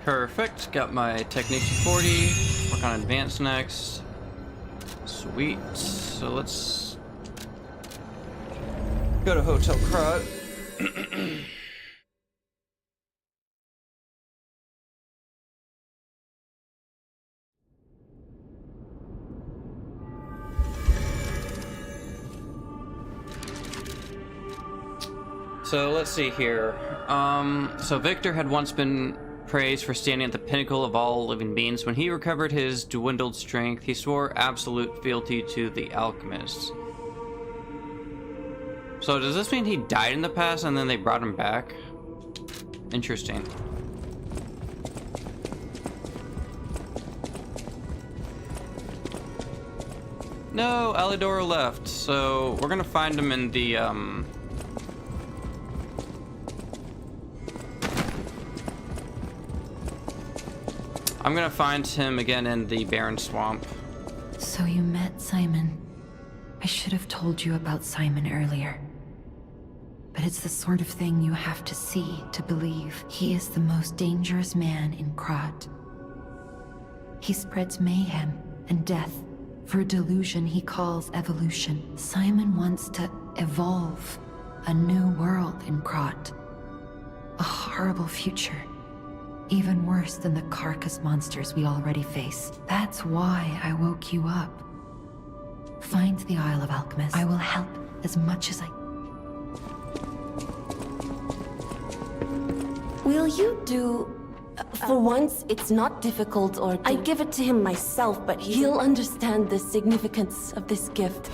Perfect. Got my Technique 40. Work on advanced next. Sweet. So let's go to Hotel Crot. So let's see here. So Victor had once been praised for standing at the pinnacle of all living beings. When he recovered his dwindled strength, he swore absolute fealty to the alchemists. So does this mean he died in the past and then they brought him back? Interesting. No, Alidoro left, so we're gonna find him in the I'm gonna find him again in the Barren Swamp. So you met Simon. I should have told you about Simon earlier. But it's the sort of thing you have to see to believe. He is the most dangerous man in Krat. He spreads mayhem and death for a delusion he calls evolution. Simon wants to evolve a new world in Krat. A horrible future. Even worse than the carcass monsters we already face. That's why I woke you up. Find the Isle of Alchemists. I will help as much as I... Will you do... For once, it's not difficult or... I give it to him myself, but he'll understand the significance of this gift.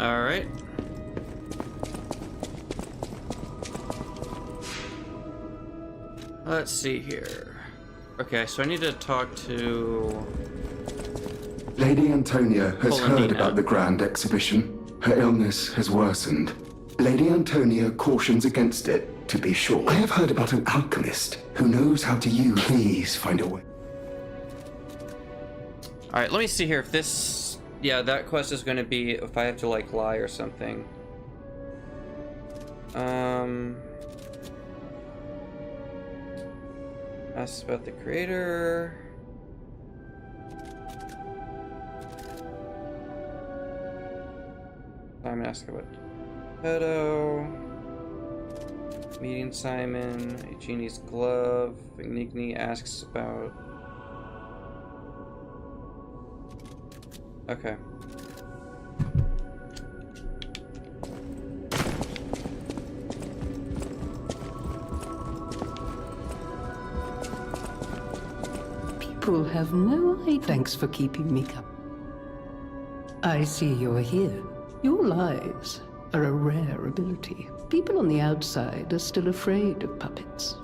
Alright. Let's see here. Okay, so I need to talk to... Lady Antonia has heard about the grand exhibition. Her illness has worsened. Lady Antonia cautions against it, to be sure. I have heard about an alchemist who knows how to use... Please find a way. Alright, let me see here if this... Yeah, that quest is going to be if I have to, like, lie or something. Ask about the creator. I'm asking about Geppetto. Meeting Simon. A genie's glove. Igni asks about... Okay. People have no idea. Thanks for keeping me company. I see you're here. Your lies are a rare ability. People on the outside are still afraid of puppets.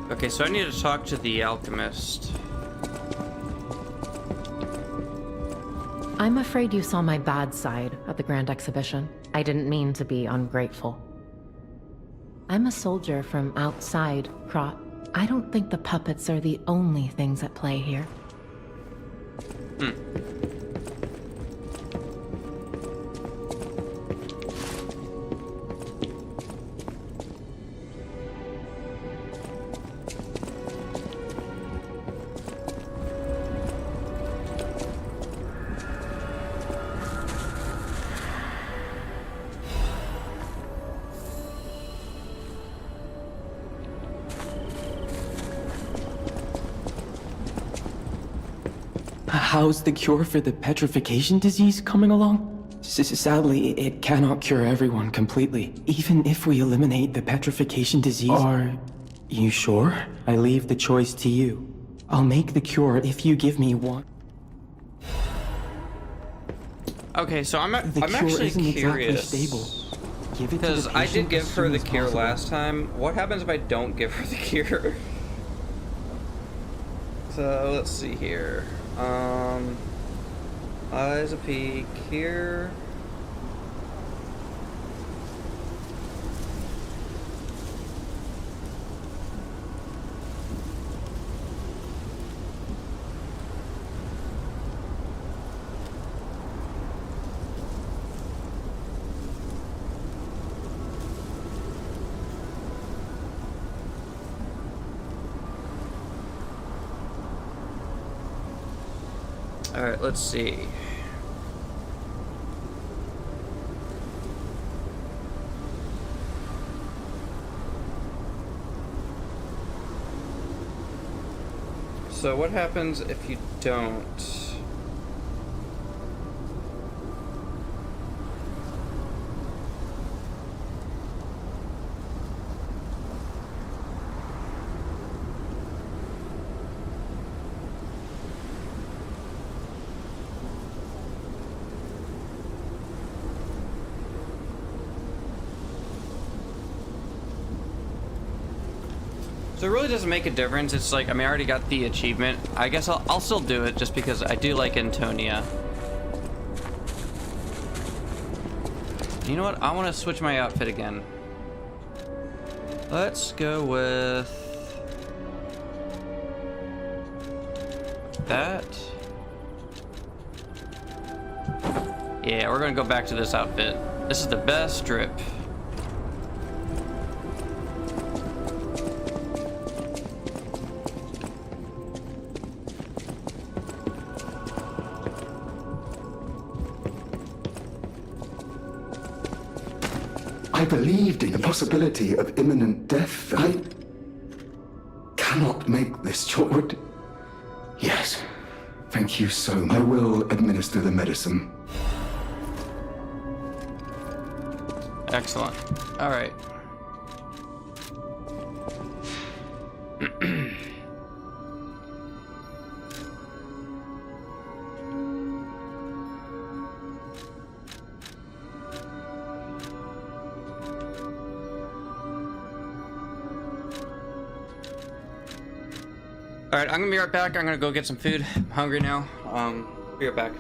Okay, so I need to talk to the alchemist. I'm afraid you saw my bad side at the Grand Exhibition. I didn't mean to be ungrateful. I'm a soldier from outside Krot. I don't think the puppets are the only things at play here. How's the cure for the petrification disease coming along? Sadly, it cannot cure everyone completely, even if we eliminate the petrification disease. Are you sure? I leave the choice to you. I'll make the cure if you give me one. Okay, so I'm The cure actually isn't curious. exactly stable. Give it to Because the I did patient give as her soon the as cure possible. last time. What happens if I don't give her the cure? So let's see here. LiesofP cure. Alright, let's see. So what happens if you don't? So it really doesn't make a difference. It's like, I mean, I already got the achievement. I guess I'll still do it just because I do like Antonia. You know what? I want to switch my outfit again. Let's go with that. Yeah, we're gonna go back to this outfit. This is the best strip. I believed in the possibility of imminent death. I cannot make this choice. Yes, thank you so much. I will administer the medicine. Excellent. All right. All right, I'm gonna be right back. I'm gonna go get some food. I'm hungry now. Be right back.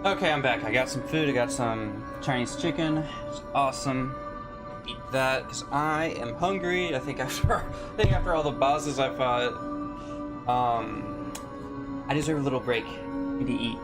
Okay, I'm back. I got some food. I got some Chinese chicken. It's awesome. Eat that because I am hungry. I think after all the bosses I fought, I deserve a little break. Need to eat.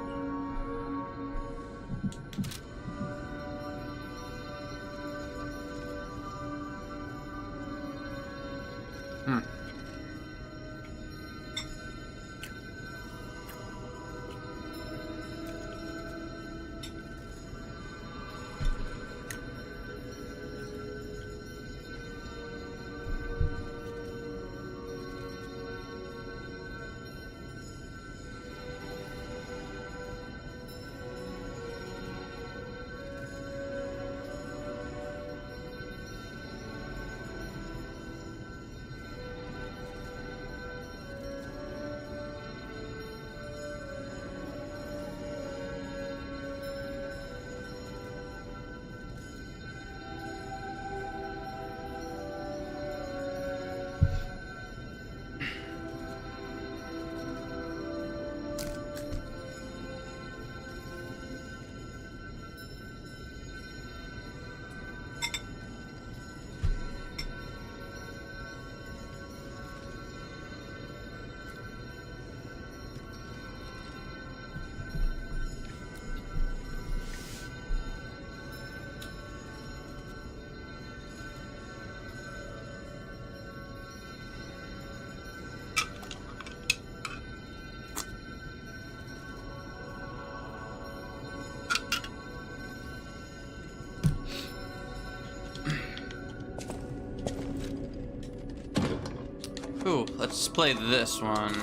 Ooh, let's play this one.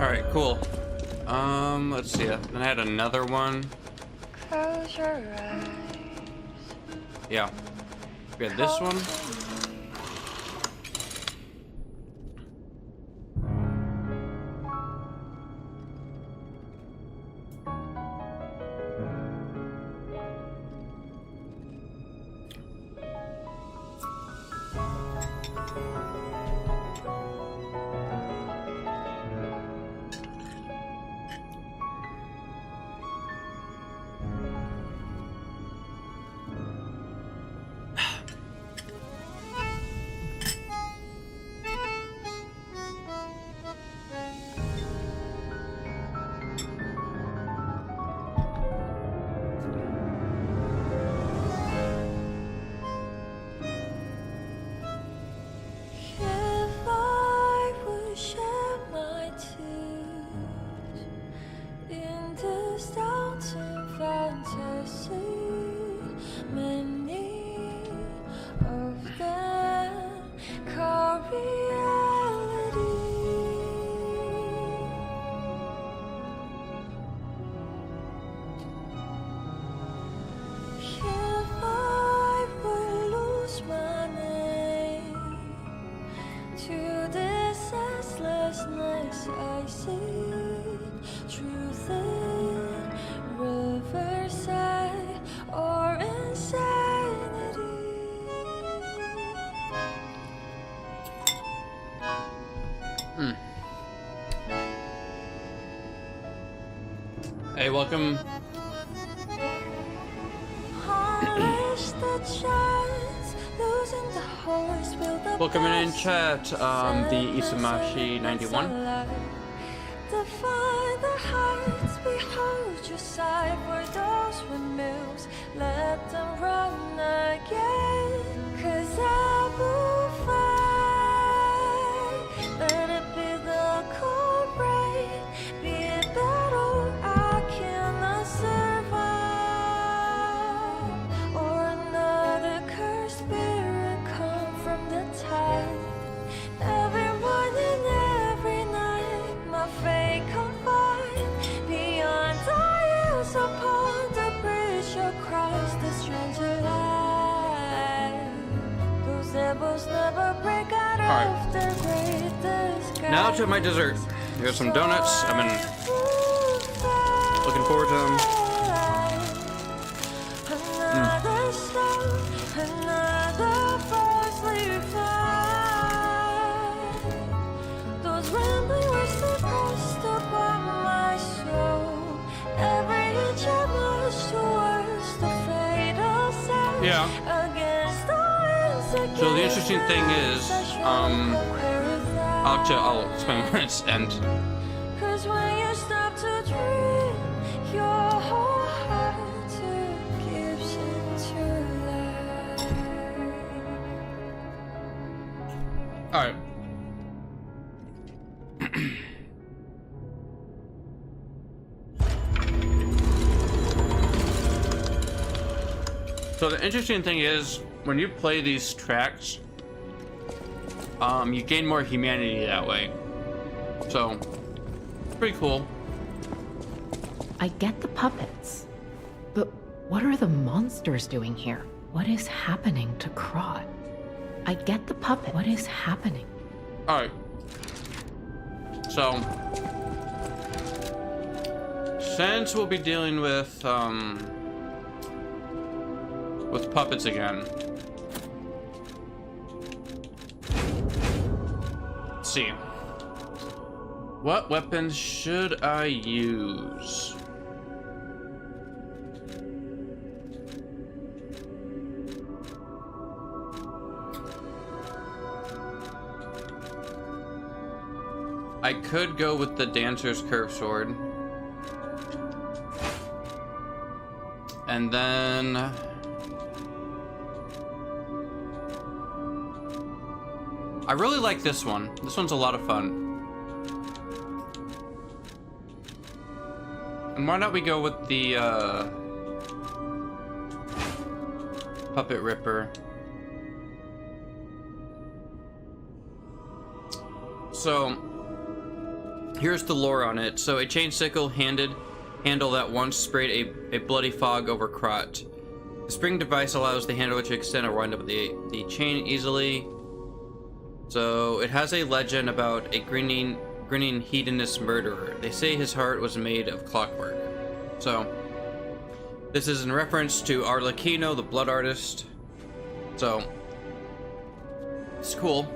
Alright, cool. Let's see. Then I had another one. Close your eyes. Yeah. We had this one. Hey, welcome. Welcome in chat, the Isamashi 91. Define the heights, behold your side for those windmills, let them run again, 'cause I will fight, let it be the cold rain, be it battle I cannot survive, or another cursed spirit come from the tide, every morning, every night, my fate confined, beyond eyes upon the bridge across the stranger life, those devils never break out of the greatest sky. Now to my dessert. Here's some donuts. I've been looking forward to them. Another stone, another falsely fight. Those rambling words that pressed upon my soul. Every inch I marched towards the fatal sound. Yeah. Against the winds, So the interesting thing is, I'll explain when it's end. 'Cause when you stop to dream, your whole heart gives into life. All right. So the interesting thing is, when you play these tracks, you gain more humanity that way. So, pretty cool. I get the puppets, but what are the monsters doing here? What is happening to Krot? I get the puppet. What is happening? All right. So, since we'll be dealing with puppets again. Let's see. What weapons should I use? I could go with the Dancer's Curved Sword. And then I really like this one. This one's a lot of fun. And why not we go with the Puppet Ripper. So Here's the lore on it. So a chain sickle handle that once sprayed a bloody fog over Krot. The spring device allows the handle to extend or wind up the chain easily. So it has a legend about a grinning hedonist murderer. They say his heart was made of clockwork. So this is in reference to Arlecchino, the blood artist. So it's cool.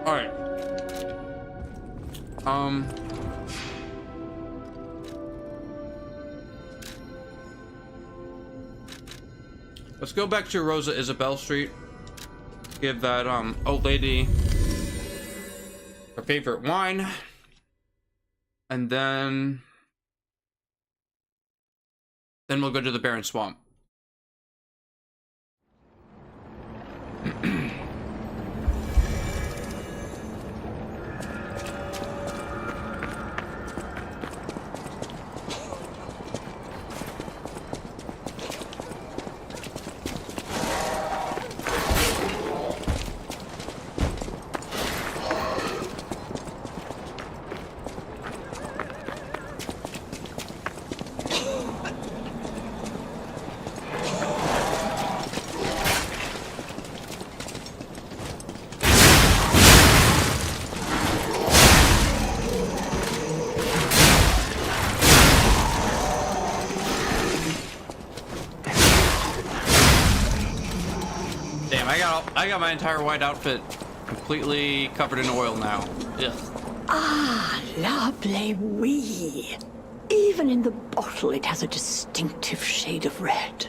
All right. Let's go back to Rosa Isabel Street. Give that old lady her favorite wine, and then we'll go to the Barren Swamp. I got my entire white outfit completely covered in oil now. Ugh. Ah, lovely wee. Even in the bottle, it has a distinctive shade of red.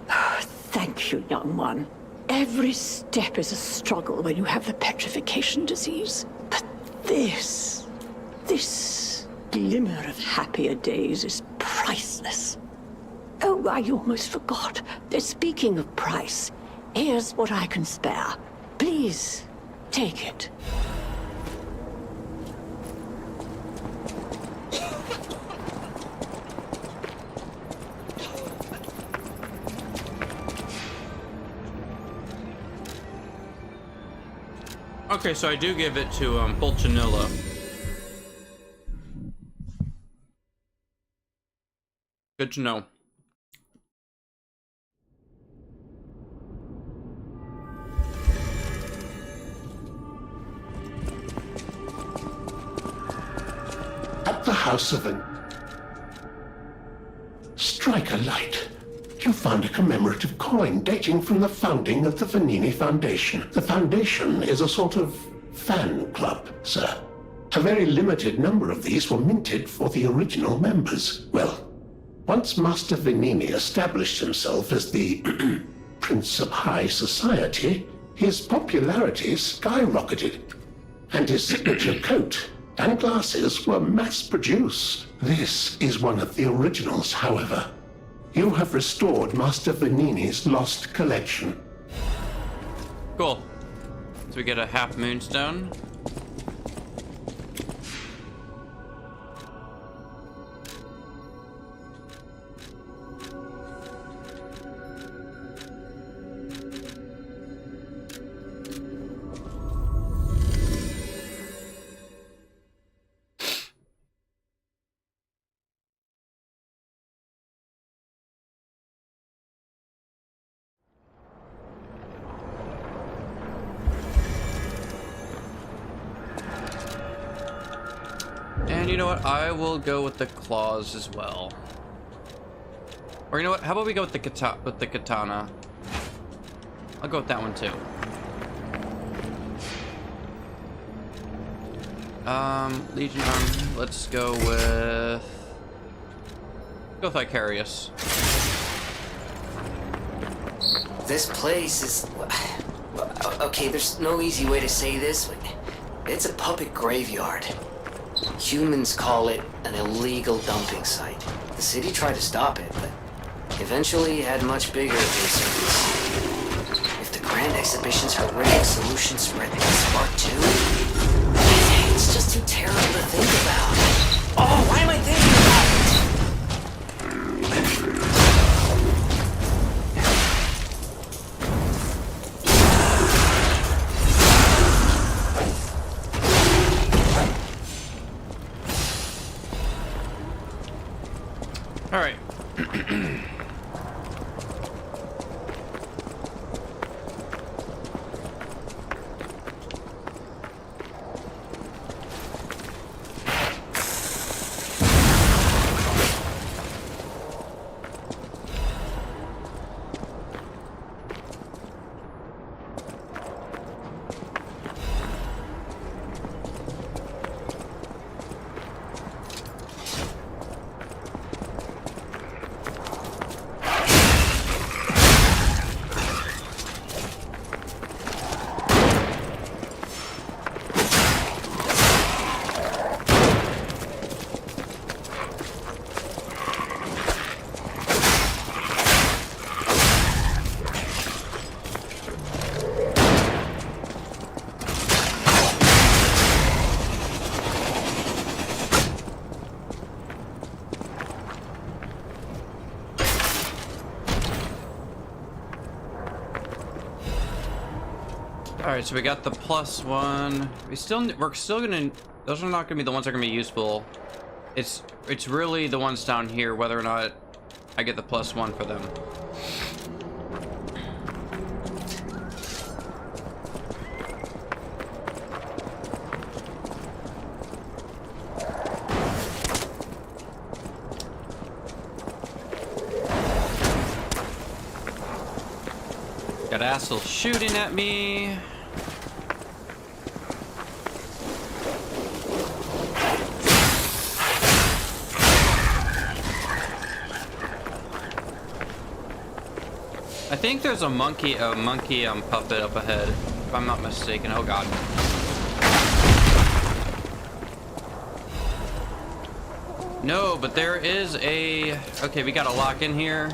Oh, thank you, young one. Every step is a struggle when you have the petrification disease. But this glimmer of happier days is priceless. Oh, I almost forgot. Speaking of price, here's what I can spare. Please, take it. Okay, so I do give it to Pulcinella. Good to know. At the house of an... Strike a light. You found a commemorative coin dating from the founding of the Vanini Foundation. The Foundation is a sort of fan club, sir. A very limited number of these were minted for the original members. Well, once Master Vanini established himself as the Prince of High Society, his popularity skyrocketed, and his signature coat and glasses were mass-produced. This is one of the originals, however. You have restored Master Vanini's lost collection. Cool. So we get a half moonstone. And you know what? I will go with the claws as well. Or you know what? How about we go with the katana? I'll go with that one too. Legion Army. Let's go with Vicarious. This place is... Okay, there's no easy way to say this. It's a puppet graveyard. Humans call it an illegal dumping site. The city tried to stop it, but eventually had much bigger concerns. If the Grand Exhibition's horrific solution spread this far too, it's just too terrible to think about. Oh, why am I thinking about it? All right. Alright, so we got the +1. We're still gonna, those are not gonna be the ones that are gonna be useful. It's really the ones down here, whether or not I get the +1 for them. Got assholes shooting at me. I think there's a monkey puppet up ahead, if I'm not mistaken. Oh god. No, but there is a... Okay, we gotta lock in here.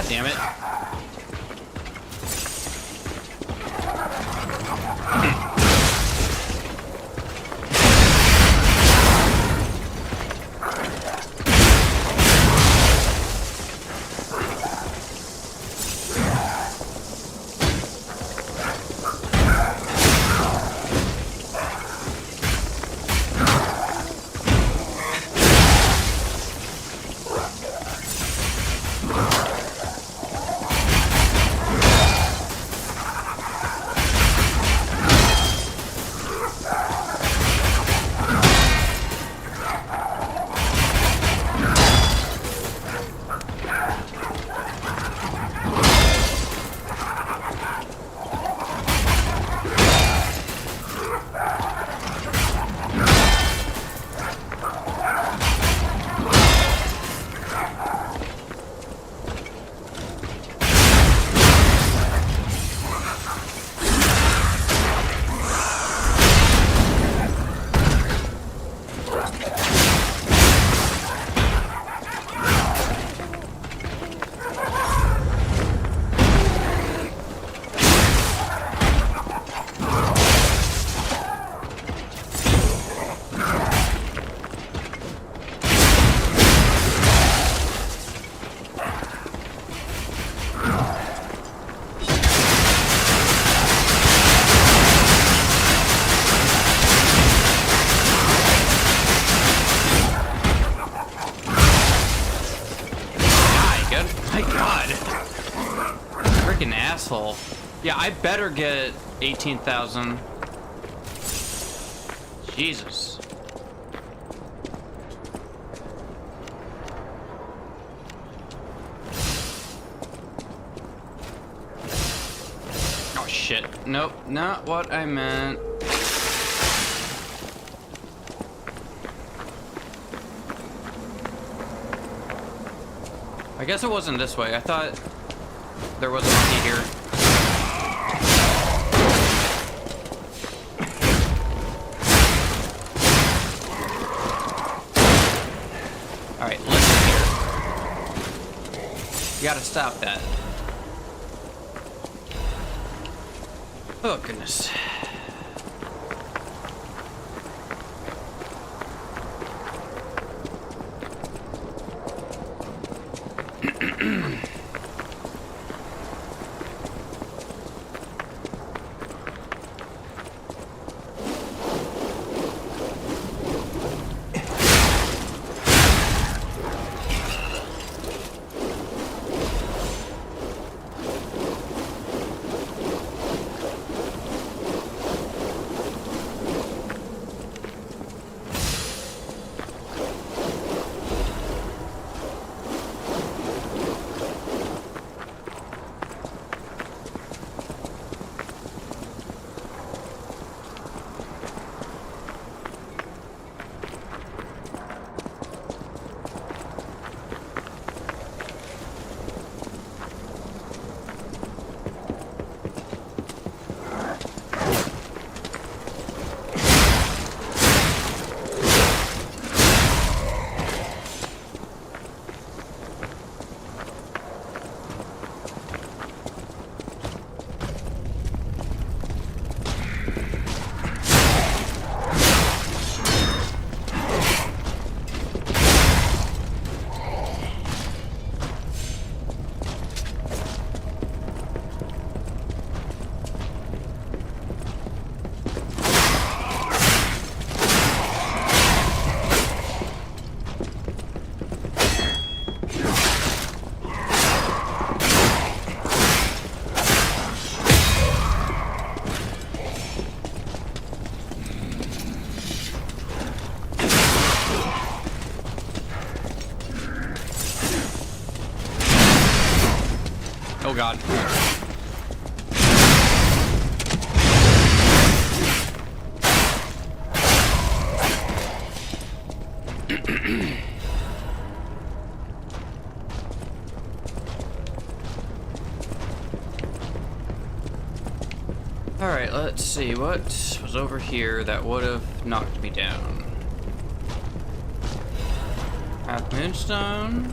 Damn it. Yeah, I better get 18,000. Jesus. Oh shit. Nope, not what I meant. I guess it wasn't this way. I thought there was a monkey here. Alright, listen here. You gotta stop that. Oh, goodness. Oh god. Alright, let's see what was over here that would have knocked me down. Half moonstone.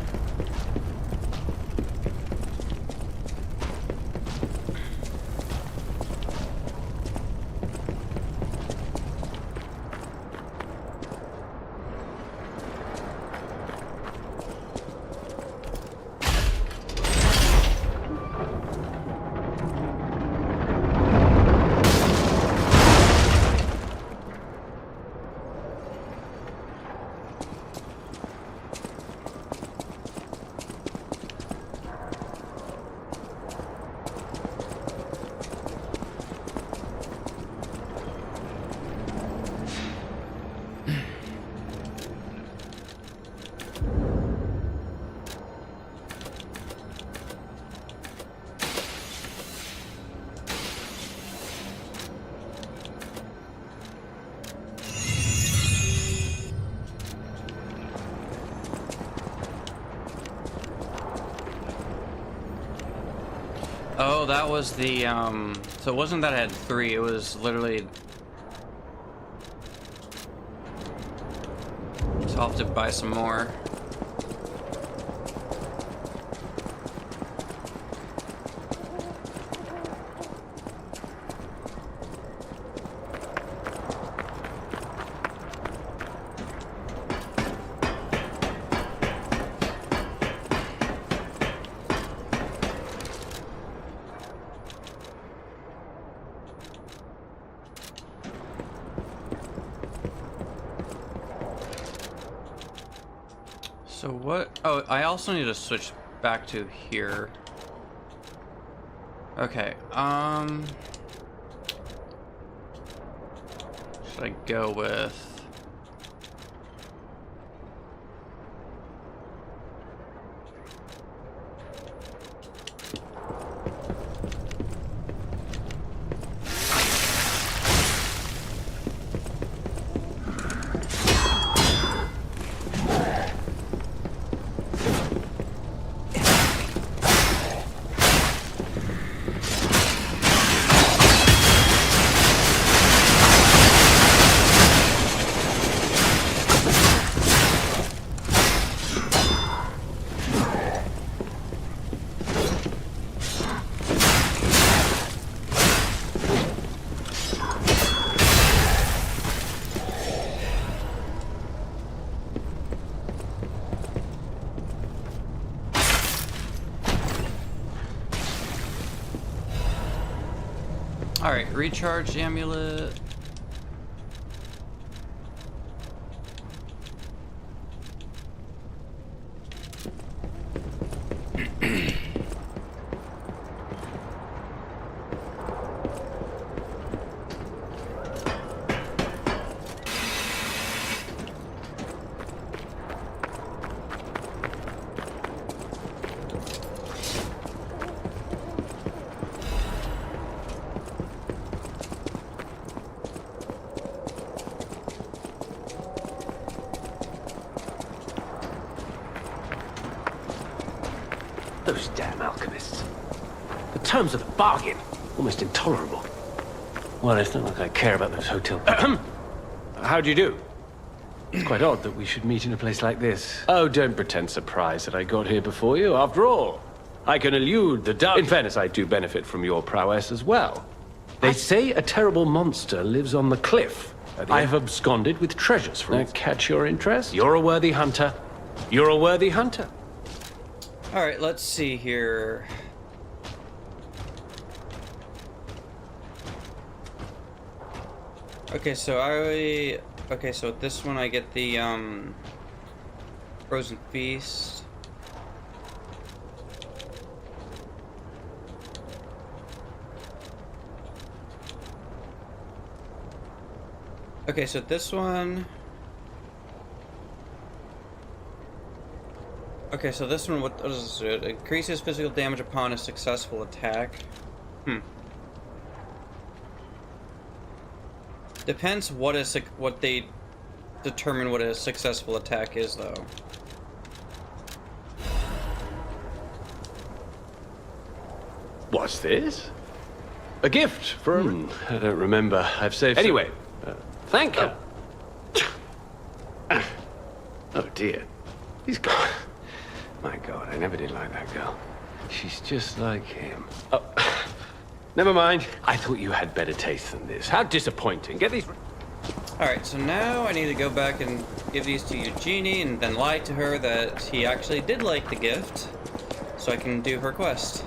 Oh, that was the, so it wasn't that I had 3, it was literally... So I'll have to buy some more. So what? Oh, I also need to switch back to here. Okay, should I go with? Alright, recharge the amulet. Those damn alchemists. The terms of the bargain, almost intolerable. Well, it's not like I care about those hotel people. How do you do? It's quite odd that we should meet in a place like this. Oh, don't pretend surprised that I got here before you. After all, I can elude the dark. In fairness, I do benefit from your prowess as well. They say a terrible monster lives on the cliff. I have absconded with treasures from it. Catch your interest? You're a worthy hunter. You're a worthy hunter. Alright, let's see here. Okay, so with this one I get the Frozen Feast. Okay, so this one. Okay, so this one, what does this do? It increases physical damage upon a successful attack. Depends what they determine what a successful attack is, though. What's this? A gift from... I don't remember. I've saved... Anyway, thank you. Oh, dear. He's gone. My God, I never did like that girl. She's just like him. Oh, never mind. I thought you had better taste than this. How disappointing. Get these... Alright, so now I need to go back and give these to Eugenie and then lie to her that he actually did like the gift, so I can do her quest.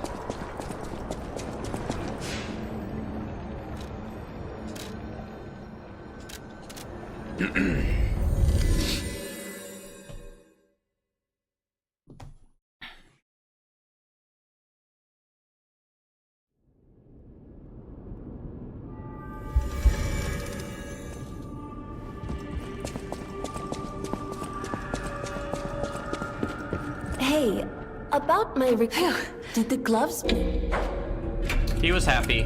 Hey, about my did the gloves... He was happy.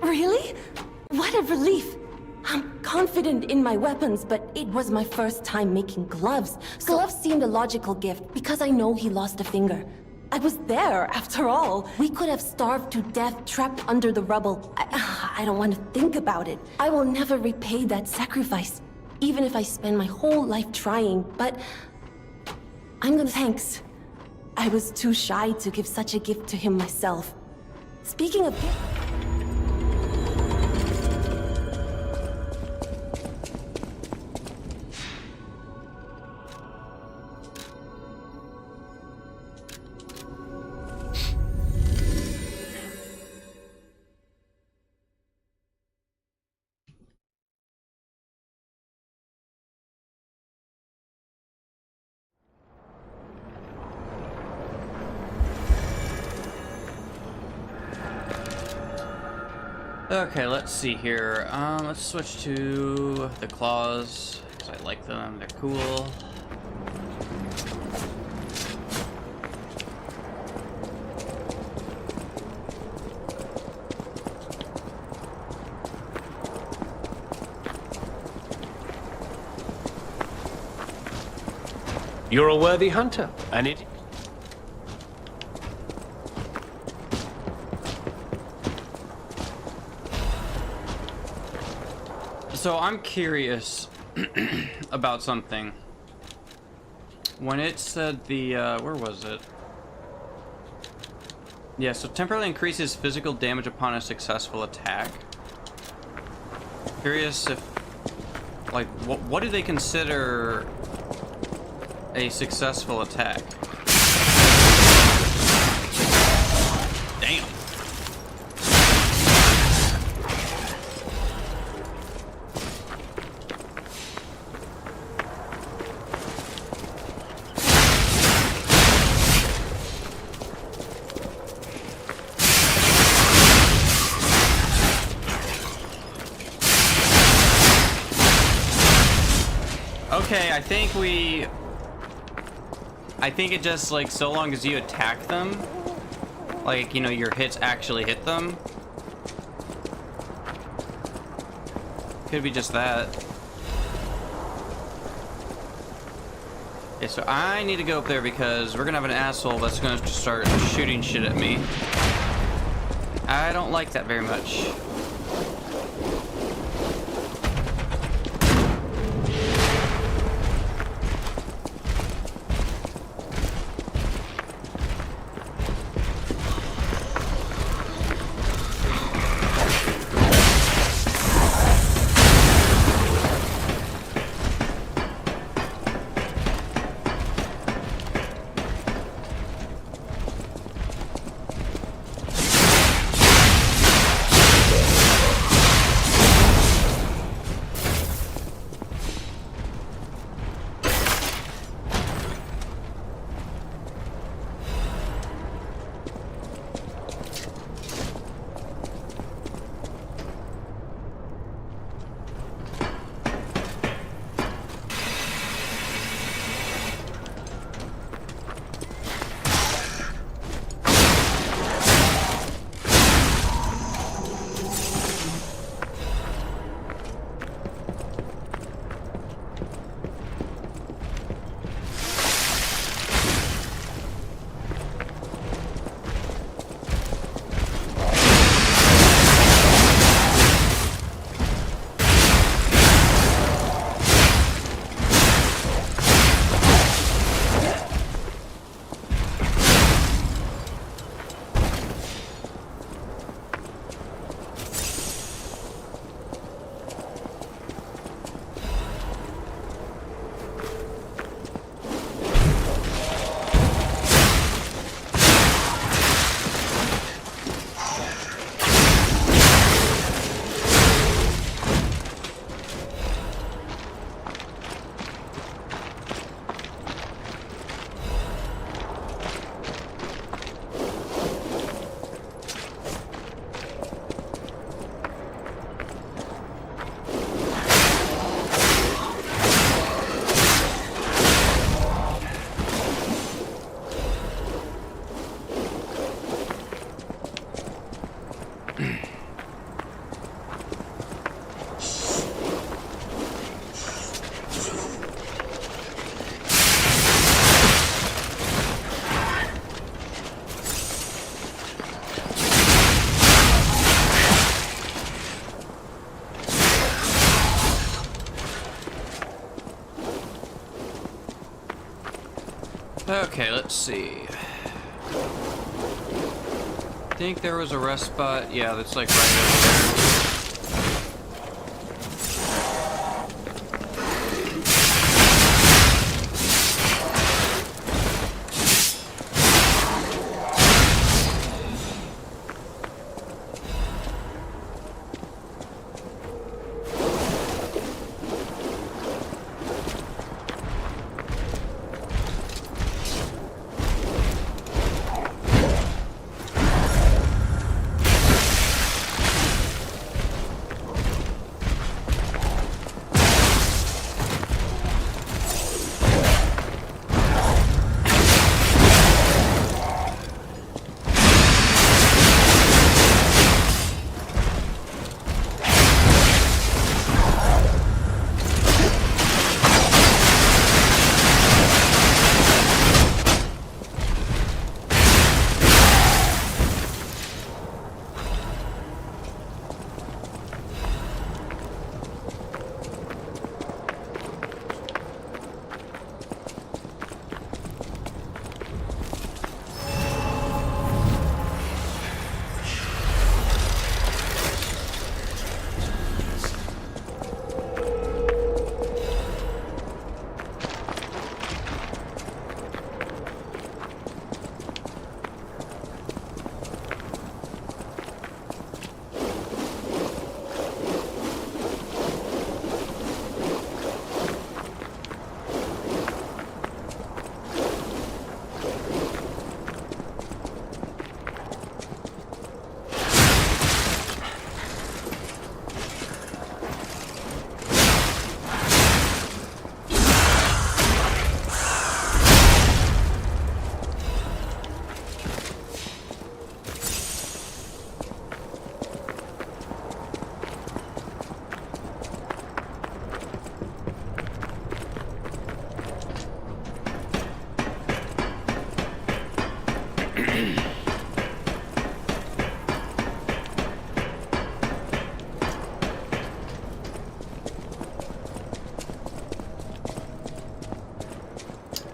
Really? What a relief! I'm confident in my weapons, but it was my first time making gloves. Gloves seemed a logical gift, because I know he lost a finger. I was there, after all. We could have starved to death, trapped under the rubble. I don't want to think about it. I will never repay that sacrifice, even if I spend my whole life trying, but... I'm gonna... Thanks. I was too shy to give such a gift to him myself. Speaking of gifts... Okay, let's see here. Let's switch to the claws, because I like them, they're cool. You're a worthy hunter, and it... So I'm curious about something. When it said the, where was it? Yeah, so temporarily increases physical damage upon a successful attack. Curious if, like, what do they consider a successful attack? Damn. Okay, I think it just, like, so long as you attack them, like, you know, your hits actually hit them. Could be just that. Okay, so I need to go up there because we're gonna have an asshole that's gonna start shooting shit at me. I don't like that very much. Okay, let's see. I think there was a rest spot. Yeah, that's like right over there.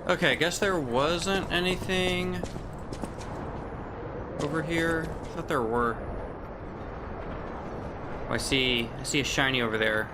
Okay, I guess there wasn't anything over here. I thought there were. Oh, I see a shiny over there.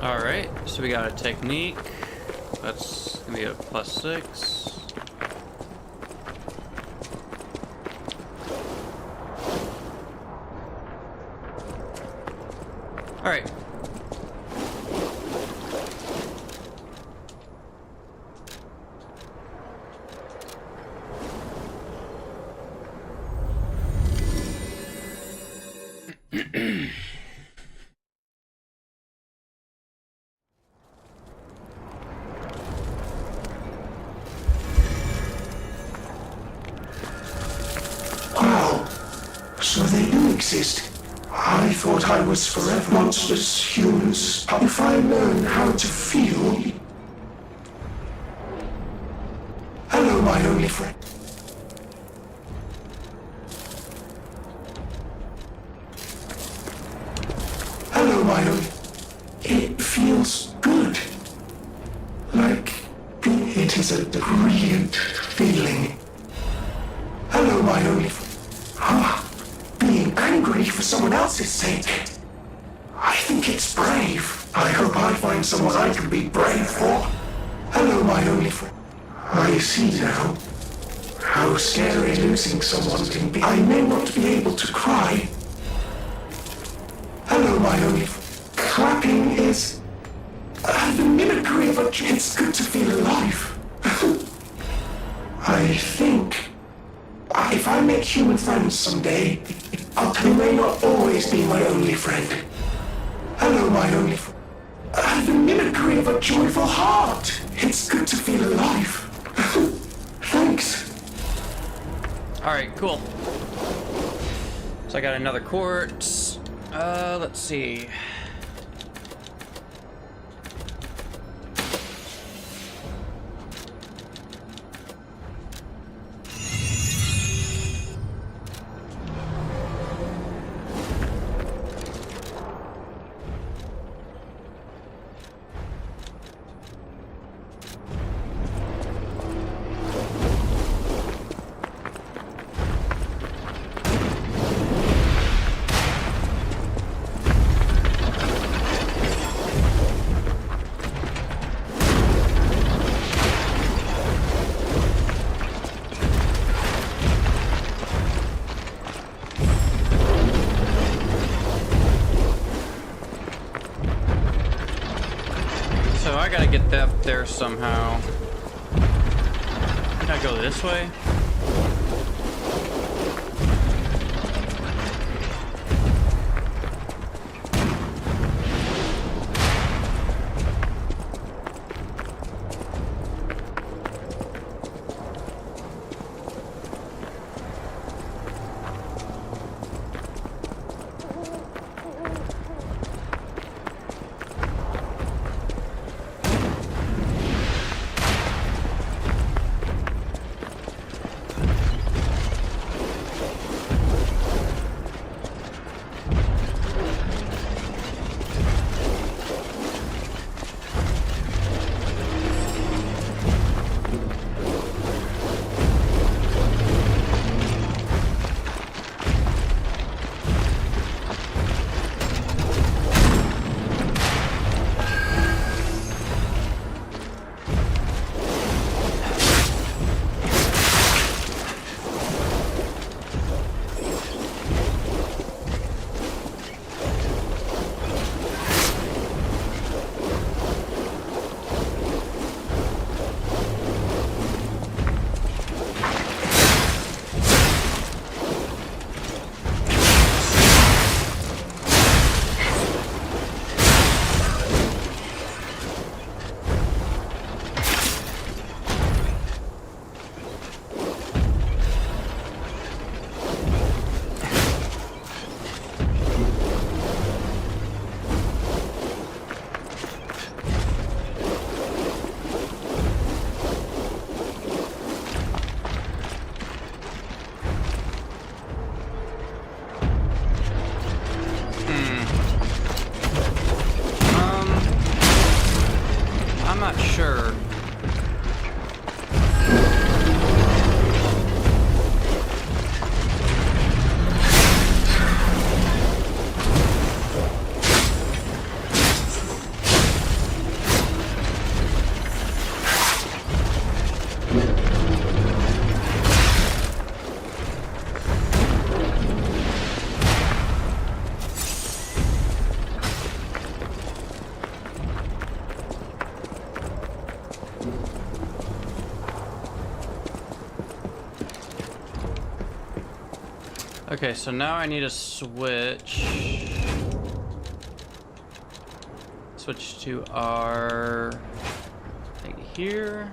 Alright, so we got a technique. That's gonna be a +6. Alright. So they do exist. I thought I was forever monstrous humans. If I learn how to feel... Hello, my only friend. Hello, my only... It feels good. Like it is a brilliant feeling. Hello, my only friend. Being angry for someone else's sake. I think it's brave. I hope I find someone I can be brave for. Hello, my only friend. I see now how scary losing someone can be. I may not be able to cry. Hello, my only friend. Clapping is the mimicry of a... It's good to feel alive. I think if I make human friends someday, they may not always be my only friend. Hello, my only friend. The mimicry of a joyful heart. It's good to feel alive. Thanks. Alright, cool. So I got another quartz. Let's see. So I gotta get that up there somehow. Can I go this way? not sure. Okay, so now I need to switch to our thing here.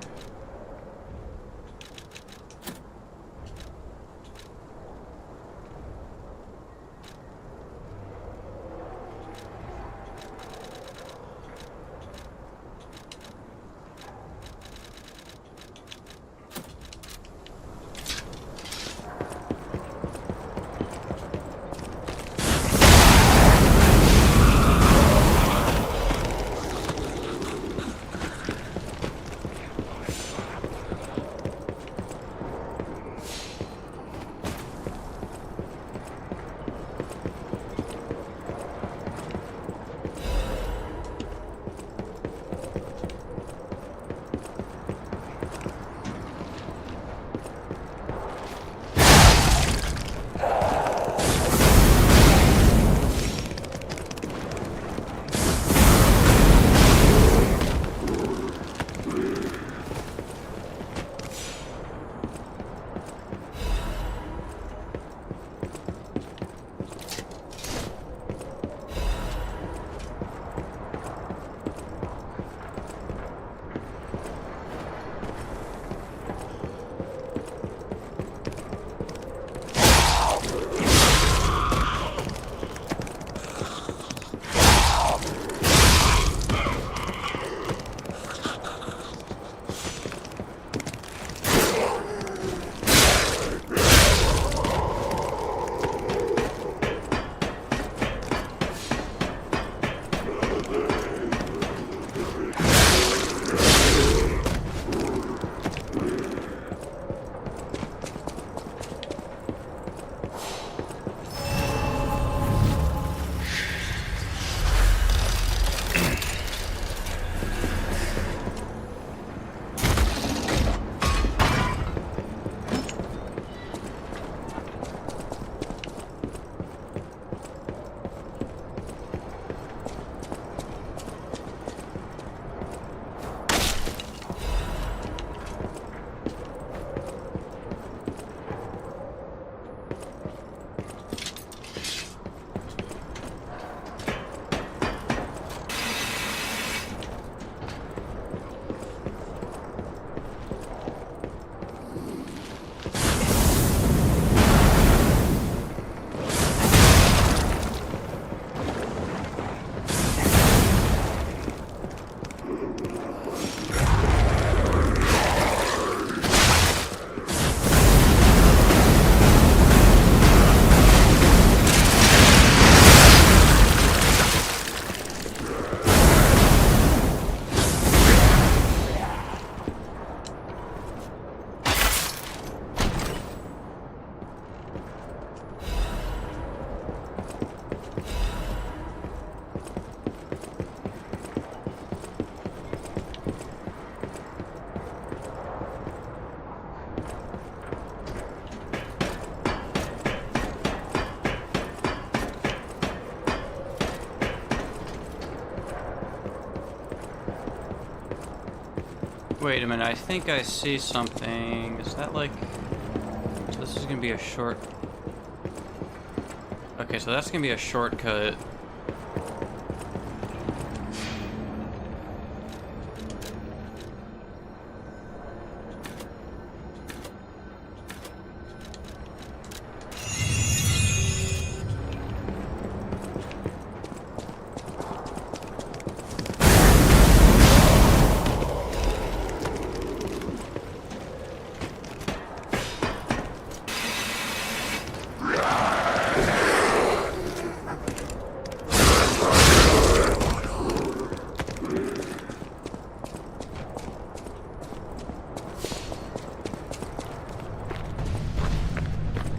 Wait a minute, I think I see something. Is that like... So this is gonna be a short... Okay, so that's gonna be a shortcut.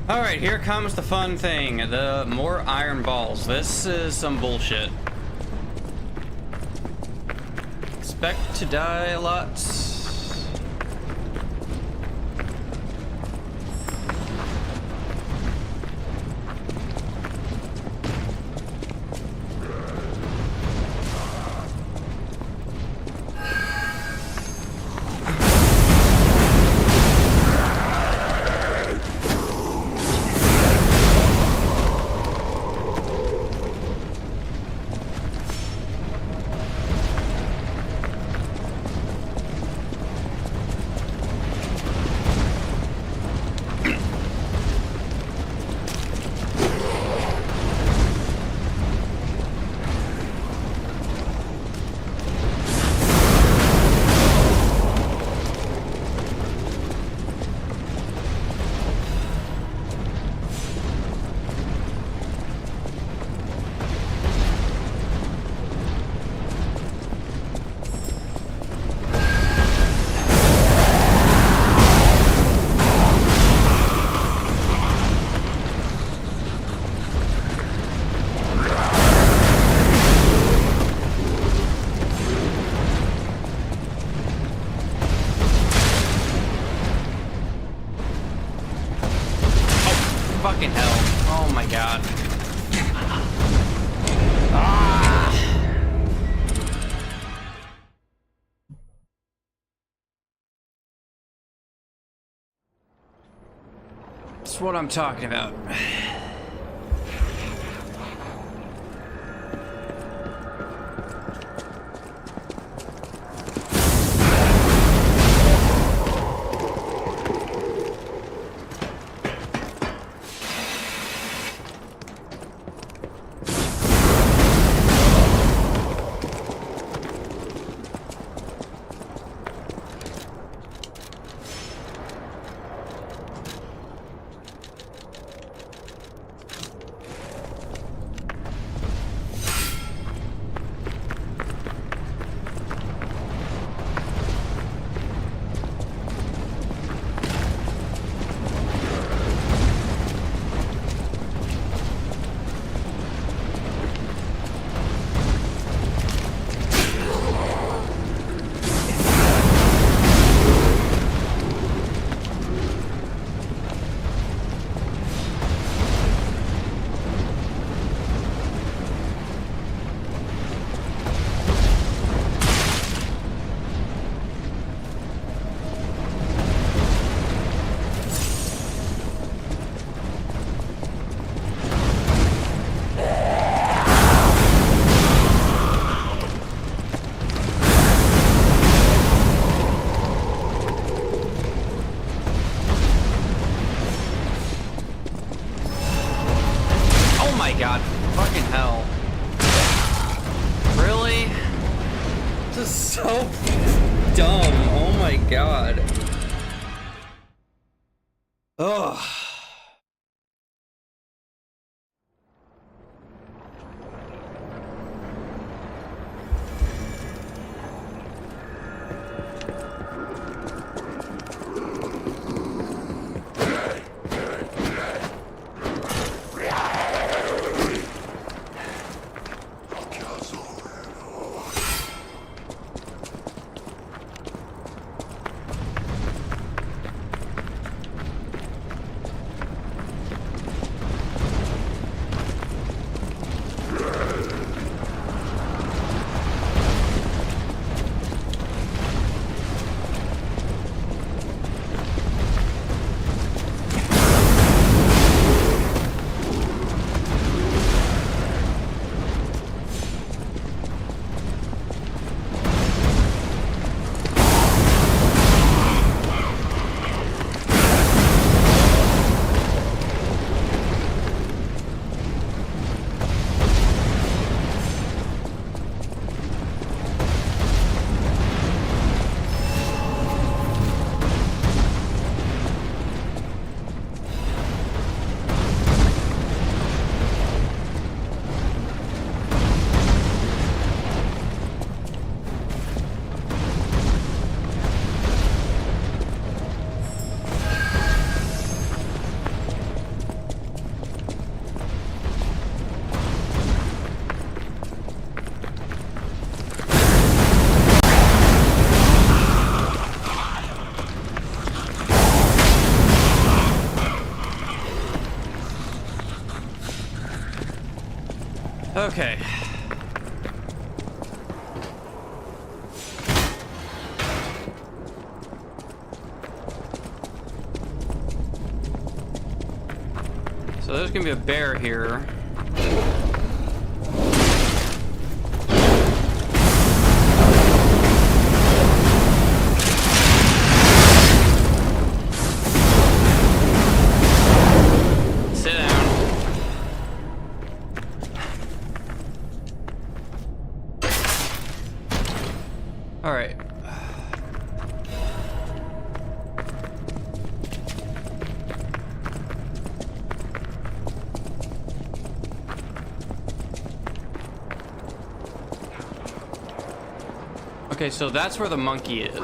Alright, here comes the fun thing. The more iron balls. This is some bullshit. Expect to die a lot. Fucking hell. Oh my god. Ah! That's what I'm talking about. God, fucking hell. Really? This is so dumb. Oh my god. Ugh. Okay. So there's gonna be a bear here. Sit down. All right. Okay, so that's where the monkey is.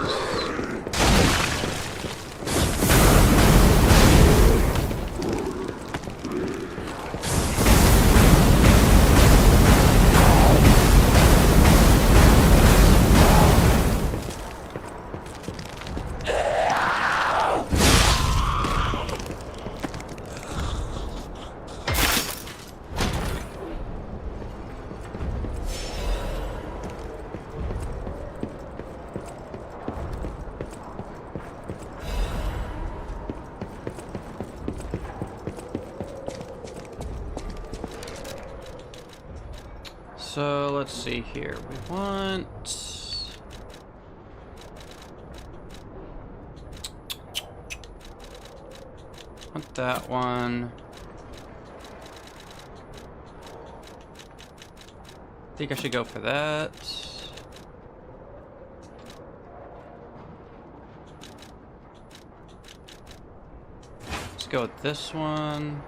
So let's see here. We want that one. I think I should go for that. Let's go with this one.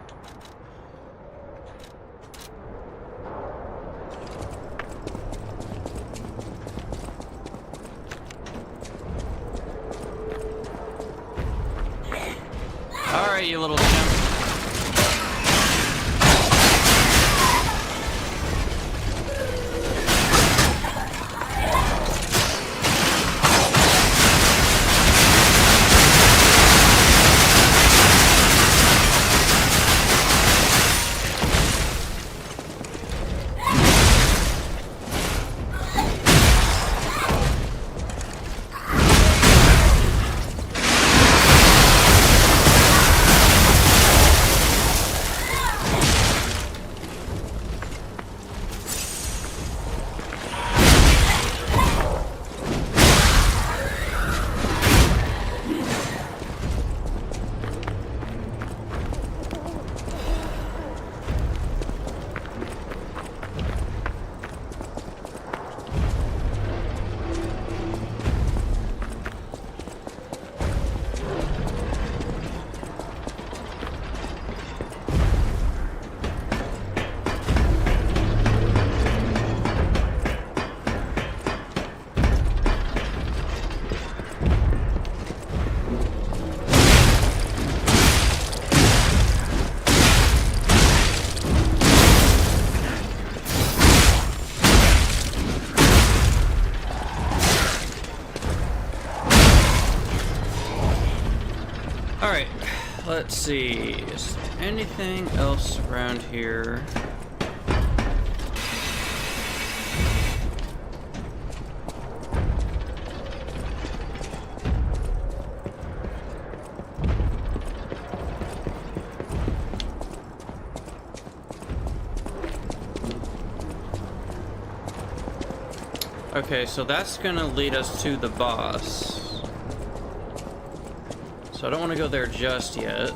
Alright, you little chimp. Alright, let's see. Is there anything else around here? Okay, so that's gonna lead us to the boss. So I don't want to go there just yet.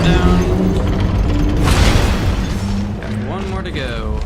down. Got one more to go.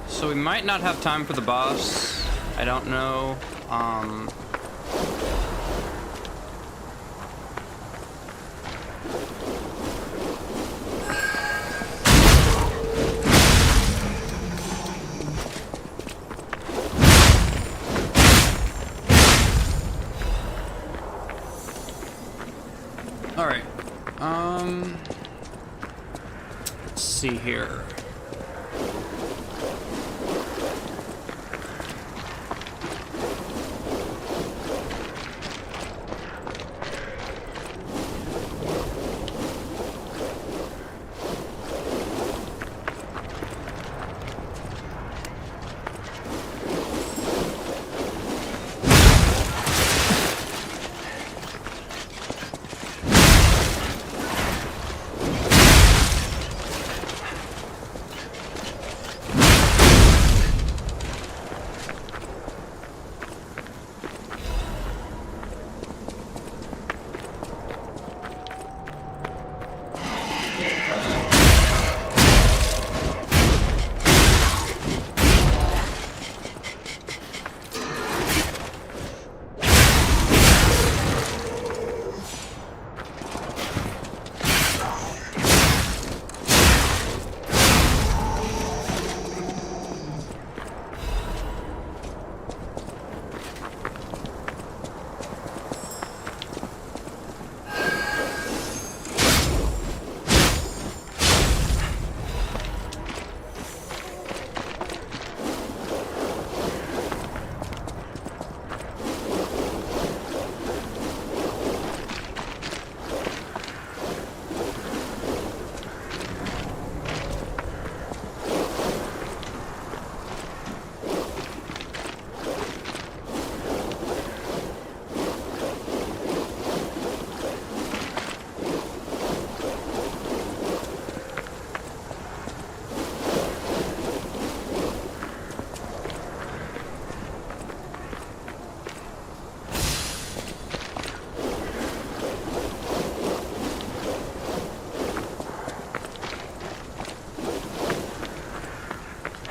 So we might not have time for the boss. I don't know. All right. Let's see here.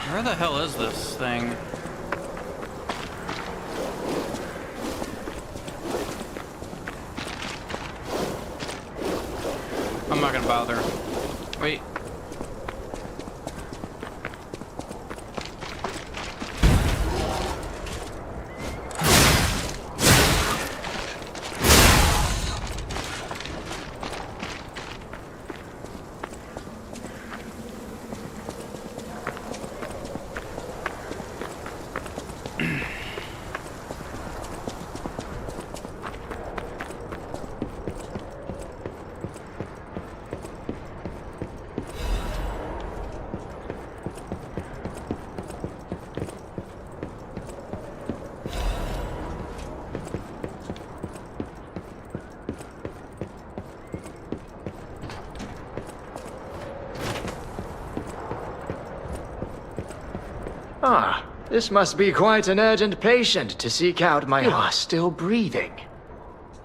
Where the hell is this thing? I'm not gonna bother. Wait. Ah, this must be quite an urgent patient to seek out my... You are still breathing.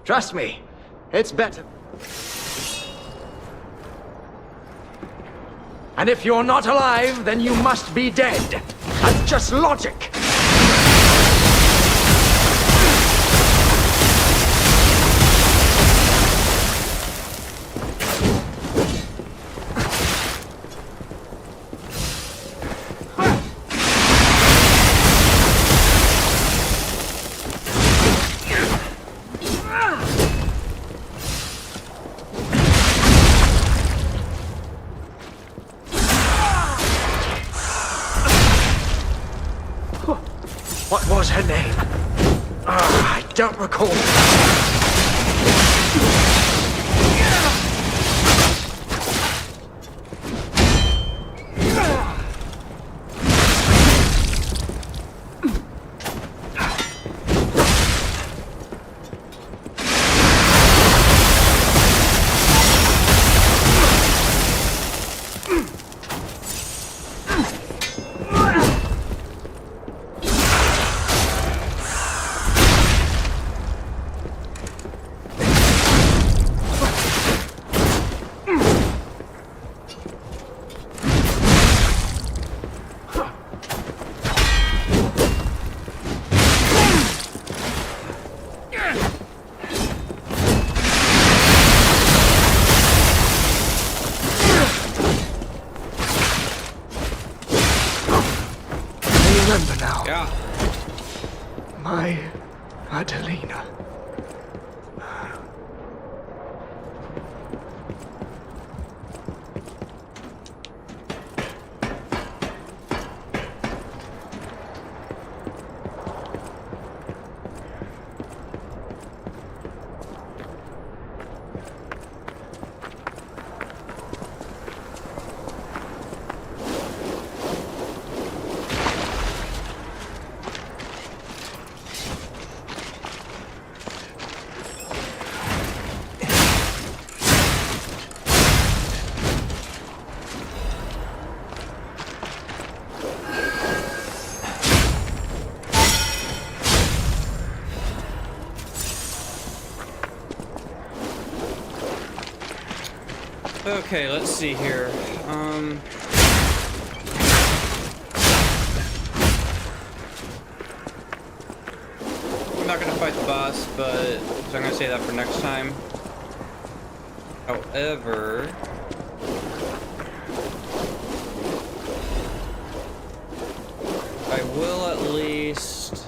Trust me, it's better. And if you're not alive, then you must be dead. That's just logic. What was her name? I don't recall. Remember now. Yeah. My Adelina. Okay, let's see here. I'm not gonna fight the boss, but so I'm gonna say that for next time. However, I will at least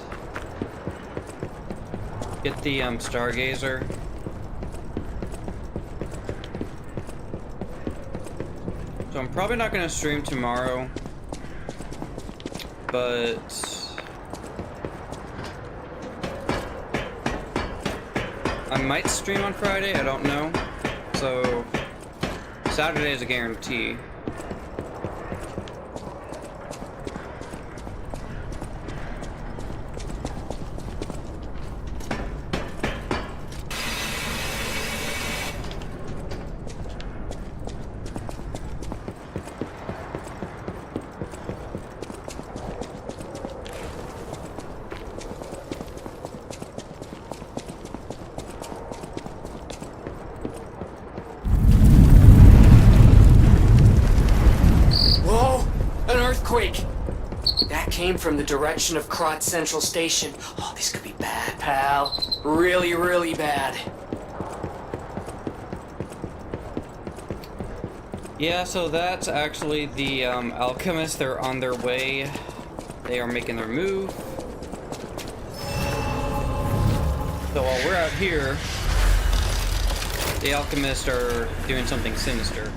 get the Stargazer. So I'm probably not gonna stream tomorrow, but I might stream on Friday, I don't know. So Saturday is a guarantee. Came from the direction of Krot Central Station. Oh, this could be bad, pal. Really, really bad. Yeah, so that's actually the alchemists. They're on their way. They are making their move. So while we're out here, the alchemists are doing something sinister.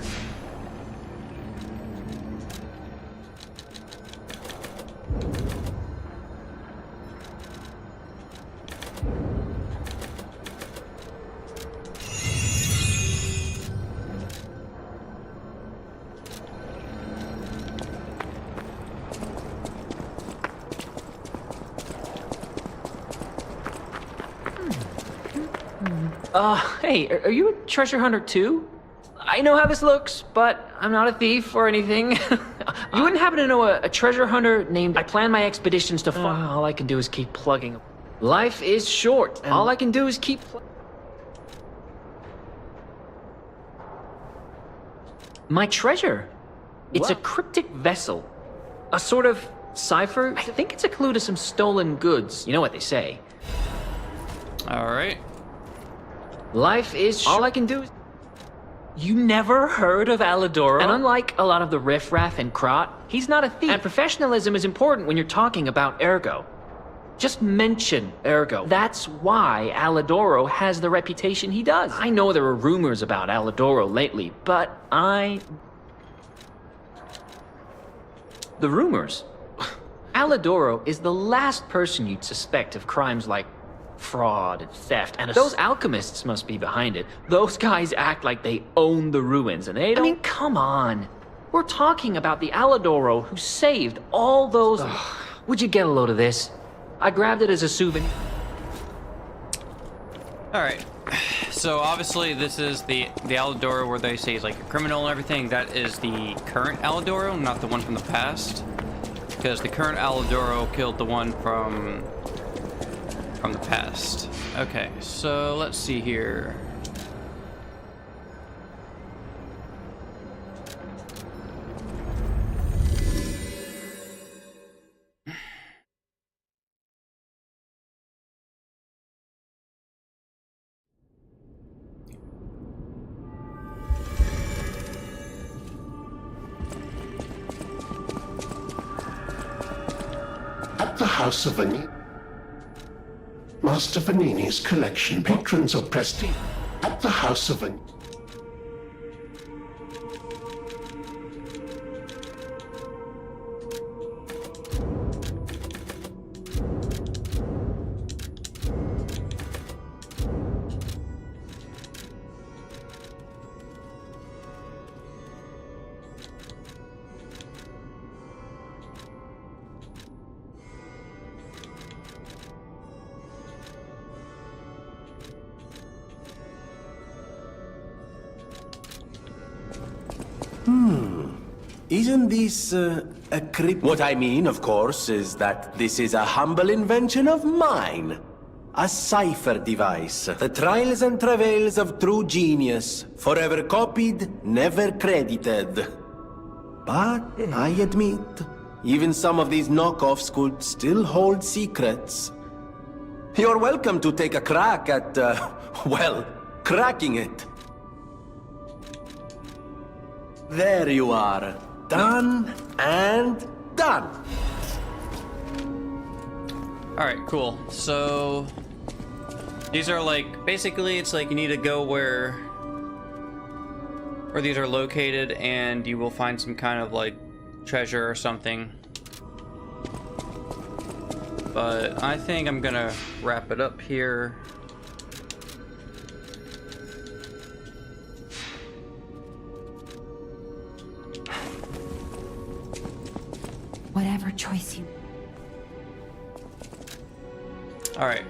Hey, are you a treasure hunter too? I know how this looks, but I'm not a thief or anything. You wouldn't happen to know a treasure hunter named... I plan my expeditions to find... all I can do is keep plugging. Life is short, and all I can do is keep... My treasure. It's a cryptic vessel. A sort of cipher. I think it's a clue to some stolen goods. You know what they say. Alright. Life is short. All I can do is... You never heard of Alidoro? And unlike a lot of the riffraff and Krot, he's not a thief. And professionalism is important when you're talking about Ergo. Just mention Ergo. That's why Alidoro has the reputation he does. I know there are rumors about Alidoro lately, but The rumors? Alidoro is the last person you'd suspect of crimes like fraud and theft, and those alchemists must be behind it. Those guys act like they own the ruins, and they don't... I mean, come on. We're talking about the Alidoro who saved all those... Would you get a load of this? I grabbed it as a souvenir. Alright. So obviously this is the Alidoro where they say he's like a criminal and everything. That is the current Alidoro, not the one from the past. Because the current Alidoro killed the one from the past. Okay, so let's see here. At the House of Vanini, Master Vanini's collection, patrons of prestige. At the House of Vanini. Isn't this a crypt? What I mean, of course, is that this is a humble invention of mine. A cipher device. The trials and travails of true genius. Forever copied, never credited. But I admit, even some of these knockoffs could still hold secrets. You're welcome to take a crack at, well, cracking it. There you are. Done and done. Alright, cool. So these are like, basically it's like you need to go where these are located and you will find some kind of like treasure or something. But I think I'm gonna wrap it up here. Whatever choice you... Alright.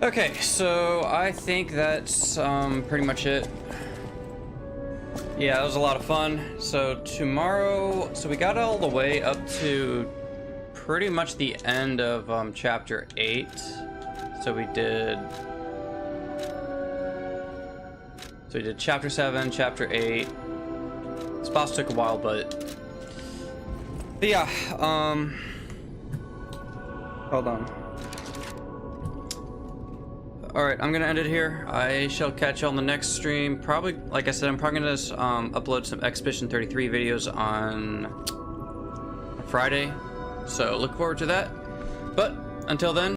Okay, so I think that's pretty much it. Yeah, that was a lot of fun. So tomorrow, so we got all the way up to pretty much the end of chapter 8. So we did chapter 7, chapter 8. This boss took a while, but yeah, hold on. Alright, I'm gonna end it here. I shall catch you on the next stream. Probably, like I said, I'm probably gonna upload some Expedition 33 videos on Friday. So look forward to that. But until then,